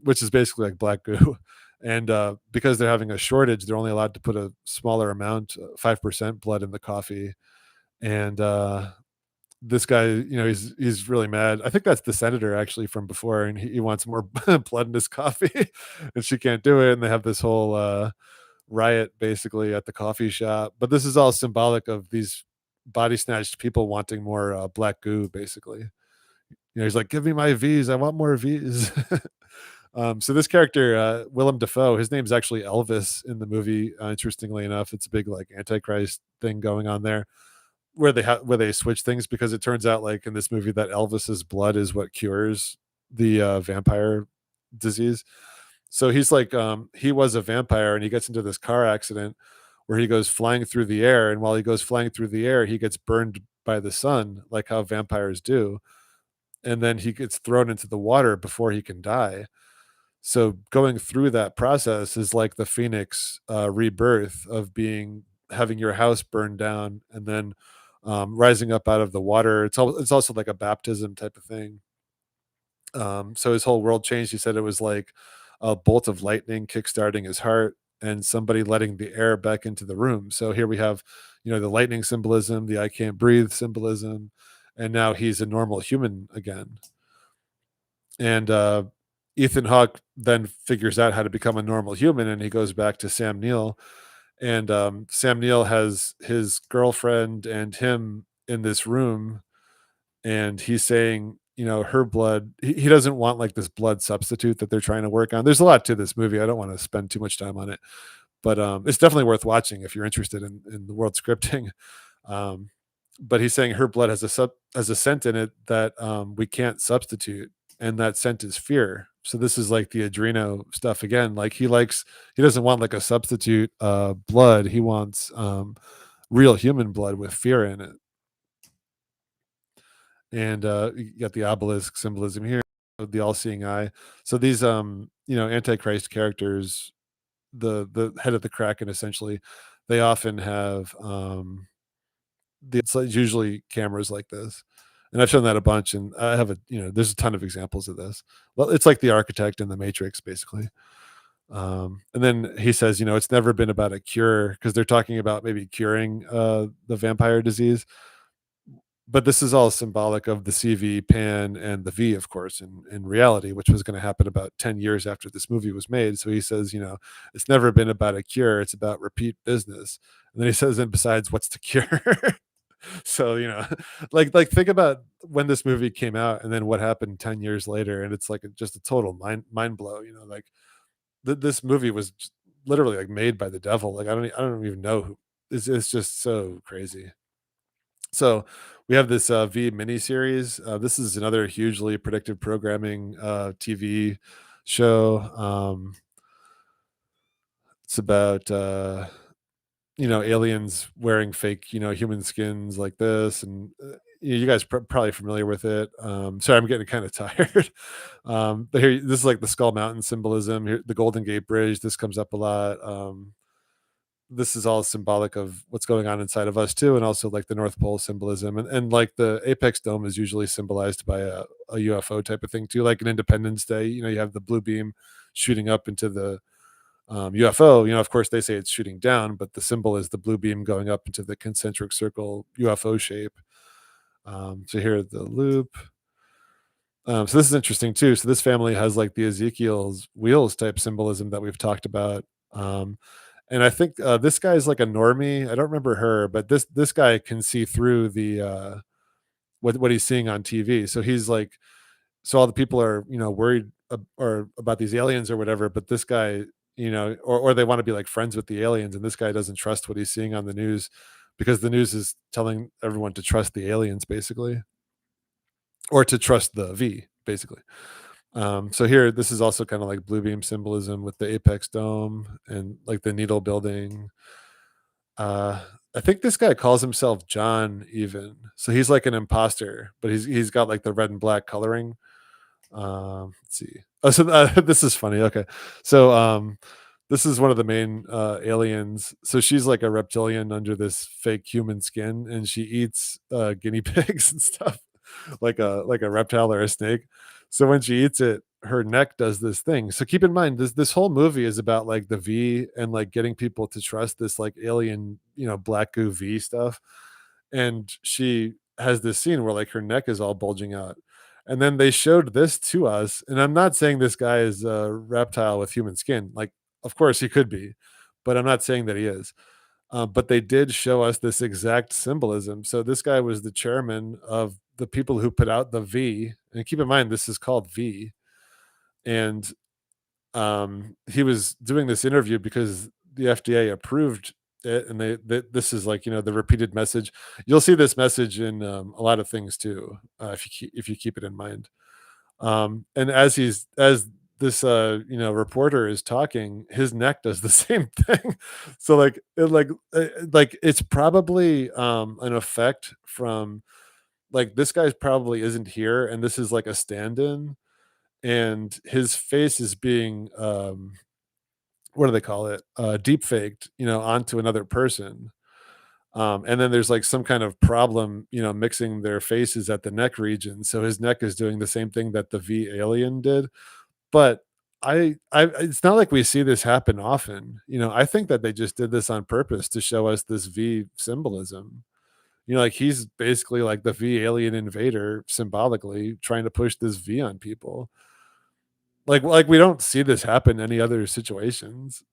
which is basically like black goo. And because they're having a shortage, they're only allowed to put a smaller amount, 5% blood in the coffee. And this guy, he's really mad. I think that's the senator actually from before, and he wants more blood in his coffee, and she can't do it. And they have this whole riot basically at the coffee shop. But this is all symbolic of these body snatched people wanting more black goo, basically. He's like, "Give me my V's. I want more V's." So this character, Willem Dafoe, his name's actually Elvis in the movie. Interestingly enough, it's a big like Antichrist thing going on there where they switch things because it turns out like in this movie that Elvis's blood is what cures the vampire disease. So he's like he was a vampire and he gets into this car accident where he goes flying through the air, and while he goes flying through the air he gets burned by the sun like how vampires do, and then he gets thrown into the water before he can die. So going through that process is like the phoenix rebirth of being having your house burned down and then rising up out of the water. It's also like a baptism type of thing. So his whole world changed. He said it was like a bolt of lightning kickstarting his heart and somebody letting the air back into the room. So here we have, the lightning symbolism, the I can't breathe symbolism, and now he's a normal human again. And Ethan Hawke then figures out how to become a normal human, and he goes back to Sam Neill. And Sam Neill has his girlfriend and him in this room, and he's saying her blood, he doesn't want like this blood substitute that they're trying to work on. There's a lot to this movie. I don't want to spend too much time on it, but it's definitely worth watching if you're interested in the world scripting. Um, but he's saying her blood has a scent in it that we can't substitute, and that scent is fear. So this is like the Adreno stuff again. Like he doesn't want like a substitute blood. He wants real human blood with fear in it. And you got the obelisk symbolism here, the all-seeing eye. So these antichrist characters, the head of the Kraken, essentially, they often have it's like usually cameras like this, and I've shown that a bunch, and I have there's a ton of examples of this. Well, it's like the architect in the Matrix, basically. And then he says, it's never been about a cure, because they're talking about maybe curing the vampire disease, but this is all symbolic of the CV pan and the V, of course, in reality, which was going to happen about 10 years after this movie was made. So he says, it's never been about a cure, it's about repeat business. And then he says, and besides, what's the cure? So, like think about when this movie came out and then what happened 10 years later. And it's like just a total mind blow, like this movie was literally like made by the devil. Like I don't even know who. It's just so crazy. So we have this V miniseries. This is another hugely predictive programming TV show. It's about aliens wearing fake human skins like this, and you guys probably familiar with it. Sorry, I'm getting kind of tired. But here, this is like the Skull Mountain symbolism. Here, the Golden Gate Bridge. This comes up a lot. This is all symbolic of what's going on inside of us too, and also like the North Pole symbolism, and like the apex dome is usually symbolized by a UFO type of thing too, like an Independence Day. You have the blue beam shooting up into the UFO. Of course they say it's shooting down, but the symbol is the blue beam going up into the concentric circle UFO shape. So here the loop. So this is interesting too. So this family has like the Ezekiel's wheels type symbolism that we've talked about. And I think this guy's like a normie. I don't remember her, but this guy can see through the what he's seeing on TV. So he's like, so all the people are worried or about these aliens or whatever, but this guy, or they want to be like friends with the aliens, and this guy doesn't trust what he's seeing on the news, because the news is telling everyone to trust the aliens, basically, or to trust the V, basically. So here, this is also kind of like blue beam symbolism with the apex dome and like the needle building. Uh, I think this guy calls himself John even. So he's like an imposter, but he's got like the red and black coloring. Let's see. Oh, so this is funny. Okay. So this is one of the main aliens. So she's like a reptilian under this fake human skin, and she eats guinea pigs and stuff, like a reptile or a snake. So when she eats it, her neck does this thing. So keep in mind, this whole movie is about like the V and like getting people to trust this like alien, black goo V stuff. And she has this scene where like her neck is all bulging out. And then they showed this to us. And I'm not saying this guy is a reptile with human skin. Like, of course he could be, but I'm not saying that he is. But they did show us this exact symbolism. So this guy was the chairman of the people who put out the V. And keep in mind, this is called V. And he was doing this interview because the FDA approved it, and this is like the repeated message. You'll see this message in a lot of things too, if you keep it in mind. And as this reporter is talking, his neck does the same thing. So like it's probably an effect from like this guy's probably isn't here, and this is like a stand-in, and his face is being what do they call it? Deep faked, onto another person. And then there's like some kind of problem, mixing their faces at the neck region. So his neck is doing the same thing that the V alien did. But it's not like we see this happen often. I think that they just did this on purpose to show us this V symbolism. Like he's basically like the V alien invader symbolically trying to push this V on people. Like we don't see this happen in any other situations.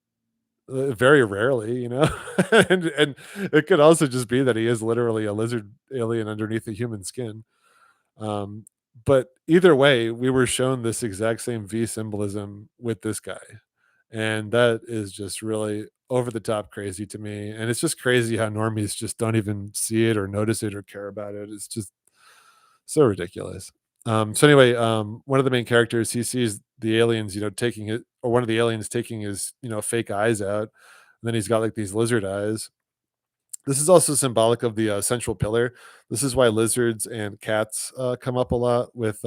Very rarely, and it could also just be that he is literally a lizard alien underneath a human skin. But either way, we were shown this exact same V symbolism with this guy. And that is just really over the top crazy to me. And it's just crazy how normies just don't even see it or notice it or care about it. It's just so ridiculous. So anyway, one of the main characters, he sees the aliens, taking it, or one of the aliens taking his, fake eyes out. And then he's got like these lizard eyes. This is also symbolic of the central pillar. This is why lizards and cats come up a lot with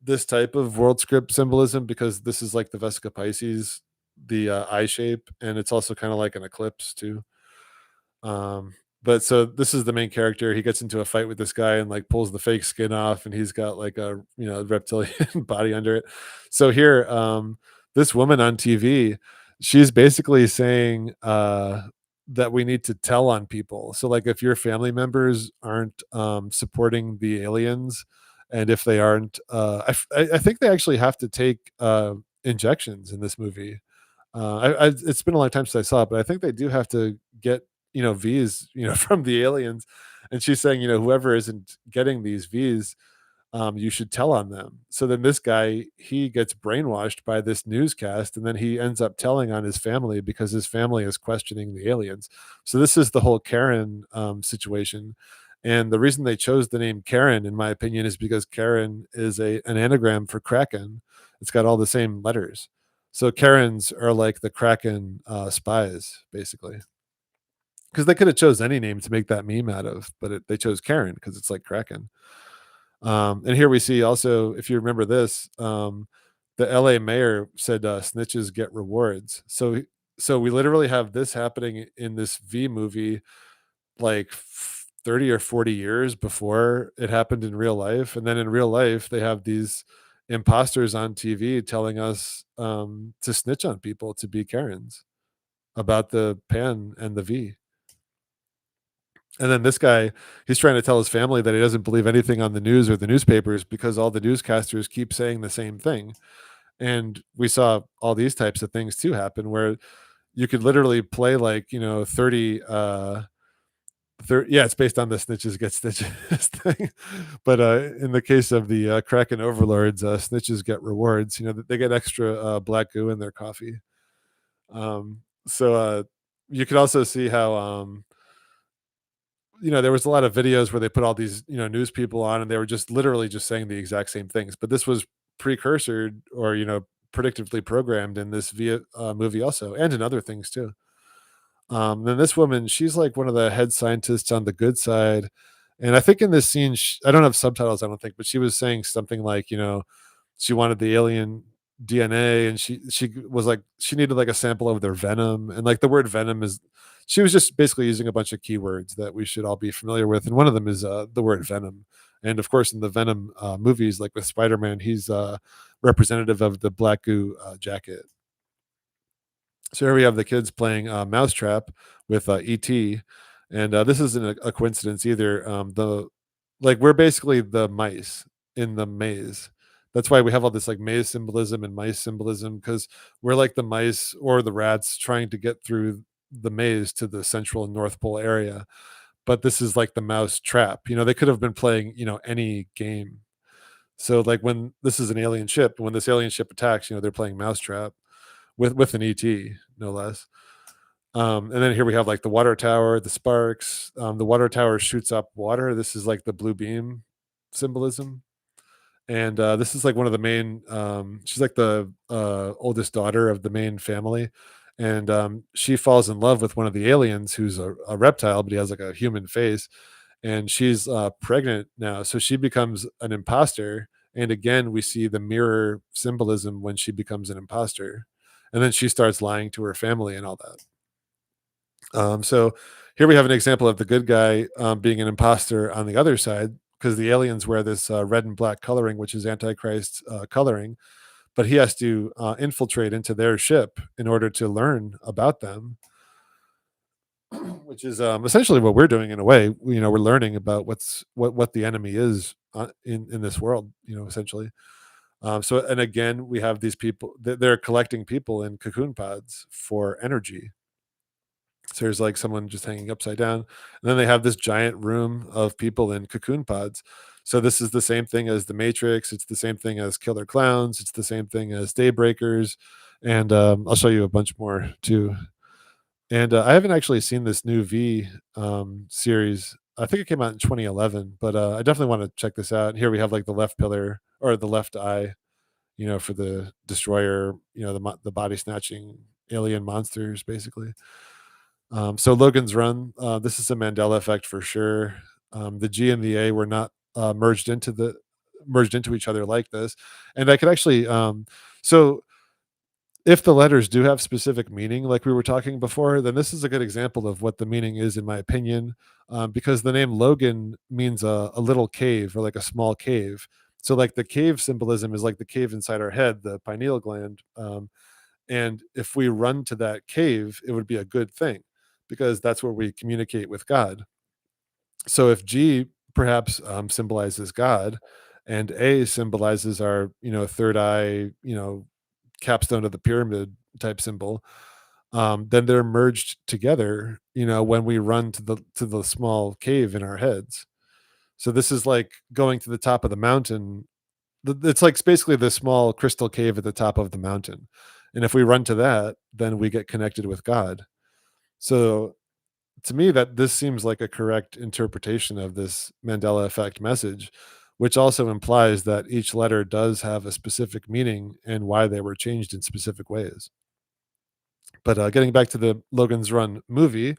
this type of world script symbolism, because this is like the Vesica Pisces, the eye shape, and it's also kind of like an eclipse too. But so this is the main character. He gets into a fight with this guy and like pulls the fake skin off, and he's got like a reptilian body under it. So here, this woman on TV, she's basically saying that we need to tell on people. So like if your family members aren't supporting the aliens, and if they aren't, I think they actually have to take injections in this movie. It's been a long time since I saw it, but I think they do have to get V's from the aliens. And she's saying whoever isn't getting these V's, you should tell on them. So then this guy, he gets brainwashed by this newscast, and then he ends up telling on his family because his family is questioning the aliens. So this is the whole Karen situation. And the reason they chose the name Karen, in my opinion, is because Karen is an anagram for Kraken. It's got all the same letters. So Karens are like the Kraken spies, basically. Because they could have chose any name to make that meme out of, but they chose Karen because it's like Kraken. And here we see also, if you remember this, the LA mayor said snitches get rewards. So we literally have this happening in this V movie like 30 or 40 years before it happened in real life. And then in real life, they have these imposters on TV telling us to snitch on people, to be Karens about the pan and the V. And then this guy, he's trying to tell his family that he doesn't believe anything on the news or the newspapers because all the newscasters keep saying the same thing. And we saw all these types of things too happen where you could literally play like, 30 yeah, it's based on the snitches get stitches thing. But in the case of the Kraken overlords, snitches get rewards. They get extra black goo in their coffee. So you could also see how there was a lot of videos where they put all these, news people on, and they were just literally just saying the exact same things. But this was precursor, or, predictively programmed in this via movie also, and in other things too. Then this woman, she's like one of the head scientists on the good side. And I think in this scene, I don't have subtitles, I don't think, but she was saying something like, she wanted the alien DNA, and she was like, she needed like a sample of their venom. And like the word venom is, she was just basically using a bunch of keywords that we should all be familiar with. And one of them is the word venom. And of course, in the Venom movies, like with Spider-Man, he's representative of the black goo jacket. So here we have the kids playing Mousetrap with ET, and this isn't a coincidence either. The like we're basically the mice in the maze. That's why we have all this like maze symbolism and mice symbolism, because we're like the mice or the rats trying to get through the maze to the central and north pole area. But this is like the mouse trap. They could have been playing any game. So like when this is an alien ship, when this alien ship attacks, they're playing Mousetrap with an ET, no less. And then here we have like the water tower, the sparks. The water tower shoots up water. This is like the blue beam symbolism. And this is like one of the main. She's like the oldest daughter of the main family, and she falls in love with one of the aliens who's a reptile, but he has like a human face, and she's pregnant now, so she becomes an imposter. And again, we see the mirror symbolism when she becomes an imposter, and then she starts lying to her family and all that. So here we have an example of the good guy being an imposter on the other side, because the aliens wear this red and black coloring, which is Antichrist coloring, but he has to infiltrate into their ship in order to learn about them, which is essentially what we're doing in a way. We're learning about what the enemy is in this world. Essentially. So, and again, we have these people. They're collecting people in cocoon pods for energy. So there's like someone just hanging upside down, and then they have this giant room of people in cocoon pods. So this is the same thing as The Matrix. It's the same thing as Killer Clowns. It's the same thing as Daybreakers, and I'll show you a bunch more too. And I haven't actually seen this new V series. I think it came out in 2011, but I definitely want to check this out. And here we have like the left pillar or the left eye, for the destroyer, the body snatching alien monsters, basically. So Logan's Run, this is a Mandela effect for sure. The G and the A were not merged into each other like this, and I could actually so if the letters do have specific meaning, like we were talking before, then this is a good example of what the meaning is, in my opinion, because the name Logan means a little cave or like a small cave. So, like the cave symbolism is like the cave inside our head, the pineal gland. And if we run to that cave, it would be a good thing because that's where we communicate with God. So, if G perhaps symbolizes God, and A symbolizes our, third eye, capstone of the pyramid type symbol, then they're merged together, when we run to the small cave in our heads. So this is like going to the top of the mountain. It's like basically the small crystal cave at the top of the mountain. And if we run to that, then we get connected with God. So to me, that this seems like a correct interpretation of this Mandela effect message, which also implies that each letter does have a specific meaning and why they were changed in specific ways. But getting back to the Logan's Run movie,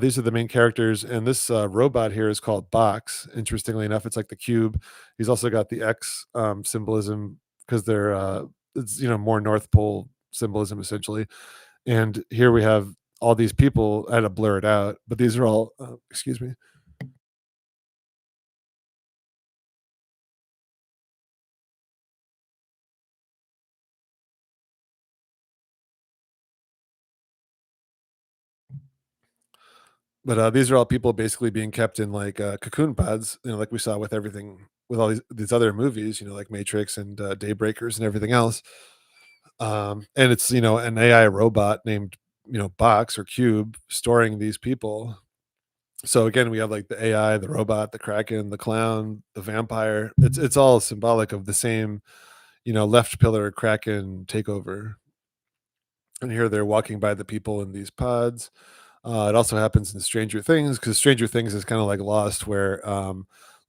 these are the main characters, and this robot here is called Box. Interestingly enough, it's like the cube. He's also got the X symbolism because they're it's more North Pole symbolism essentially. And here we have all these people. I had to blur it out, but these are all excuse me. But these are all people basically being kept in like cocoon pods, like we saw with everything with all these other movies, like Matrix and Daybreakers and everything else. And it's an AI robot named Box or Cube storing these people. So again, we have like the AI, the robot, the Kraken, the clown, the vampire. It's all symbolic of the same left pillar Kraken takeover. And here they're walking by the people in these pods. It also happens in Stranger Things because Stranger Things is kind of like Lost, where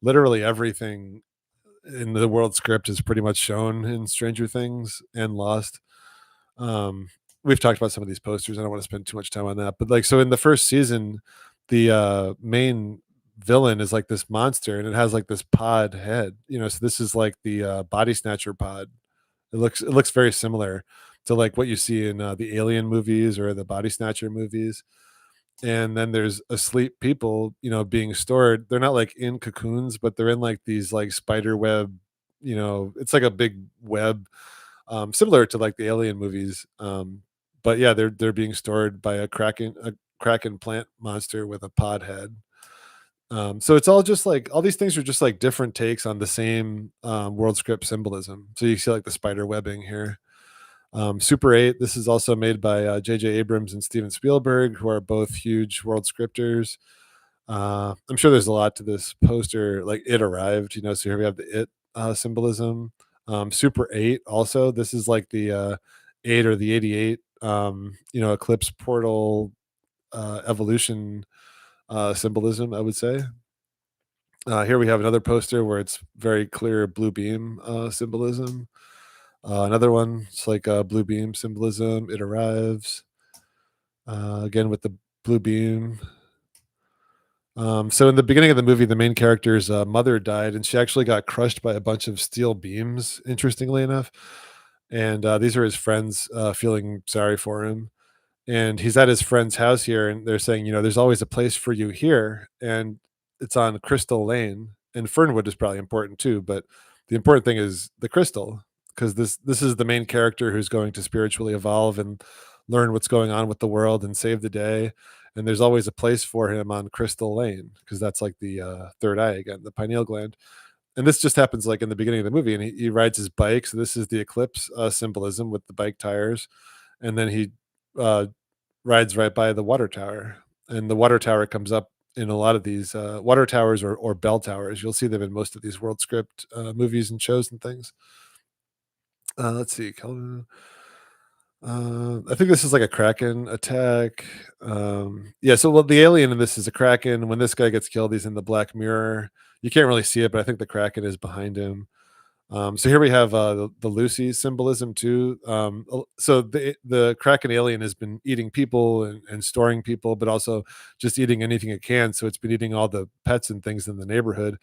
literally everything in the world script is pretty much shown in Stranger Things and Lost. We've talked about some of these posters. I don't want to spend too much time on that, but like, so in the first season, the main villain is like this monster, and it has like this pod head. So this is like the body snatcher pod. It looks very similar to like what you see in the Alien movies or the Body Snatcher movies. And then there's asleep people, being stored. They're not like in cocoons, but they're in like these like spider web. It's like a big web, similar to like the Alien movies. But yeah, they're being stored by a kraken plant monster with a pod head. So it's all just like all these things are just like different takes on the same world script symbolism. So you see like the spider webbing here. Super 8, this is also made by J.J. Abrams and Steven Spielberg, who are both huge world scripters. I'm sure there's a lot to this poster. Like it arrived, so here we have the it symbolism. Super 8 also. This is like the 8 or the 88, eclipse portal evolution symbolism, I would say. Here we have another poster where it's very clear blue beam symbolism. Another one, it's like blue beam symbolism. It arrives again with the blue beam. So in the beginning of the movie, the main character's mother died, and she actually got crushed by a bunch of steel beams. Interestingly enough, and these are his friends feeling sorry for him, and he's at his friend's house here, and they're saying, there's always a place for you here, and it's on Crystal Lane, and Fernwood is probably important too, but the important thing is the crystal, because this is the main character who's going to spiritually evolve and learn what's going on with the world and save the day, and there's always a place for him on Crystal Lane because that's like the third eye again, the pineal gland. And this just happens like in the beginning of the movie, and he rides his bike. So this is the eclipse symbolism with the bike tires, and then he uh, rides right by the water tower, and the water tower comes up in a lot of these water towers or bell towers. You'll see them in most of these world script movies and shows and things. Let's see, Kelvin. I think this is like a Kraken attack. Yeah, so well, the alien in this is a Kraken. When this guy gets killed, he's in the Black Mirror. You can't really see it, but I think the Kraken is behind him. So here we have the Lucy symbolism too. So the Kraken alien has been eating people and storing people, but also just eating anything it can. So it's been eating all the pets and things in the neighborhood.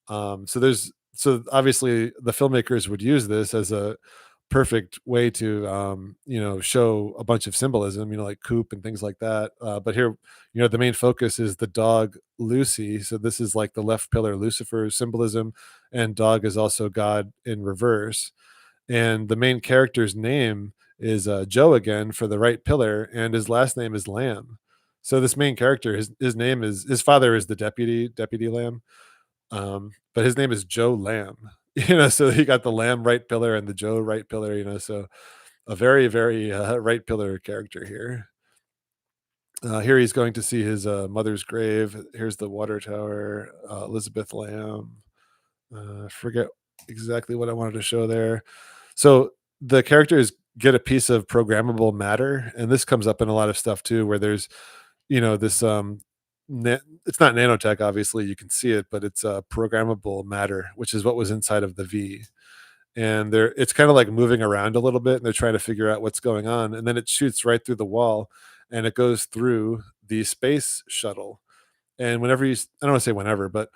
So obviously the filmmakers would use this as a perfect way to show a bunch of symbolism, like Coop and things like that. But here, the main focus is the dog Lucy. So this is like the left pillar Lucifer symbolism, and dog is also God in reverse. And the main character's name is Joe again for the right pillar, and his last name is Lamb. So this main character, his name is his father is the deputy Lamb, but his name is Joe Lamb. So he got the Lamb right pillar and the Joe right pillar. So a very very right pillar character here. Here he's going to see his mother's grave. Here's the water tower. Elizabeth Lamb. Forget exactly what I wanted to show there. So the characters get a piece of programmable matter, and this comes up in a lot of stuff too, where there's this it's not nanotech, obviously you can see it, but it's programmable matter, which is what was inside of the V. And it's kind of like moving around a little bit, and they're trying to figure out what's going on, and then it shoots right through the wall, and it goes through the space shuttle. And whenever I don't want to say whenever, but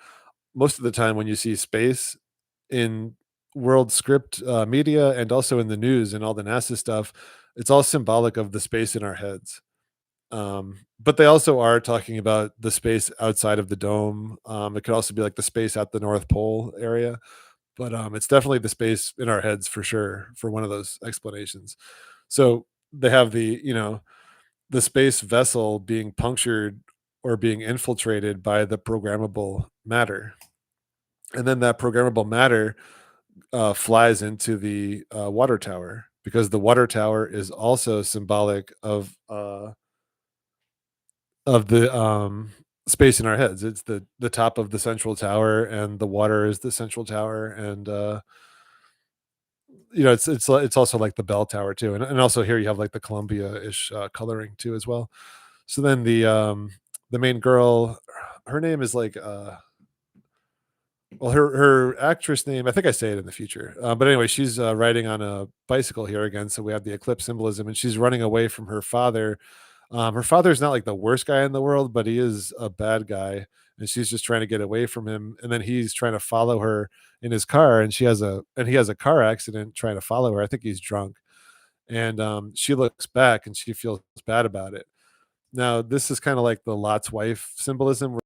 most of the time when you see space in world script media and also in the news and all the NASA stuff, it's all symbolic of the space in our heads. But they also are talking about the space outside of the dome. It could also be like the space at the North Pole area, but it's definitely the space in our heads for sure for one of those explanations. So they have the space vessel being punctured or being infiltrated by the programmable matter, and then that programmable matter flies into the water tower, because the water tower is also symbolic of the space in our heads. It's the top of the central tower, and the water is the central tower, and it's also like the bell tower too, and also here you have like the Columbia-ish coloring too as well. So then the main girl, her name is like well, her actress name, I think I say it in the future. But anyway, she's riding on a bicycle here again. So we have the eclipse symbolism, and she's running away from her father. Her father's not like the worst guy in the world, but he is a bad guy, and she's just trying to get away from him. And then he's trying to follow her in his car, and he has a car accident trying to follow her. I think he's drunk, and she looks back and she feels bad about it. Now, this is kind of like the Lot's wife symbolism,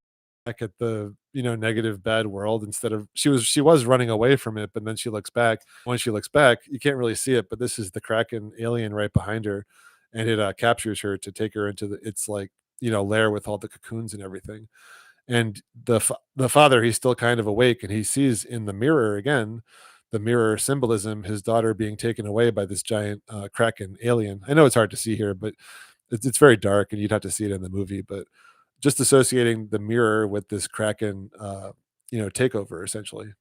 back at the negative bad world, instead of she was running away from it, but then she looks back. When she looks back, you can't really see it, but this is the Kraken alien right behind her, and it captures her to take her into its like lair with all the cocoons and everything. And the father, he's still kind of awake, and he sees in the mirror again, the mirror symbolism, his daughter being taken away by this giant Kraken alien. I know it's hard to see here, but it's very dark, and you'd have to see it in the movie. But just associating the mirror with this Kraken, takeover essentially.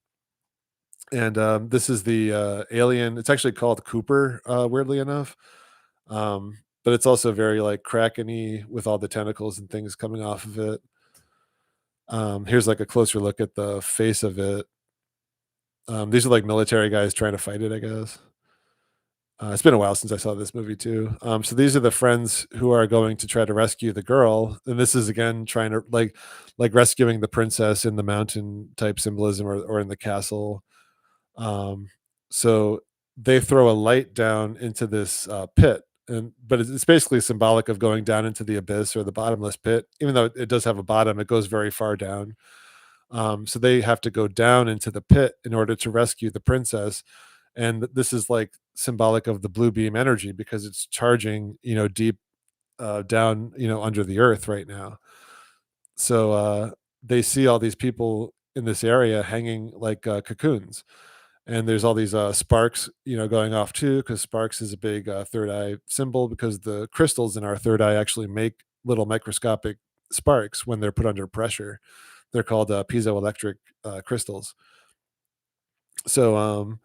And this is the alien. It's actually called Cooper, weirdly enough. But it's also very like Kraken-y with all the tentacles and things coming off of it. Here's like a closer look at the face of it. These are like military guys trying to fight it, I guess. It's been a while since I saw this movie too. So these are the friends who are going to try to rescue the girl, and this is again trying to like rescuing the princess in the mountain type symbolism, or in the castle. Um, so they throw a light down into this pit, but it's basically symbolic of going down into the abyss or the bottomless pit. Even though it does have a bottom, it goes very far down. So they have to go down into the pit in order to rescue the princess, and this is like symbolic of the blue beam energy, because it's charging deep down under the earth right now. So they see all these people in this area hanging like cocoons, and there's all these sparks going off too, because sparks is a big third eye symbol, because the crystals in our third eye actually make little microscopic sparks when they're put under pressure. They're called piezoelectric crystals. So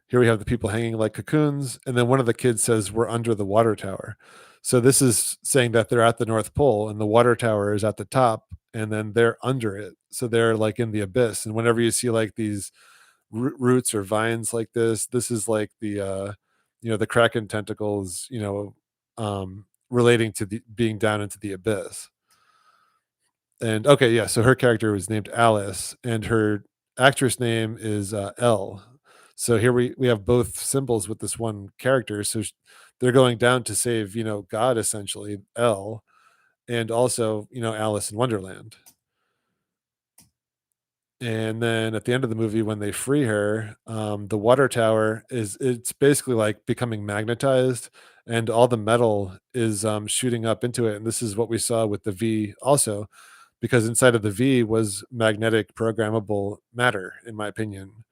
here we have the people hanging like cocoons, and then one of the kids says, "We're under the water tower." So this is saying that they're at the North Pole, and the water tower is at the top, and then they're under it. So they're like in the abyss. And whenever you see like these roots or vines like this is like the the kraken tentacles, relating to the being down into the abyss. And okay, yeah, so her character was named Alice, and her actress name is Elle. So here we have both symbols with this one character. So they're going down to save, God essentially, Elle, and also, Alice in Wonderland. And then at the end of the movie, when they free her, the water tower it's basically like becoming magnetized, and all the metal is shooting up into it. And this is what we saw with the V also, because inside of the V was magnetic programmable matter, in my opinion.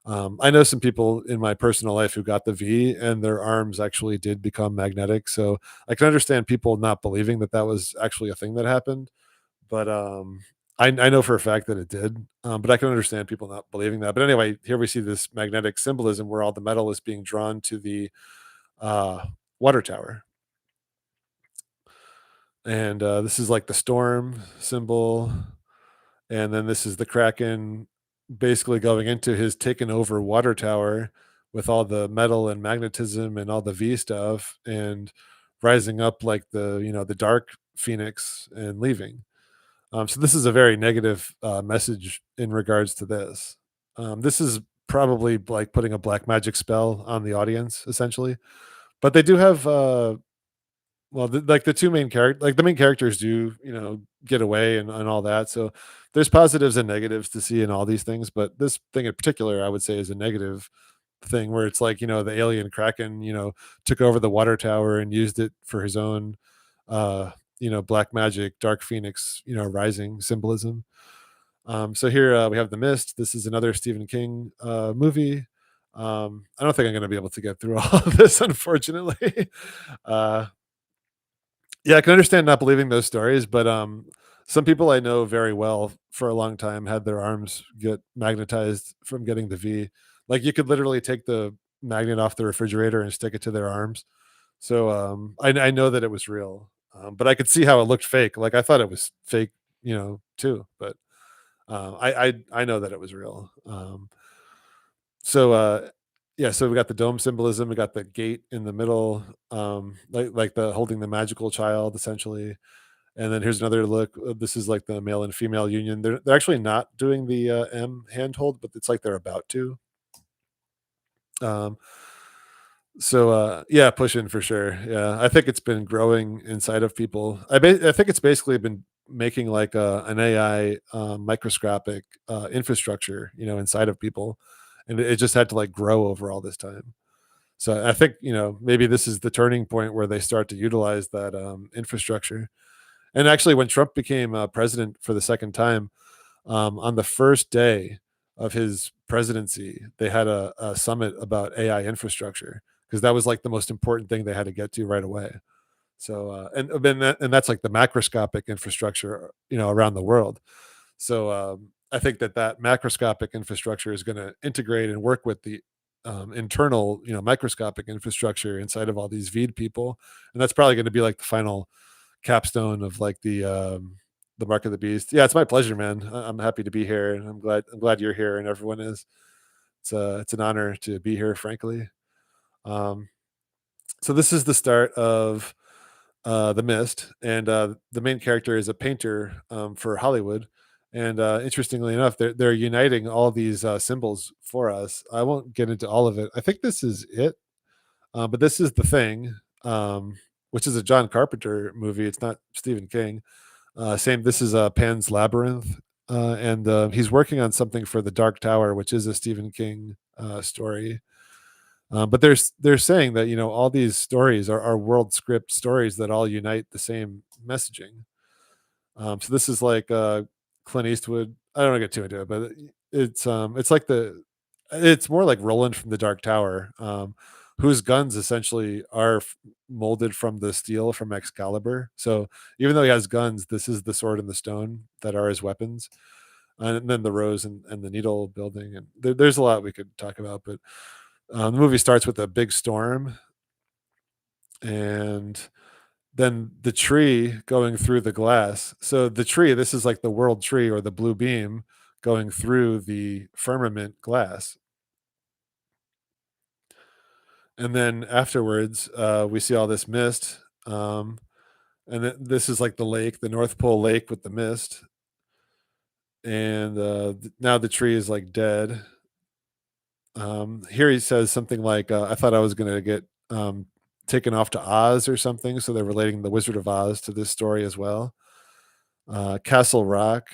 I know some people in my personal life who got the V and their arms actually did become magnetic. So I can understand people not believing that that was actually a thing that happened. But I know for a fact that it did. But I can understand people not believing that. But anyway, here we see this magnetic symbolism where all the metal is being drawn to the uh, water tower. And this is like the storm symbol. And then this is the Kraken basically going into his taken over water tower with all the metal and magnetism and all the V stuff, and rising up like the dark phoenix and leaving. So this is a very negative message in regards to this. This is probably like putting a black magic spell on the audience, essentially. But they do have, well, like the two main characters, like the main characters do, get away and all that. So there's positives and negatives to see in all these things. But this thing in particular, I would say, is a negative thing where it's like, the alien Kraken, took over the water tower and used it for his own, uh, black magic, dark phoenix, rising symbolism. So here we have The Mist. This is another Stephen King movie. I don't think I'm going to be able to get through all of this, unfortunately. uh, yeah, I can understand not believing those stories, but some people I know very well for a long time had their arms get magnetized from getting the V. Like you could literally take the magnet off the refrigerator and stick it to their arms. So I know that it was real, but I could see how it looked fake. Like I thought it was fake, too. But I know that it was real. So yeah, so we got the dome symbolism, we got the gate in the middle, like the holding the magical child essentially. And then here's another look. This is like the male and female union. They're actually not doing the M handhold, but it's like they're about to. Um, so yeah, push in for sure. Yeah, I think it's been growing inside of people. I think it's basically been making like an AI microscopic infrastructure, inside of people, and it just had to like grow over all this time. So I think maybe this is the turning point where they start to utilize that infrastructure. And actually, when Trump became president for the second time, on the first day of his presidency, they had a summit about AI infrastructure because that was like the most important thing they had to get to right away. So, and that's like the macroscopic infrastructure, around the world. So, I think that macroscopic infrastructure is going to integrate and work with the internal, microscopic infrastructure inside of all these VEED people, and that's probably going to be like the final capstone of like the mark of the beast. Yeah, it's my pleasure, man. I'm happy to be here, and I'm glad you're here, and everyone is. It's an honor to be here, frankly. Um, so this is the start of the Mist, and the main character is a painter for Hollywood. And interestingly enough, they're uniting all these symbols for us. I won't get into all of it. I think this is it, but this is the thing, which is a John Carpenter movie. It's not Stephen King. Same. This is Pan's Labyrinth, and he's working on something for the Dark Tower, which is a Stephen King story. But they're saying that all these stories are world script stories that all unite the same messaging. So this is like Clint Eastwood. I don't want to get too into it, but it's like it's more like Roland from the Dark Tower. whose guns essentially are molded from the steel from Excalibur. So even though he has guns, this is the sword and the stone that are his weapons. And then the rose and the needle building, and there's a lot we could talk about. But the movie starts with a big storm, and then the tree going through the glass. So the tree, this is like the world tree or the blue beam going through the firmament glass. And then afterwards, we see all this mist. And this is like the lake, the North Pole lake with the mist. And now the tree is like dead. Here he says something like, I thought I was going to get taken off to Oz or something. So they're relating the Wizard of Oz to this story as well. Castle Rock.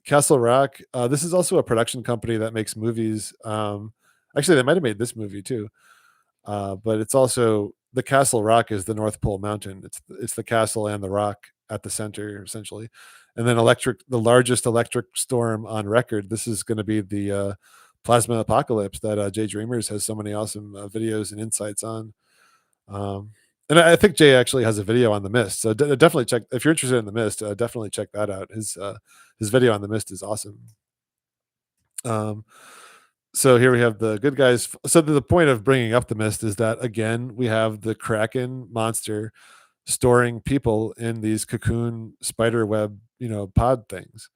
Castle Rock. This is also a production company that makes movies. Actually, they might have made this movie too. But it's also the Castle Rock is the North Pole Mountain. It's the castle and the rock at the center essentially. And then the largest electric storm on record. This is going to be the plasma apocalypse that Jay Dreamers has so many awesome videos and insights on. Um, and I think Jay actually has a video on the mist, so definitely check if you're interested in the mist. Definitely check that out. His video on the mist is awesome. Um, so here we have the good guys. So the point of bringing up the mist is that again we have the Kraken monster storing people in these cocoon spider web, pod things,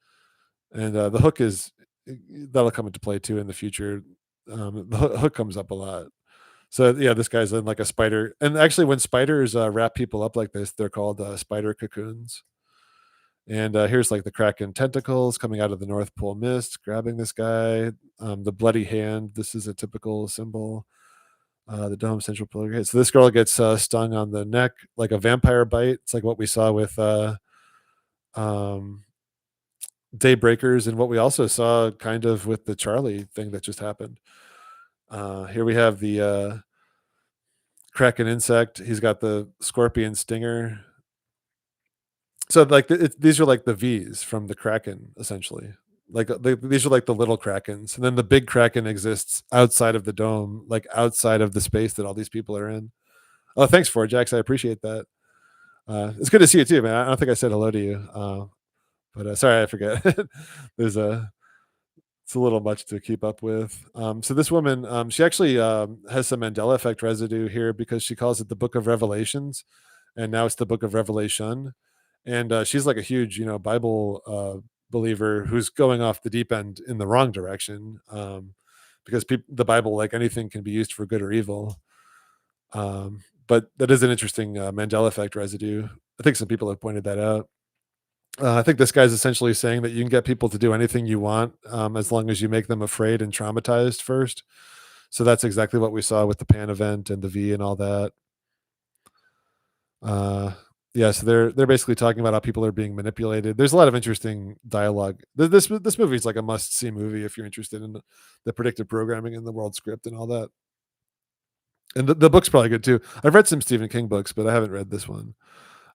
and the hook is that'll come into play too in the future. The hook comes up a lot. So yeah, this guy's in like a spider, and actually, when spiders wrap people up like this, they're called spider cocoons. And here's like the Kraken tentacles coming out of the North Pole mist, grabbing this guy. The bloody hand. This is a typical symbol. The dome central pillar. Okay, so this girl gets stung on the neck like a vampire bite. It's like what we saw with um, Daybreakers, and what we also saw kind of with the Charlie thing that just happened. Here we have the Kraken insect. He's got the scorpion stinger. So like these are like the V's from the Kraken essentially. Like these are like the little Krakens, and then the big Kraken exists outside of the dome, like outside of the space that all these people are in. Oh, thanks for it, Jax. I appreciate that. It's good to see you too, man. I don't think I said hello to you, but sorry, I forget. There's a It's a little much to keep up with. So this woman, she actually has some Mandela effect residue here because she calls it the Book of Revelations, and now it's the Book of Revelation. And she's like a huge, Bible believer who's going off the deep end in the wrong direction, because the Bible, like anything, can be used for good or evil. But that is an interesting Mandela effect residue. I think some people have pointed that out. I think this guy's essentially saying that you can get people to do anything you want, as long as you make them afraid and traumatized first. So that's exactly what we saw with the Pan event and the V and all that. Uh, yeah, so they're basically talking about how people are being manipulated. There's a lot of interesting dialogue. This movie is like a must see movie if you're interested in the predictive programming and the world script and all that. And the book's probably good too. I've read some Stephen King books, but I haven't read this one.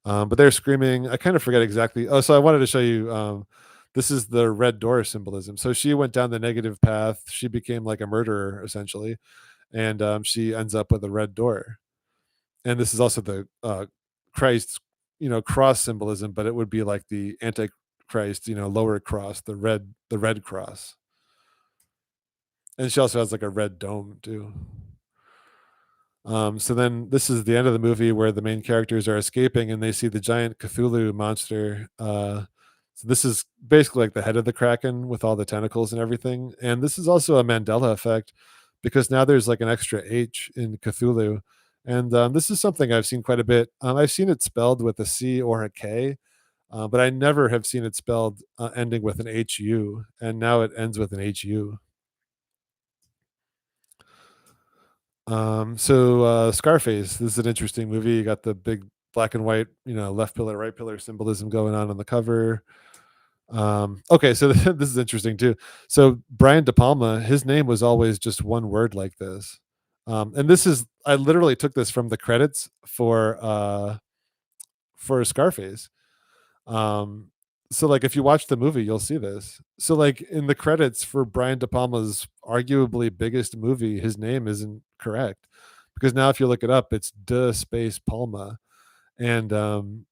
But they're screaming. I kind of forget exactly. Oh, so I wanted to show you. This is the red door symbolism. So she went down the negative path. She became like a murderer essentially, and she ends up with a red door. And this is also the Christ, cross symbolism, but it would be like the antichrist, lower cross, the red cross. And she also has like a red dome too. So then this is the end of the movie where the main characters are escaping and they see the giant Cthulhu monster. So this is basically like the head of the Kraken with all the tentacles and everything. And this is also a Mandela effect because now there's like an extra H in Cthulhu. And this is something I've seen quite a bit. I've seen it spelled with a C or a K, but I never have seen it spelled ending with an HU. And now it ends with an HU. So Scarface, this is an interesting movie. You got the big black and white, left pillar, right pillar symbolism going on the cover. Okay, so this is interesting too. So Brian De Palma, his name was always just one word like this. And this is I literally took this from the credits for Scarface. Um, so like if you watch the movie, you'll see this. So like in the credits for Brian De Palma's arguably biggest movie, his name isn't correct. because now if you look it up, it's de space Palma. And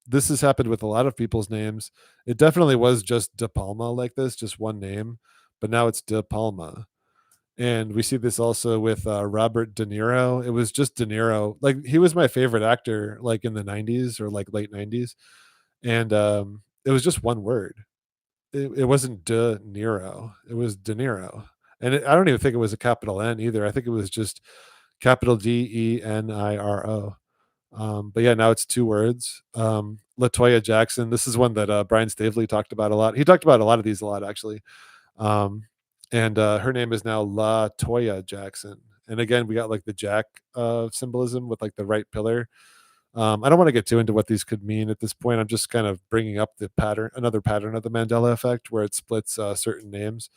this has happened with a lot of people's names. It definitely was just De Palma like this, just one name, but now it's De Palma. And we see this also with Robert De Niro. It was just De Niro. Like he was my favorite actor, like in the '90s or like late '90s, and it was just one word. It wasn't De Niro. It was De Niro, and I don't even think it was a capital N either. I think it was just capital Deniro. But yeah, now it's two words. Latoya Jackson. This is one that Brian Stavely talked about a lot. He talked about a lot of these a lot actually. Um, and her name is now La Toya Jackson. And again, we got like the Jack symbolism with like the right pillar. I don't want to get too into what these could mean at this point. I'm just kind of bringing up the pattern, another pattern of the Mandela effect, where it splits certain names.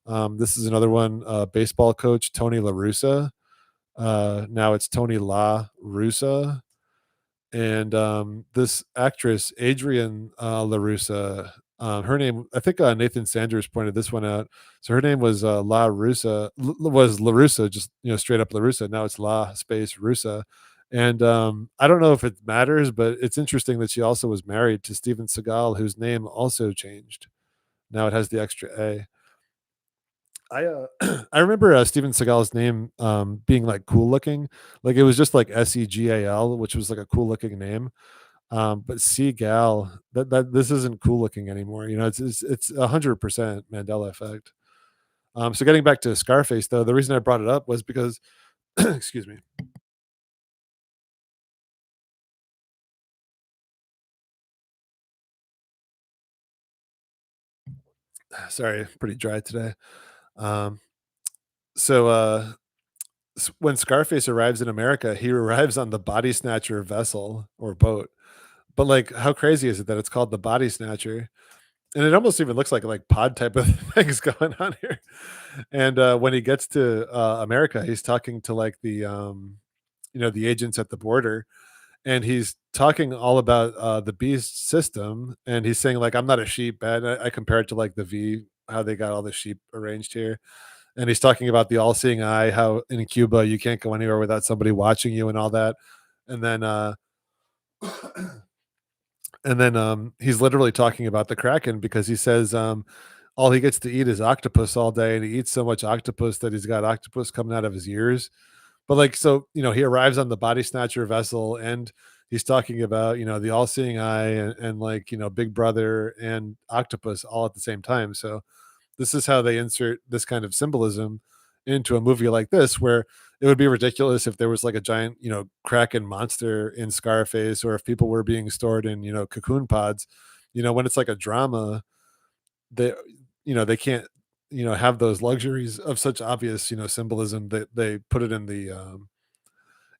This is another one. Baseball coach Tony La Russa. Now it's Tony La Russa. And this actress Adrienne LaRussa, her name, I think Nathan Sanders pointed this one out. So her name was La Russa, was LaRussa, just straight up LaRussa. Now it's La space Russa. And I don't know if it matters, but it's interesting that she also was married to Steven Seagal, whose name also changed. Now it has the extra A. I remember Steven Seagal's name being like cool looking, like it was just like Segal, which was like a cool looking name. But Seagal, that this isn't cool looking anymore. It's 100% Mandela effect. So getting back to Scarface, though, the reason I brought it up was because, excuse me, sorry, pretty dry today. Um, so when Scarface arrives in America, he arrives on the body snatcher vessel or boat. But like, how crazy is it that it's called the body snatcher? And it almost even looks like pod type of things going on here. And when he gets to America, he's talking to like the agents at the border, and he's talking all about the beast system, and he's saying like, I'm not a sheep, and I compare it to like the V, how they got all the sheep arranged here. And he's talking about the all-seeing eye, how in Cuba you can't go anywhere without somebody watching you and all that. And then he's literally talking about the Kraken, because he says all he gets to eat is octopus all day, and he eats so much octopus that he's got octopus coming out of his ears. But like, so he arrives on the body snatcher vessel, and he's talking about the all-seeing eye, and like Big Brother and octopus all at the same time. So this is how they insert this kind of symbolism into a movie like this, where it would be ridiculous if there was like a giant, Kraken monster in Scarface, or if people were being stored in, cocoon pods. When it's like a drama, they, they can't, have those luxuries of such obvious, symbolism, that they put it in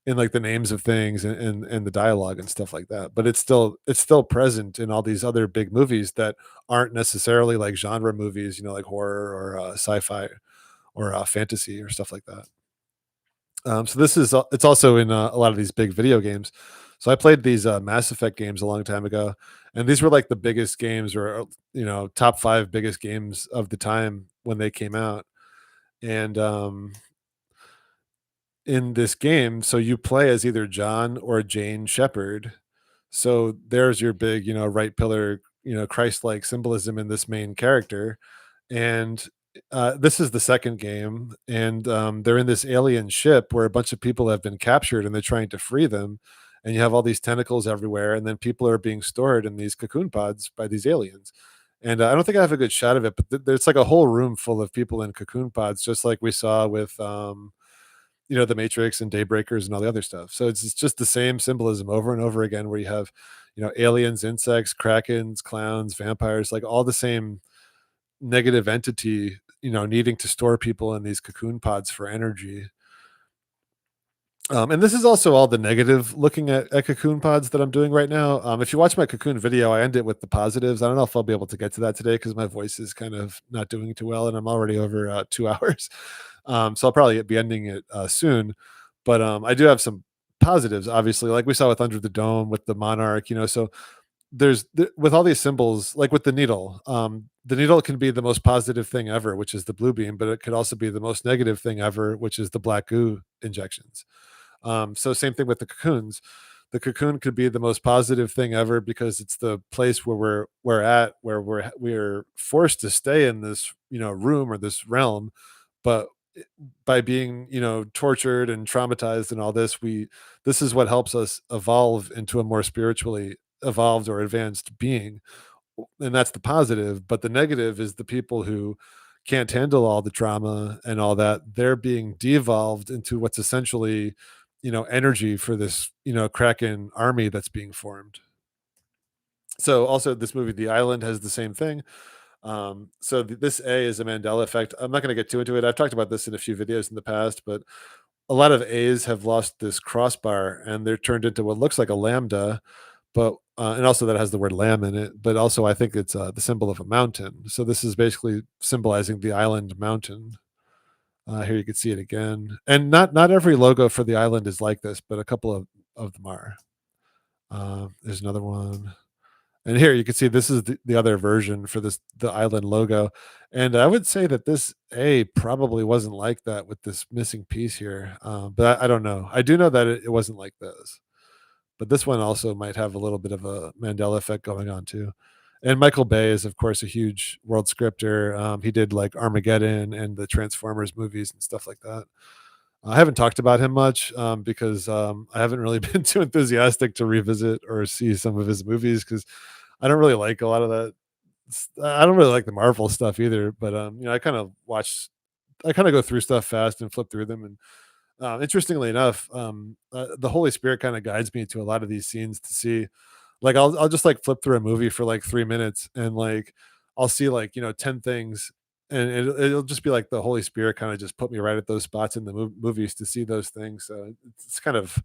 like the names of things, and the dialogue and stuff like that. But it's still present in all these other big movies that aren't necessarily like genre movies, like horror or sci-fi or fantasy or stuff like that. So this is it's also in a lot of these big video games. So I played these Mass Effect games a long time ago, and these were like the biggest games, or top five biggest games of the time when they came out. And in this game, so you play as either John or Jane Shepard. So there's your big, right pillar, Christ-like symbolism in this main character. And this is the second game, and they're in this alien ship where a bunch of people have been captured, and they're trying to free them. And you have all these tentacles everywhere, and then people are being stored in these cocoon pods by these aliens. And I don't think I have a good shot of it, but there's like a whole room full of people in cocoon pods, just like we saw with the Matrix and Daybreakers and all the other stuff. So it's just the same symbolism over and over again, where you have, aliens, insects, krakens, clowns, vampires, like all the same negative entity, needing to store people in these cocoon pods for energy. And this is also all the negative looking at cocoon pods that I'm doing right now. If you watch my cocoon video, I end it with the positives. I don't know if I'll be able to get to that today, because my voice is kind of not doing too well, and I'm already over 2 hours. So I'll probably be ending it soon. But I do have some positives, obviously, like we saw with Under the Dome, with the Monarch. So with all these symbols, like with the needle can be the most positive thing ever, which is the blue beam, but it could also be the most negative thing ever, which is the black goo injections. So same thing with the cocoons. The cocoon could be the most positive thing ever because it's the place where we're at, where we're forced to stay in this room or this realm, but by being tortured and traumatized and all this, this is what helps us evolve into a more spiritually evolved or advanced being, and that's the positive. But the negative is the people who can't handle all the trauma and all that. They're being devolved into what's essentially energy for this kraken army that's being formed. So also this movie The Island has the same thing. So this A is a Mandela effect. I'm not going to get too into it. I've talked about this in a few videos in the past, but a lot of A's have lost this crossbar and they're turned into what looks like a lambda, but and also that has the word lamb in it. But also I think it's the symbol of a mountain. So this is basically symbolizing the island mountain. Here you can see it again, and not every logo for the island is like this, but a couple of them are. There's another one. And here you can see this is the other version for the island logo. And I would say that this A probably wasn't like that with this missing piece here. But I don't know. I do know that it wasn't like this. But this one also might have a little bit of a Mandela effect going on too. And Michael Bay is, of course, a huge world scripter. He did like Armageddon and the Transformers movies and stuff like that. I haven't talked about him much because I haven't really been too enthusiastic to revisit or see some of his movies because I don't really like a lot of that. I don't really like the Marvel stuff either, but I kind of go through stuff fast and flip through them. And interestingly enough, the Holy Spirit kind of guides me to a lot of these scenes to see. Like I'll just like flip through a movie for like 3 minutes and like I'll see like 10 things, and it'll just be like the Holy Spirit kind of just put me right at those spots in the movies to see those things. So it's kind of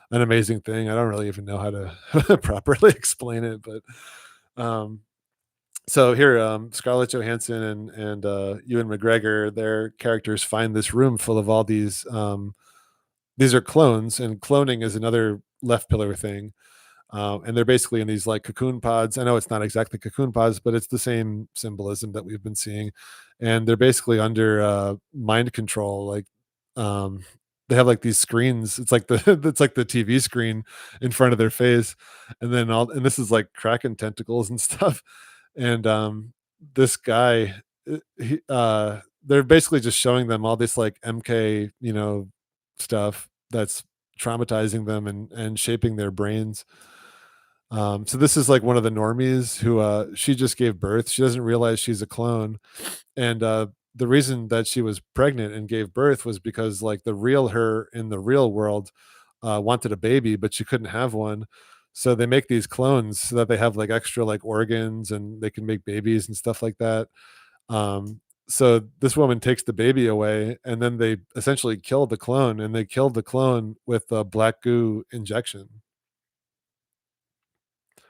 an amazing thing. I don't really even know how to properly explain it, but um, so here, Scarlett Johansson and Ewan McGregor, their characters find this room full of all these. These are clones, and cloning is another left pillar thing. And they're basically in these like cocoon pods. I know it's not exactly cocoon pods, but it's the same symbolism that we've been seeing. And they're basically under mind control. Like um, they have like these screens. It's like the it's like the TV screen in front of their face, and then and this is like kraken tentacles and stuff. And this guy, they're basically just showing them all this like MK, stuff that's traumatizing them and shaping their brains. So this is like one of the normies who she just gave birth. She doesn't realize she's a clone, and the reason that she was pregnant and gave birth was because like the real her in the real world wanted a baby, but she couldn't have one. So they make these clones so that they have like extra like organs and they can make babies and stuff like that. So this woman takes the baby away, and then they essentially kill the clone, and they killed the clone with a black goo injection.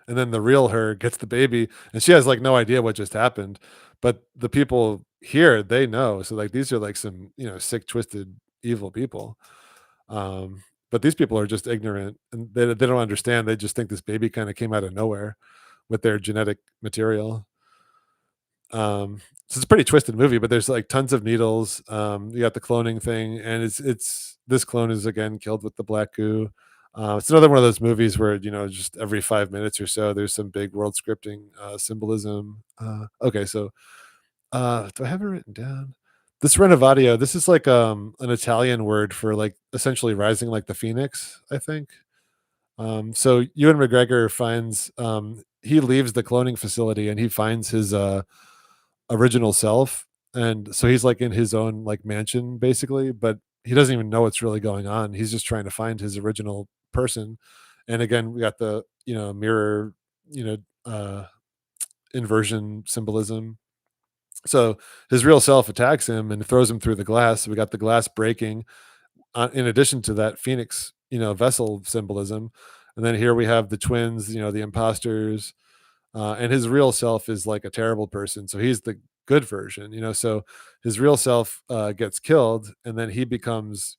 And then the real her gets the baby, and she has like no idea what just happened. But the people here, they know. So like these are like some sick, twisted, evil people. But these people are just ignorant, and they don't understand. They just think this baby kind of came out of nowhere with their genetic material. So it's a pretty twisted movie, but there's like tons of needles. You got the cloning thing, and it's this clone is again killed with the black goo. It's another one of those movies where just every 5 minutes or so there's some big world scripting symbolism. Okay, so do I have it written down? This renovatio, this is like an Italian word for like essentially rising like the phoenix, I think. So Ewan McGregor finds he leaves the cloning facility and he finds his original self, and so he's like in his own like mansion basically, but he doesn't even know what's really going on. He's just trying to find his original person. And again, we got the mirror, you know uh inversion symbolism. So his real self attacks him and throws him through the glass. So we got the glass breaking, in addition to that phoenix vessel symbolism. And then here we have the twins, the imposters, and his real self is like a terrible person, so he's the good version. So his real self gets killed, and then he becomes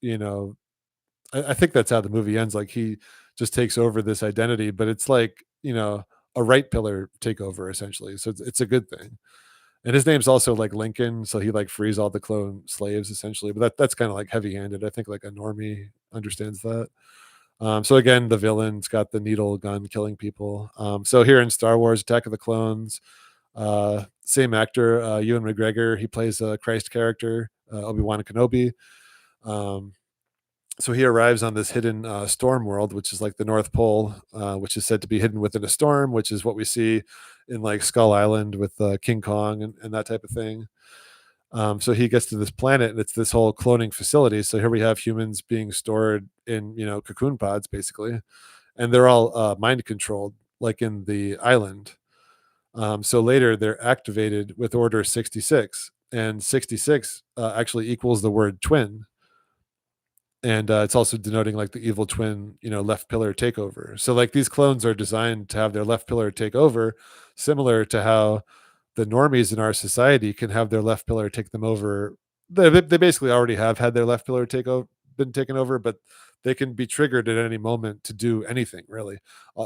I think that's how the movie ends. Like he just takes over this identity, but it's like a right pillar takeover essentially, so it's a good thing. And his name's also like Lincoln, so he like frees all the clone slaves essentially. But that's kind of like heavy handed. I think like a normie understands that. So again, the villain's got the needle gun killing people. So here in Star Wars: Attack of the Clones, same actor, Ewan McGregor, he plays a Christ character, Obi-Wan Kenobi. Um, so he arrives on this hidden storm world, which is like the North Pole, which is said to be hidden within a storm, which is what we see in like Skull Island with King Kong and that type of thing. So he gets to this planet, and it's this whole cloning facility. So here we have humans being stored in, cocoon pods, basically, and they're all mind controlled, like in the island. So later they're activated with Order 66, and 66 actually equals the word twin, and it's also denoting like the evil twin, left pillar takeover. So like these clones are designed to have their left pillar take over, similar to how the normies in our society can have their left pillar take them over. They basically already have had their left pillar been taken over, but they can be triggered at any moment to do anything really.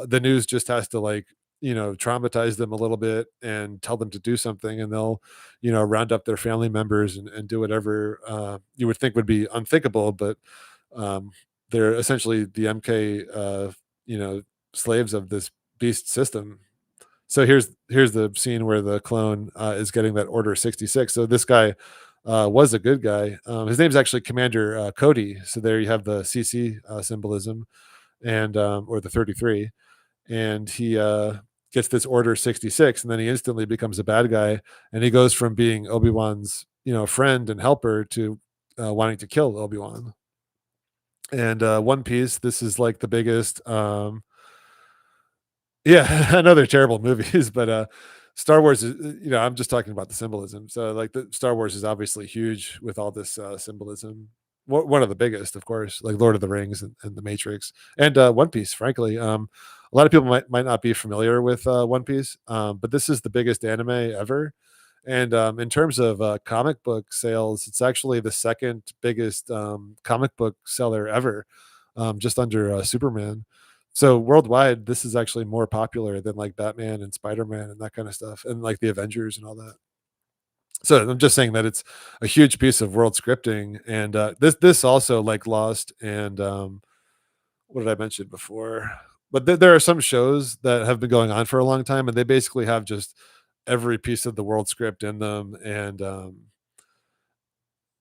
The news just has to like, traumatize them a little bit and tell them to do something, and they'll, round up their family members and do whatever you would think would be unthinkable, but um, they're essentially the MK, you know, slaves of this beast system. So here's the scene where the clone is getting that Order 66. So this guy was a good guy. His name's actually Commander Cody. So there you have the CC symbolism, and or the 33, and he gets this Order 66, and then he instantly becomes a bad guy, and he goes from being Obi-Wan's friend and helper to wanting to kill Obi-Wan. And One Piece, this is like the biggest. Yeah, I know they're terrible movies, but Star Wars is, I'm just talking about the symbolism. So like the Star Wars is obviously huge with all this symbolism. One of the biggest, of course, like Lord of the Rings and The Matrix, and One Piece. Frankly, a lot of people might not be familiar with One Piece, but this is the biggest anime ever. And in terms of comic book sales, it's actually the second biggest comic book seller ever, just under Superman. So worldwide, this is actually more popular than like Batman and Spider-Man and that kind of stuff, and like the Avengers and all that. So I'm just saying that it's a huge piece of world scripting, and this also like Lost and what did I mention before? But there are some shows that have been going on for a long time, and they basically have just every piece of the world script in them, and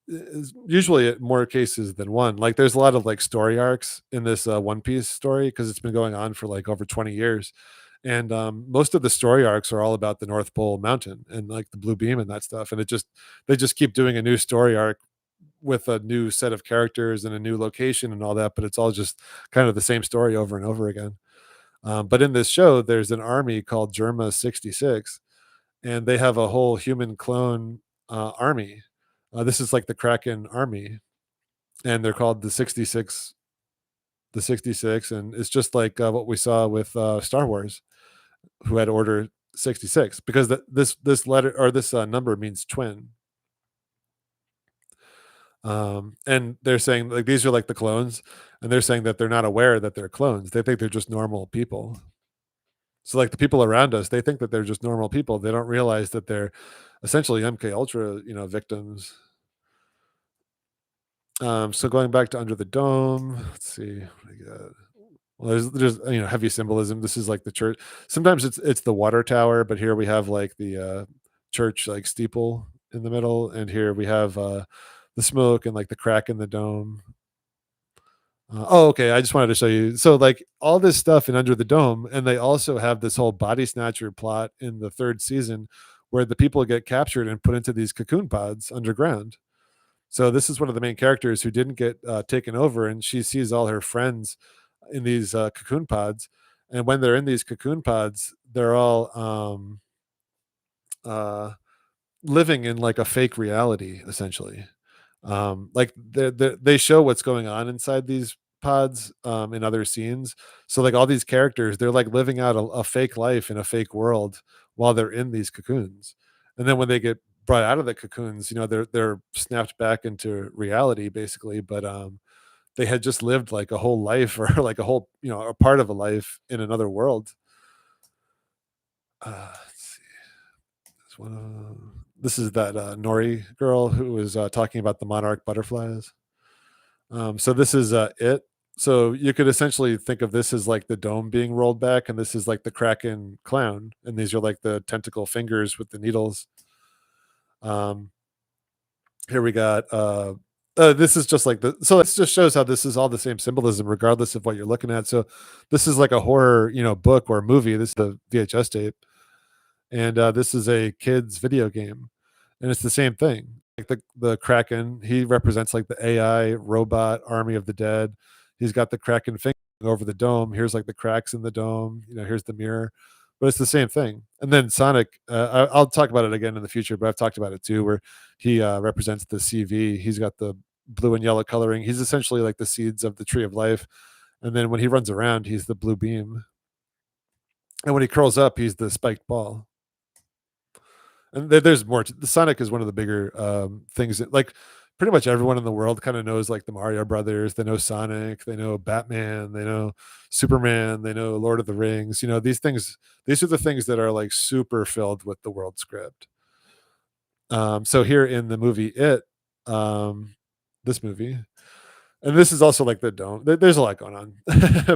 is usually more cases than one. Like there's a lot of like story arcs in this One Piece story because it's been going on for like over 20 years. And most of the story arcs are all about the North Pole Mountain and like the blue beam and that stuff. And they just keep doing a new story arc with a new set of characters and a new location and all that, but it's all just kind of the same story over and over again. But in this show, there's an army called Germa 66, and they have a whole human clone army. This is like the Kraken army, and they're called the 66, and it's just like what we saw with Star Wars, who had Order 66, because this letter or this number means twin. And they're saying like these are like the clones, and they're saying that they're not aware that they're clones. They think they're just normal people. So like the people around us, they think that they're just normal people. They don't realize that they're essentially MK Ultra, victims. So going back to Under the Dome, let's see. What we got. Well, there's heavy symbolism. This is like the church. Sometimes it's the water tower, but here we have like the church like steeple in the middle, and here we have the smoke and like the crack in the dome. Oh, okay. I just wanted to show you. So, like all this stuff in Under the Dome, and they also have this whole body snatcher plot in the third season, where the people get captured and put into these cocoon pods underground. So this is one of the main characters who didn't get taken over, and she sees all her friends in these cocoon pods. And when they're in these cocoon pods, they're all uh, living in like a fake reality, essentially. Like they show what's going on inside these pods in other scenes. So like all these characters, they're like living out a fake life in a fake world while they're in these cocoons. And then when they get brought out of the cocoons, they're snapped back into reality basically. But they had just lived like a whole life or like a whole, a part of a life in another world. Let's see. There's one. This is that Nori girl who was talking about the monarch butterflies. So this is it. So you could essentially think of this as like the dome being rolled back, and this is like the Kraken clown, and these are like the tentacle fingers with the needles. Um, Here we got. This is just like the. So this just shows how this is all the same symbolism, regardless of what you're looking at. So this is like a horror, book or movie. This is the VHS tape, and this is a kids video game, and it's the same thing. Like the Kraken, he represents like the AI robot army of the dead. He's got the Kraken finger over the dome. Here's like the cracks in the dome. Here's the mirror, but it's the same thing. And then Sonic, I'll talk about it again in the future, but I've talked about it too, where he represents the CV. He's got the blue and yellow coloring. He's essentially like the seeds of the tree of life. And then when he runs around, he's the blue beam. And when he curls up, he's the spiked ball. And there's more. The Sonic is one of the bigger things that, like, pretty much everyone in the world kind of knows, like the Mario Brothers. They know Sonic. They know Batman. They know Superman. They know Lord of the Rings. These things. These are the things that are like super filled with the world script. So here in the movie um, this movie, and this is also like the dome. There's a lot going on,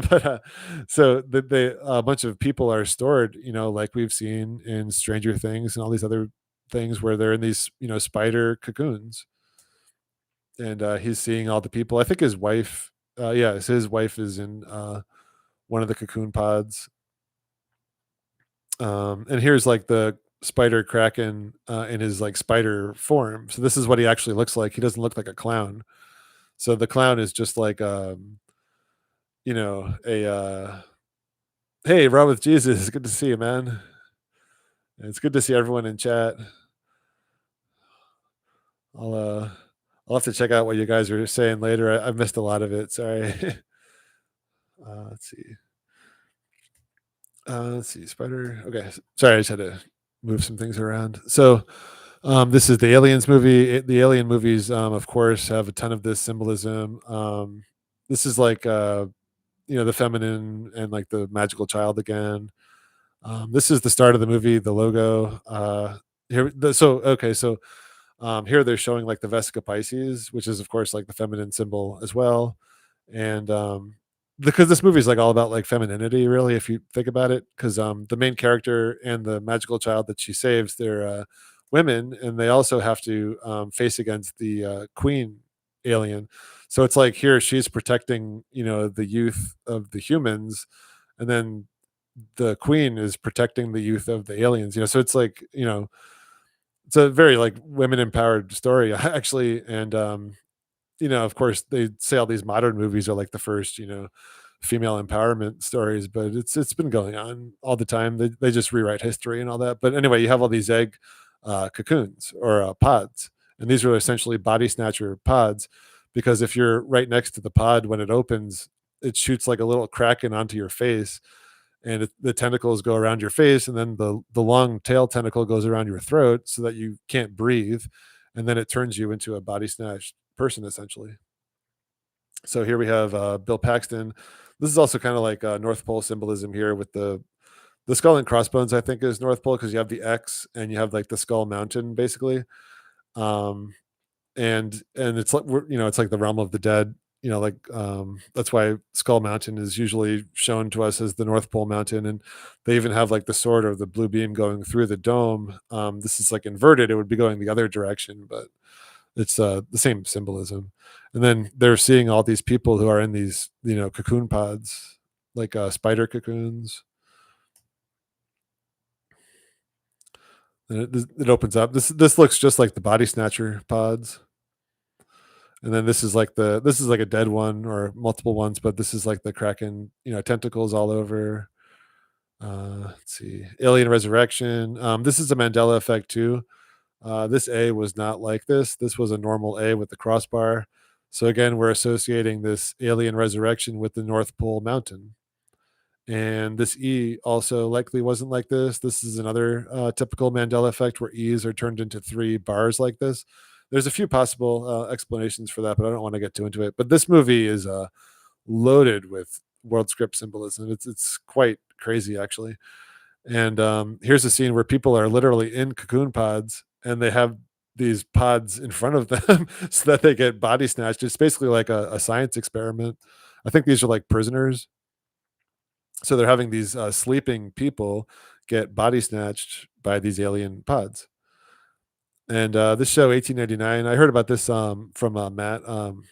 but so a bunch of people are stored, like we've seen in Stranger Things and all these other things where they're in these, spider cocoons, and he's seeing all the people. I think his wife, yeah, so his wife is in one of the cocoon pods, and here's like the spider kraken in his like spider form. So this is what he actually looks like. He doesn't look like a clown. So the clown is just like a hey, Rob with Jesus, it's good to see you, man. It's good to see everyone in chat. I'll uh I'll have to check out what you guys are saying later. I've missed a lot of it. Sorry. Let's see. Let's see. Spider. Okay. Sorry, I just had to move some things around. So this is the Aliens movie. The Alien movies, of course, have a ton of this symbolism. This is like the feminine and like the magical child again. This is the start of the movie, the logo. Here they're showing like the Vesica Pisces, which is of course like the feminine symbol as well. And because this movie is like all about like femininity, really, if you think about it, because the main character and the magical child that she saves, they're women, and they also have to face against the queen alien. So it's like here she's protecting, the youth of the humans, and then the queen is protecting the youth of the aliens. So it's like, it's a very like women empowered story actually. And of course they say all these modern movies are like the first, female empowerment stories, but it's been going on all the time. They just rewrite history and all that. But anyway, you have all these egg cocoons or pods, and these are essentially body snatcher pods, because if you're right next to the pod when it opens, it shoots like a little kraken onto your face, and the tentacles go around your face, and then the long tail tentacle goes around your throat so that you can't breathe, and then it turns you into a body snatched person essentially. So here we have Bill Paxton. This is also kind of like North Pole symbolism here with the skull and crossbones. I think is North Pole because you have the X and you have like the skull mountain basically. Um, and it's like it's like the realm of the dead. Like that's why Skull Mountain is usually shown to us as the North Pole mountain, and they even have like the sword or the blue beam going through the dome. This is like inverted; it would be going the other direction, but it's the same symbolism. And then they're seeing all these people who are in these cocoon pods, like spider cocoons. And it opens up. This looks just like the body snatcher pods. And then this is like a dead one or multiple ones, but this is like the kraken, tentacles all over. Let's see, alien resurrection. This is a Mandela effect too. This A was not like this. This was a normal A with the crossbar. So again, we're associating this alien resurrection with the North Pole mountain. And this E also likely wasn't like this. This is another typical Mandela effect where E's are turned into three bars like this. There's a few possible explanations for that, but I don't want to get too into it. But this movie is loaded with world script symbolism. It's quite crazy actually. And here's a scene where people are literally in cocoon pods, and they have these pods in front of them so that they get body snatched. It's basically like a science experiment. I think these are like prisoners, so they're having these sleeping people get body snatched by these alien pods. And this show, 1899, I heard about this from Matt on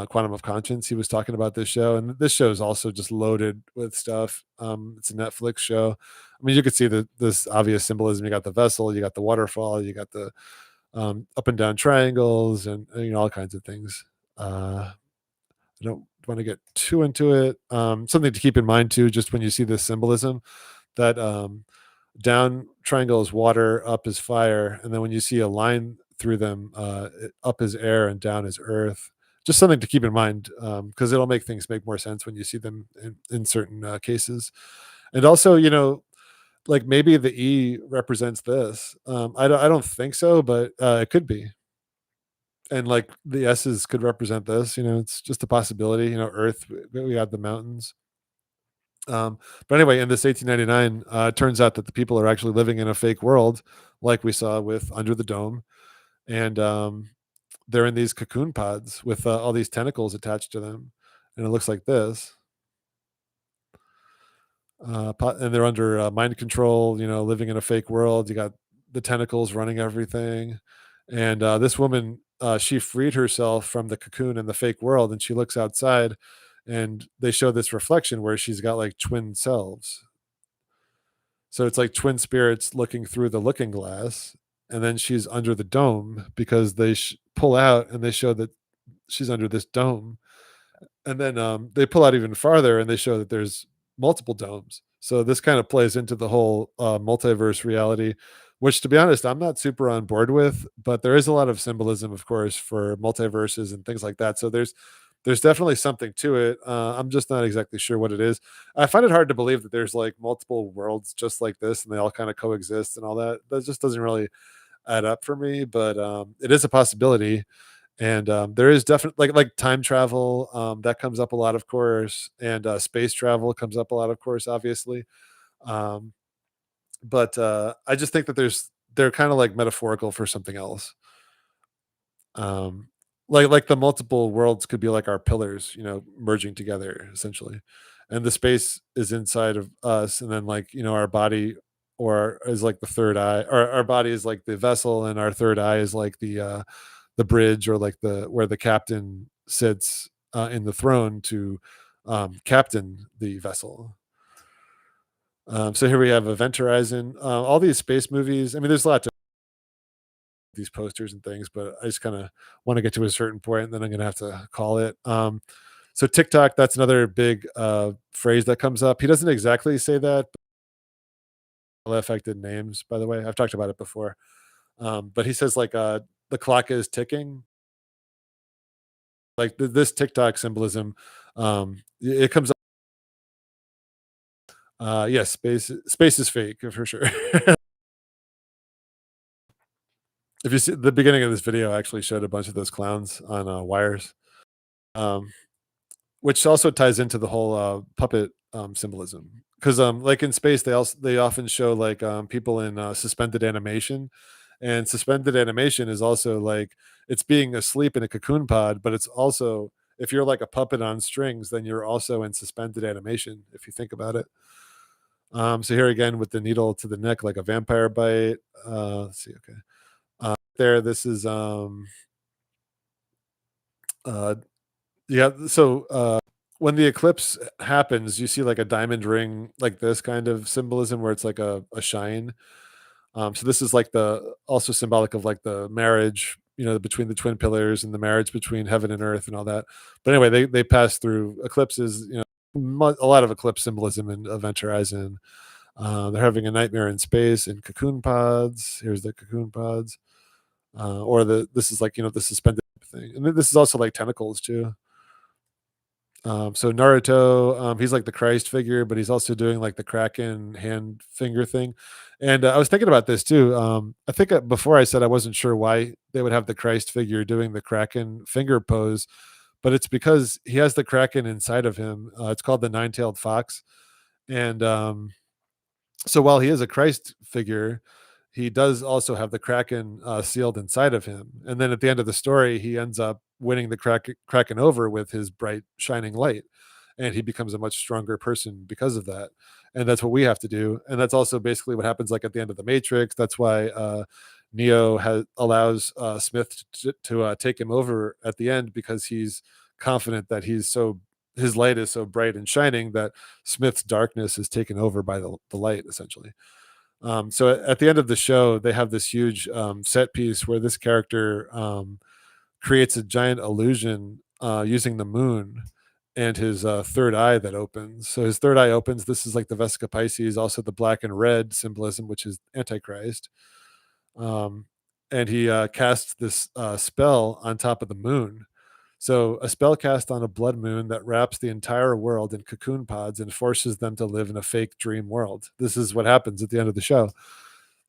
Quantum of Conscience. He was talking about this show, and this show is also just loaded with stuff. It's a Netflix show. I mean, you could see this obvious symbolism. You got the vessel, you got the waterfall, you got the up and down triangles, and you know, all kinds of things. I don't want to get too into it. Something to keep in mind too, just when you see this symbolism, that down triangle is water, up is fire, and then when you see a line through them, up is air and down is earth. Just something to keep in mind, because it'll make things make more sense when you see them in certain cases. And also, you know, like maybe the E represents this. I don't think so, but it could be. And like the S's could represent this. You know, it's just a possibility. You know, Earth, we got the mountains. But anyway, in this 1899, it turns out that the people are actually living in a fake world, like we saw with Under the Dome, and they're in these cocoon pods with all these tentacles attached to them, and it looks like this. And they're under mind control, you know, living in a fake world. You got the tentacles running everything, and this woman, she freed herself from the cocoon in the fake world, and she looks outside, and they show this reflection where she's got like twin selves. So it's like twin spirits looking through the looking glass, and then she's under the dome because they pull out and they show that she's under this dome, and then they pull out even farther and they show that there's multiple domes. So this kind of plays into the whole multiverse reality, which to be honest, I'm not super on board with, but there is a lot of symbolism, of course, for multiverses and things like that. So there's definitely something to it. I'm just not exactly sure what it is. I find it hard to believe that there's like multiple worlds just like this and they all kind of coexist and all that. That just doesn't really add up for me, but it is a possibility. And there is definitely like time travel that comes up a lot, of course, and space travel comes up a lot, of course, obviously. Um, but I just think that they're kind of like metaphorical for something else. Um, like the multiple worlds could be like our pillars, you know, merging together essentially, and the space is inside of us, and then like you know our body or is like the third eye, or our body is like the vessel, and our third eye is like the bridge or like the where the captain sits in the throne to captain the vessel. So here we have Event Horizon. All these space movies. I mean, there's a lot to these posters and things, but I just kind of want to get to a certain point, and then I'm going to have to call it. So TikTok, that's another big phrase that comes up. He doesn't exactly say that. But affected names, by the way. I've talked about it before. But he says like the clock is ticking. Like this TikTok symbolism, it comes up. Yes, space is fake for sure. If you see the beginning of this video, I actually showed a bunch of those clowns on wires. Um, which also ties into the whole puppet symbolism, because like in space they often show like people in suspended animation, and suspended animation is also like it's being asleep in a cocoon pod, but it's also if you're like a puppet on strings, then you're also in suspended animation if you think about it. So here again with the needle to the neck like a vampire bite. Let's see, okay, there this is uh yeah, so when the eclipse happens, you see like a diamond ring, like this kind of symbolism where it's like a shine. So this is like the also symbolic of like the marriage, you know, between the twin pillars and the marriage between heaven and earth and all that. But anyway, they pass through eclipses, you know, a lot of eclipse symbolism in Event Horizon. They're having a nightmare in space in cocoon pods. Here's the cocoon pods, or the this is like you know the suspended thing, and then this is also like tentacles too. So Naruto, he's like the Christ figure, but he's also doing like the Kraken hand finger thing. And I was thinking about this too. I think before I said I wasn't sure why they would have the Christ figure doing the Kraken finger pose, but it's because he has the Kraken inside of him. It's called the nine-tailed fox, and so while he is a Christ figure, he does also have the Kraken sealed inside of him. And then at the end of the story, he ends up winning the Kraken over with his bright, shining light. And he becomes a much stronger person because of that. And that's what we have to do. And that's also basically what happens like at the end of the Matrix. That's why Neo allows Smith to take him over at the end because he's confident that his light is so bright and shining that Smith's darkness is taken over by the light, essentially. So at the end of the show, they have this huge set piece where this character creates a giant illusion using the moon and his third eye that opens. So his third eye opens. This is like the Vesica Pisces, also the black and red symbolism, which is Antichrist. Um, and he casts this spell on top of the moon. So a spell cast on a blood moon that wraps the entire world in cocoon pods and forces them to live in a fake dream world. This is what happens at the end of the show.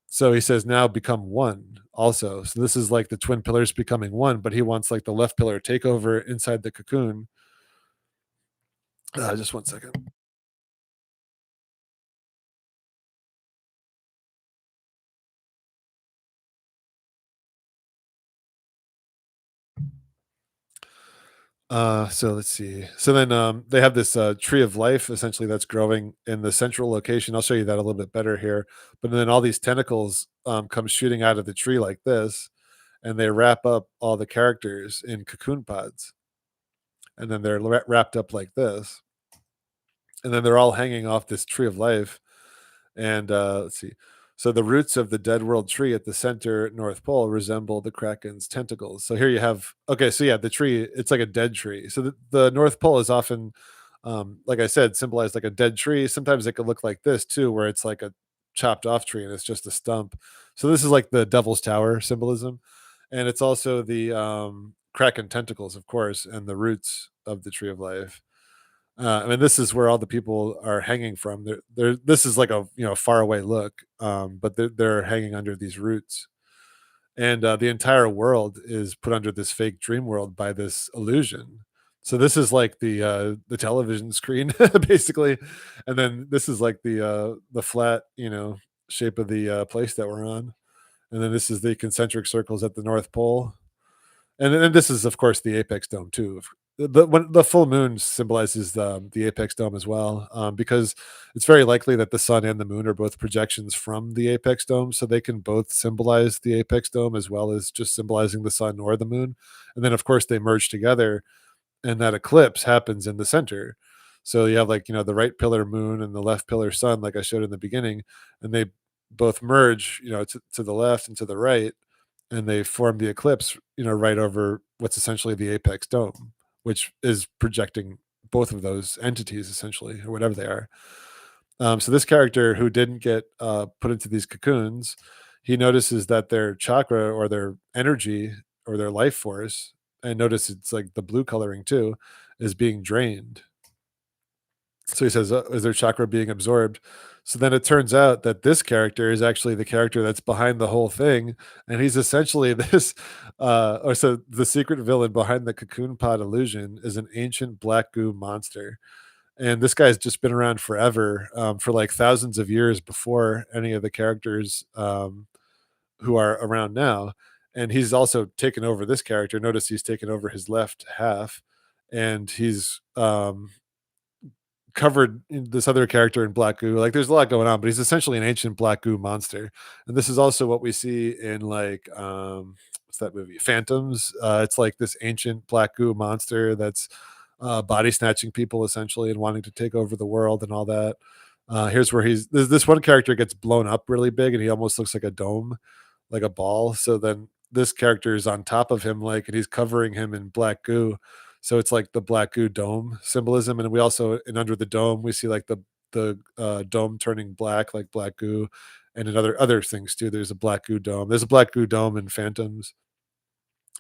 So he says, now become one also. So this is like the twin pillars becoming one, but he wants like the left pillar take over inside the cocoon. Just one second. So let's see. So then they have this tree of life essentially that's growing in the central location. I'll show you that a little bit better here. But then all these tentacles come shooting out of the tree like this, and they wrap up all the characters in cocoon pods. And then they're wrapped up like this. And then they're all hanging off this tree of life. And let's see. So the roots of the dead world tree at the center North Pole resemble the Kraken's tentacles. So here you have, okay, so yeah, the tree, it's like a dead tree. So the North Pole is often, like I said, symbolized like a dead tree. Sometimes it could look like this too, where it's like a chopped off tree and it's just a stump. So this is like the Devil's Tower symbolism. And it's also the Kraken tentacles, of course, and the roots of the tree of life. I mean, this is where all the people are hanging from. This is like a far away look, but they're hanging under these roots, and the entire world is put under this fake dream world by this illusion. So this is like the television screen, basically, and then this is like the flat shape of the place that we're on, and then this is the concentric circles at the North Pole, and then this is, of course, the apex dome too. When the full moon symbolizes the apex dome as well, because it's very likely that the sun and the moon are both projections from the apex dome, so they can both symbolize the apex dome as well as just symbolizing the sun or the moon. And then, of course, they merge together, and that eclipse happens in the center. So you have like the right pillar moon and the left pillar sun, like I showed in the beginning, and they both merge, to the left and to the right, and they form the eclipse, right over what's essentially the apex dome, which is projecting both of those entities essentially, or whatever they are. So this character who didn't get put into these cocoons, he notices that their chakra or their energy or their life force, and notice it's like the blue coloring too, is being drained. So he says, is their chakra being absorbed? So then it turns out that this character is actually the character that's behind the whole thing. And he's essentially this, or so the secret villain behind the cocoon pod illusion is an ancient black goo monster. And this guy's just been around forever, for like thousands of years before any of the characters who are around now. And he's also taken over this character. Notice he's taken over his left half, and he's covered this other character in black goo. Like there's a lot going on, but he's essentially an ancient black goo monster. And this is also what we see in like what's that movie? Phantoms. It's like this ancient black goo monster that's body snatching people essentially and wanting to take over the world and all that. Here's where this one character gets blown up really big and he almost looks like a dome, like a ball. So then this character is on top of him, like, and he's covering him in black goo. So it's like the black goo dome symbolism, and we also, and under the dome we see like the dome turning black, like black goo, and in other things too. There's a black goo dome. There's a black goo dome in Phantoms,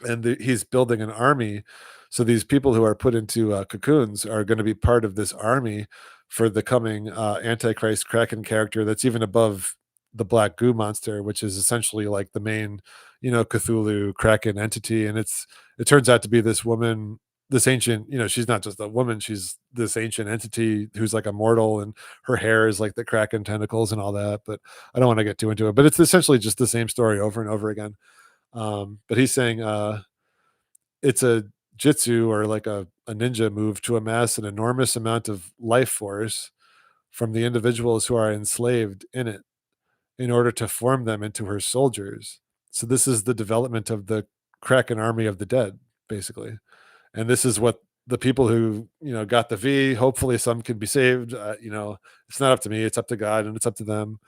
and he's building an army. So these people who are put into cocoons are going to be part of this army for the coming Antichrist Kraken character that's even above the black goo monster, which is essentially like the main, Cthulhu Kraken entity. And it turns out to be this woman, this ancient, she's not just a woman, she's this ancient entity who's like immortal, and her hair is like the Kraken tentacles and all that. But I don't want to get too into it. But it's essentially just the same story over and over again. But he's saying it's a jitsu, or like a ninja move, to amass an enormous amount of life force from the individuals who are enslaved in it, in order to form them into her soldiers. So this is the development of the Kraken army of the dead, basically. And this is what the people who, got the V, hopefully some can be saved. It's not up to me, it's up to God, and it's up to them.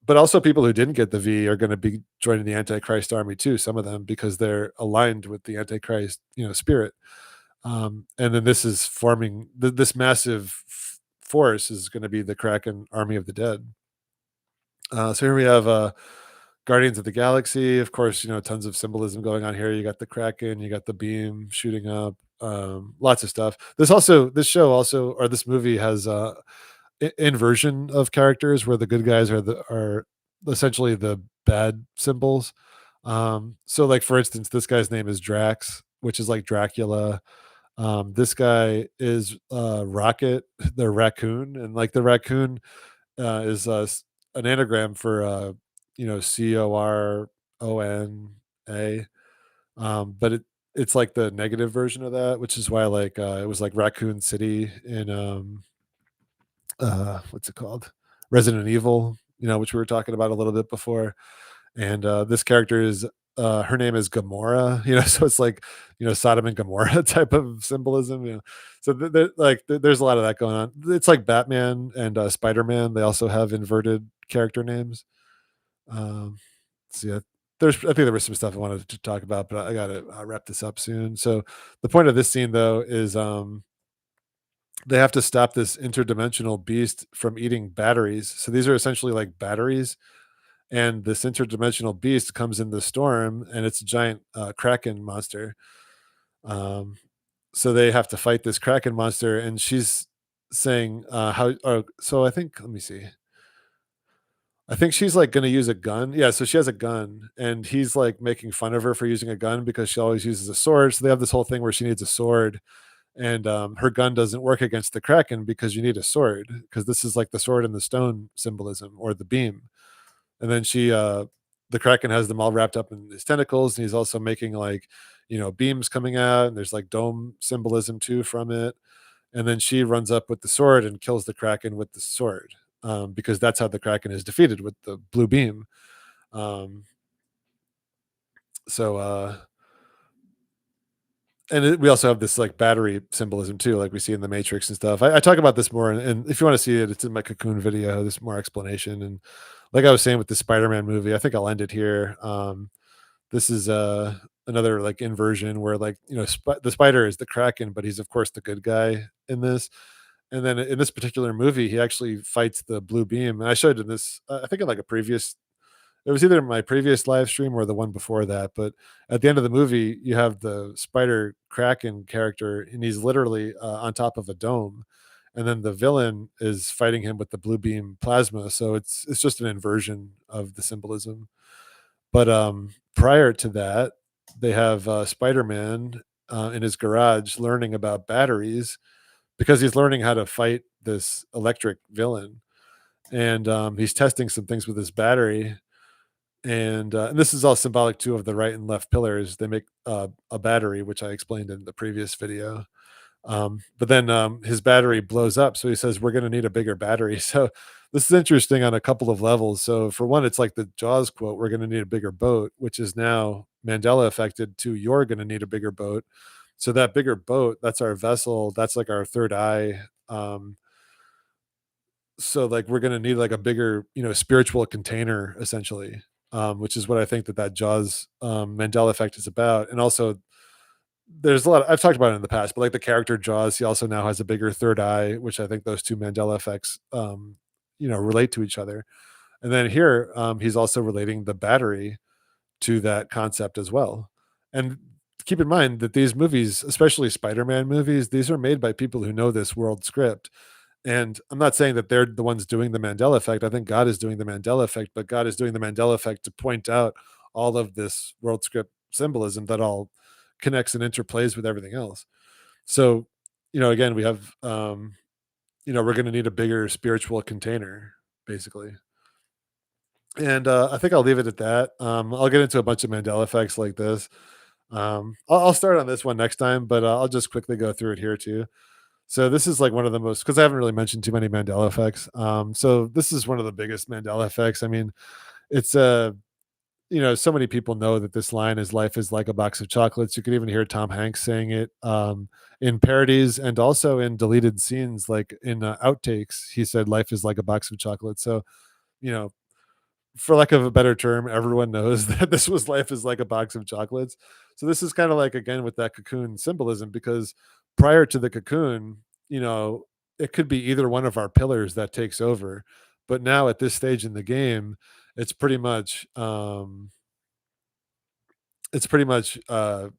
But also people who didn't get the V are going to be joining the Antichrist army too, some of them, because they're aligned with the Antichrist, spirit. And then this is forming this massive force is going to be the Kraken army of the dead. So here we have Guardians of the Galaxy. Of course, tons of symbolism going on here. You got the Kraken, you got the beam shooting up, lots of stuff. This show also, or this movie has inversion of characters, where the good guys are essentially the bad symbols. So like for instance, this guy's name is Drax, which is like Dracula. This guy is Rocket, the raccoon, and like the raccoon is an anagram for Corona. But it's like the negative version of that, which is why like it was like Raccoon City in what's it called, Resident Evil, which we were talking about a little bit before. And this character is her name is Gamora, so it's like Sodom and Gomorrah type of symbolism. So there's a lot of that going on. It's like Batman and Spider-Man, they also have inverted character names. um so yeah, I think there was some stuff I wanted to talk about, but I gotta wrap this up soon. So the point of this scene though is they have to stop this interdimensional beast from eating batteries. So these are essentially like batteries, and this interdimensional beast comes in the storm, and it's a giant Kraken monster. Um, so they have to fight this Kraken monster, and she's saying how. Oh, so I think, let me see. I think she's like going to use a gun. Yeah, so she has a gun, and he's like making fun of her for using a gun because she always uses a sword. So they have this whole thing where she needs a sword, and her gun doesn't work against the Kraken because you need a sword, because this is like the sword and the stone symbolism, or the beam. And then the Kraken has them all wrapped up in his tentacles, and he's also making like, beams coming out, and there's like dome symbolism too from it. And then she runs up with the sword and kills the Kraken with the sword, because that's how the Kraken is defeated, with the blue beam. Um, so and we also have this like battery symbolism too, like we see in the Matrix and stuff. I talk about this more, and if you want to see it, it's in my Cocoon video. There's more explanation, and like I was saying with the Spider-Man movie, I think I'll end it here. This is another like inversion where like the spider is the Kraken, but he's of course the good guy in this. And then in this particular movie, he actually fights the blue beam. And I showed in this, I think in like a previous, it was either my previous live stream or the one before that. But at the end of the movie, you have the spider Kraken character, and he's literally on top of a dome. And then the villain is fighting him with the blue beam plasma. So it's just an inversion of the symbolism. But prior to that, they have Spider-Man in his garage learning about batteries, because he's learning how to fight this electric villain. And he's testing some things with his battery. And this is all symbolic too of the right and left pillars. They make a battery, which I explained in the previous video. But then his battery blows up. So he says, we're going to need a bigger battery. So this is interesting on a couple of levels. So for one, it's like the Jaws quote, we're going to need a bigger boat, which is now Mandela affected to you're going to need a bigger boat. So that bigger boat, that's our vessel. That's like our third eye. So like we're going to need like a bigger, spiritual container essentially, which is what I think that Jaws Mandela effect is about. And also there's a lot I've talked about it in the past, but like the character Jaws, he also now has a bigger third eye, which I think those two Mandela effects, relate to each other. And then here, he's also relating the battery to that concept as well. And keep in mind that these movies, especially Spider-Man movies, these are made by people who know this world script. And I'm not saying that they're the ones doing the Mandela effect. I think God is doing the Mandela effect, but God is doing the Mandela effect to point out all of this world script symbolism that all connects and interplays with everything else. So, again, we have, we're going to need a bigger spiritual container, basically. And I think I'll leave it at that. I'll get into a bunch of Mandela effects like this. I'll start on this one next time, but I'll just quickly go through it here too. So this is like one of the most, because I haven't really mentioned too many Mandela effects. So this is one of the biggest Mandela effects. I mean, it's so many people know that this line is "Life is like a box of chocolates." You could even hear Tom Hanks saying it in parodies and also in deleted scenes, like in outtakes. He said, "Life is like a box of chocolates." So, you know, for lack of a better term, everyone knows that this was "Life is like a box of chocolates." So this is kind of like, again, with that cocoon symbolism, because prior to the cocoon, it could be either one of our pillars that takes over. But now at this stage in the game, it's pretty much it's pretty much you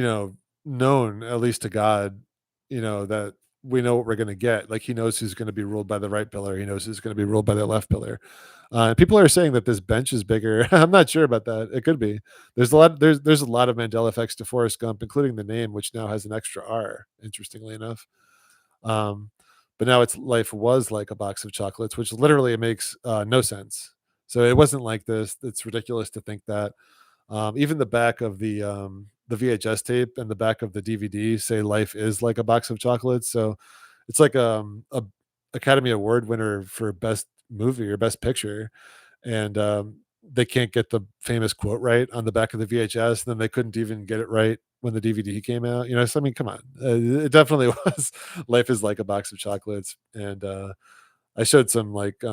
know known, at least to God, that we know what we're going to get. Like, he knows who's going to be ruled by the right pillar, he knows who's going to be ruled by the left pillar. People are saying that this bench is bigger. I'm not sure about that. It could be. There's a lot of Mandela effects to Forrest Gump, including the name, which now has an extra R, interestingly enough. um, but now it's "Life was like a box of chocolates," which literally makes no sense. So it wasn't like this. It's ridiculous to think that. Even the back of the VHS tape and the back of the DVD say "Life is like a box of chocolates." So it's like a Academy Award winner for best movie or best picture, and they can't get the famous quote right on the back of the VHS, and then they couldn't even get it right when the DVD came out. So I mean, come on, it definitely was "Life is like a box of chocolates," and I showed some, like,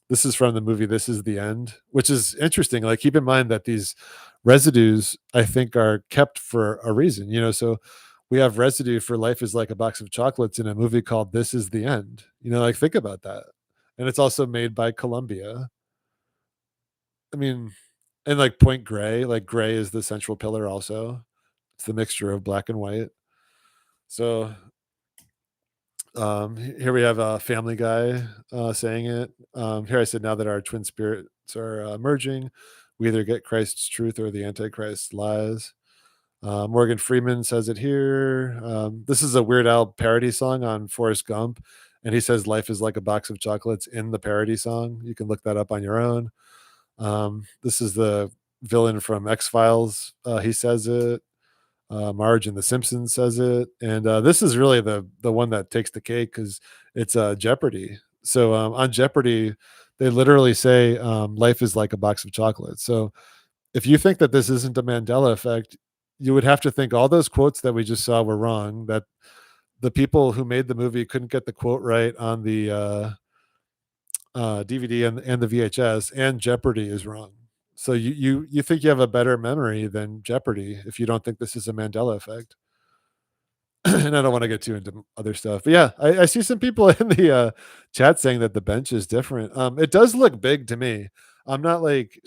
this is from the movie This Is the End, which is interesting. Like, keep in mind that these residues, I think, are kept for a reason. So we have residue for "Life is like a box of chocolates" in a movie called This Is the End. Like, think about that. And it's also made by Columbia. I mean, and like Point Gray, like gray is the central pillar also. It's the mixture of black and white. So here we have a Family Guy saying it. Here I said, "Now that our twin spirits are merging, we either get Christ's truth or the Antichrist's lies." Morgan Freeman says it here. This is a Weird Al parody song on Forrest Gump, and he says "Life is like a box of chocolates" in the parody song. You can look that up on your own. This is the villain from X-Files. He says it. Marge in The Simpsons says it, and this is really the one that takes the cake, because it's Jeopardy. So on Jeopardy, they literally say "Life is like a box of chocolates." So if you think that this isn't a Mandela effect, you would have to think all those quotes that we just saw were wrong. That the people who made the movie couldn't get the quote right on the DVD and the VHS, and Jeopardy is wrong. So you think you have a better memory than Jeopardy if you don't think this is a Mandela effect. And I don't want to get too into other stuff, but yeah, I see some people in the chat saying that the bench is different. It does look big to me. I'm not like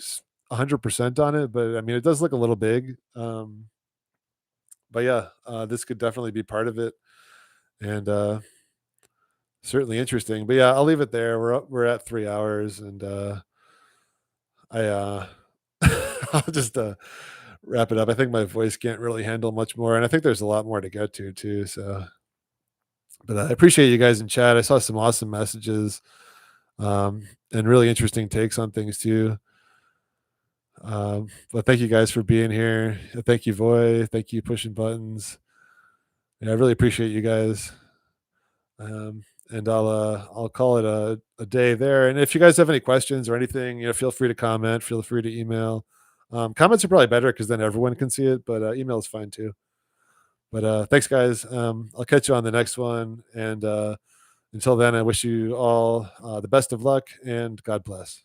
100% on it, but I mean, it does look a little big. But yeah, this could definitely be part of it, and certainly interesting. But yeah, I'll leave it there. We're at 3 hours, and I I'll just wrap it up. I think my voice can't really handle much more, and I think there's a lot more to get to too. So, but I appreciate you guys in chat. I saw some awesome messages, and really interesting takes on things too. But thank you guys for being here. Thank you, Voy. Thank you, Pushing Buttons. Yeah, I really appreciate you guys. And I'll call it a day there. And if you guys have any questions or anything, feel free to comment. Feel free to email. Comments are probably better because then everyone can see it, but email is fine too. But thanks, guys. I'll catch you on the next one. And until then, I wish you all the best of luck, and God bless.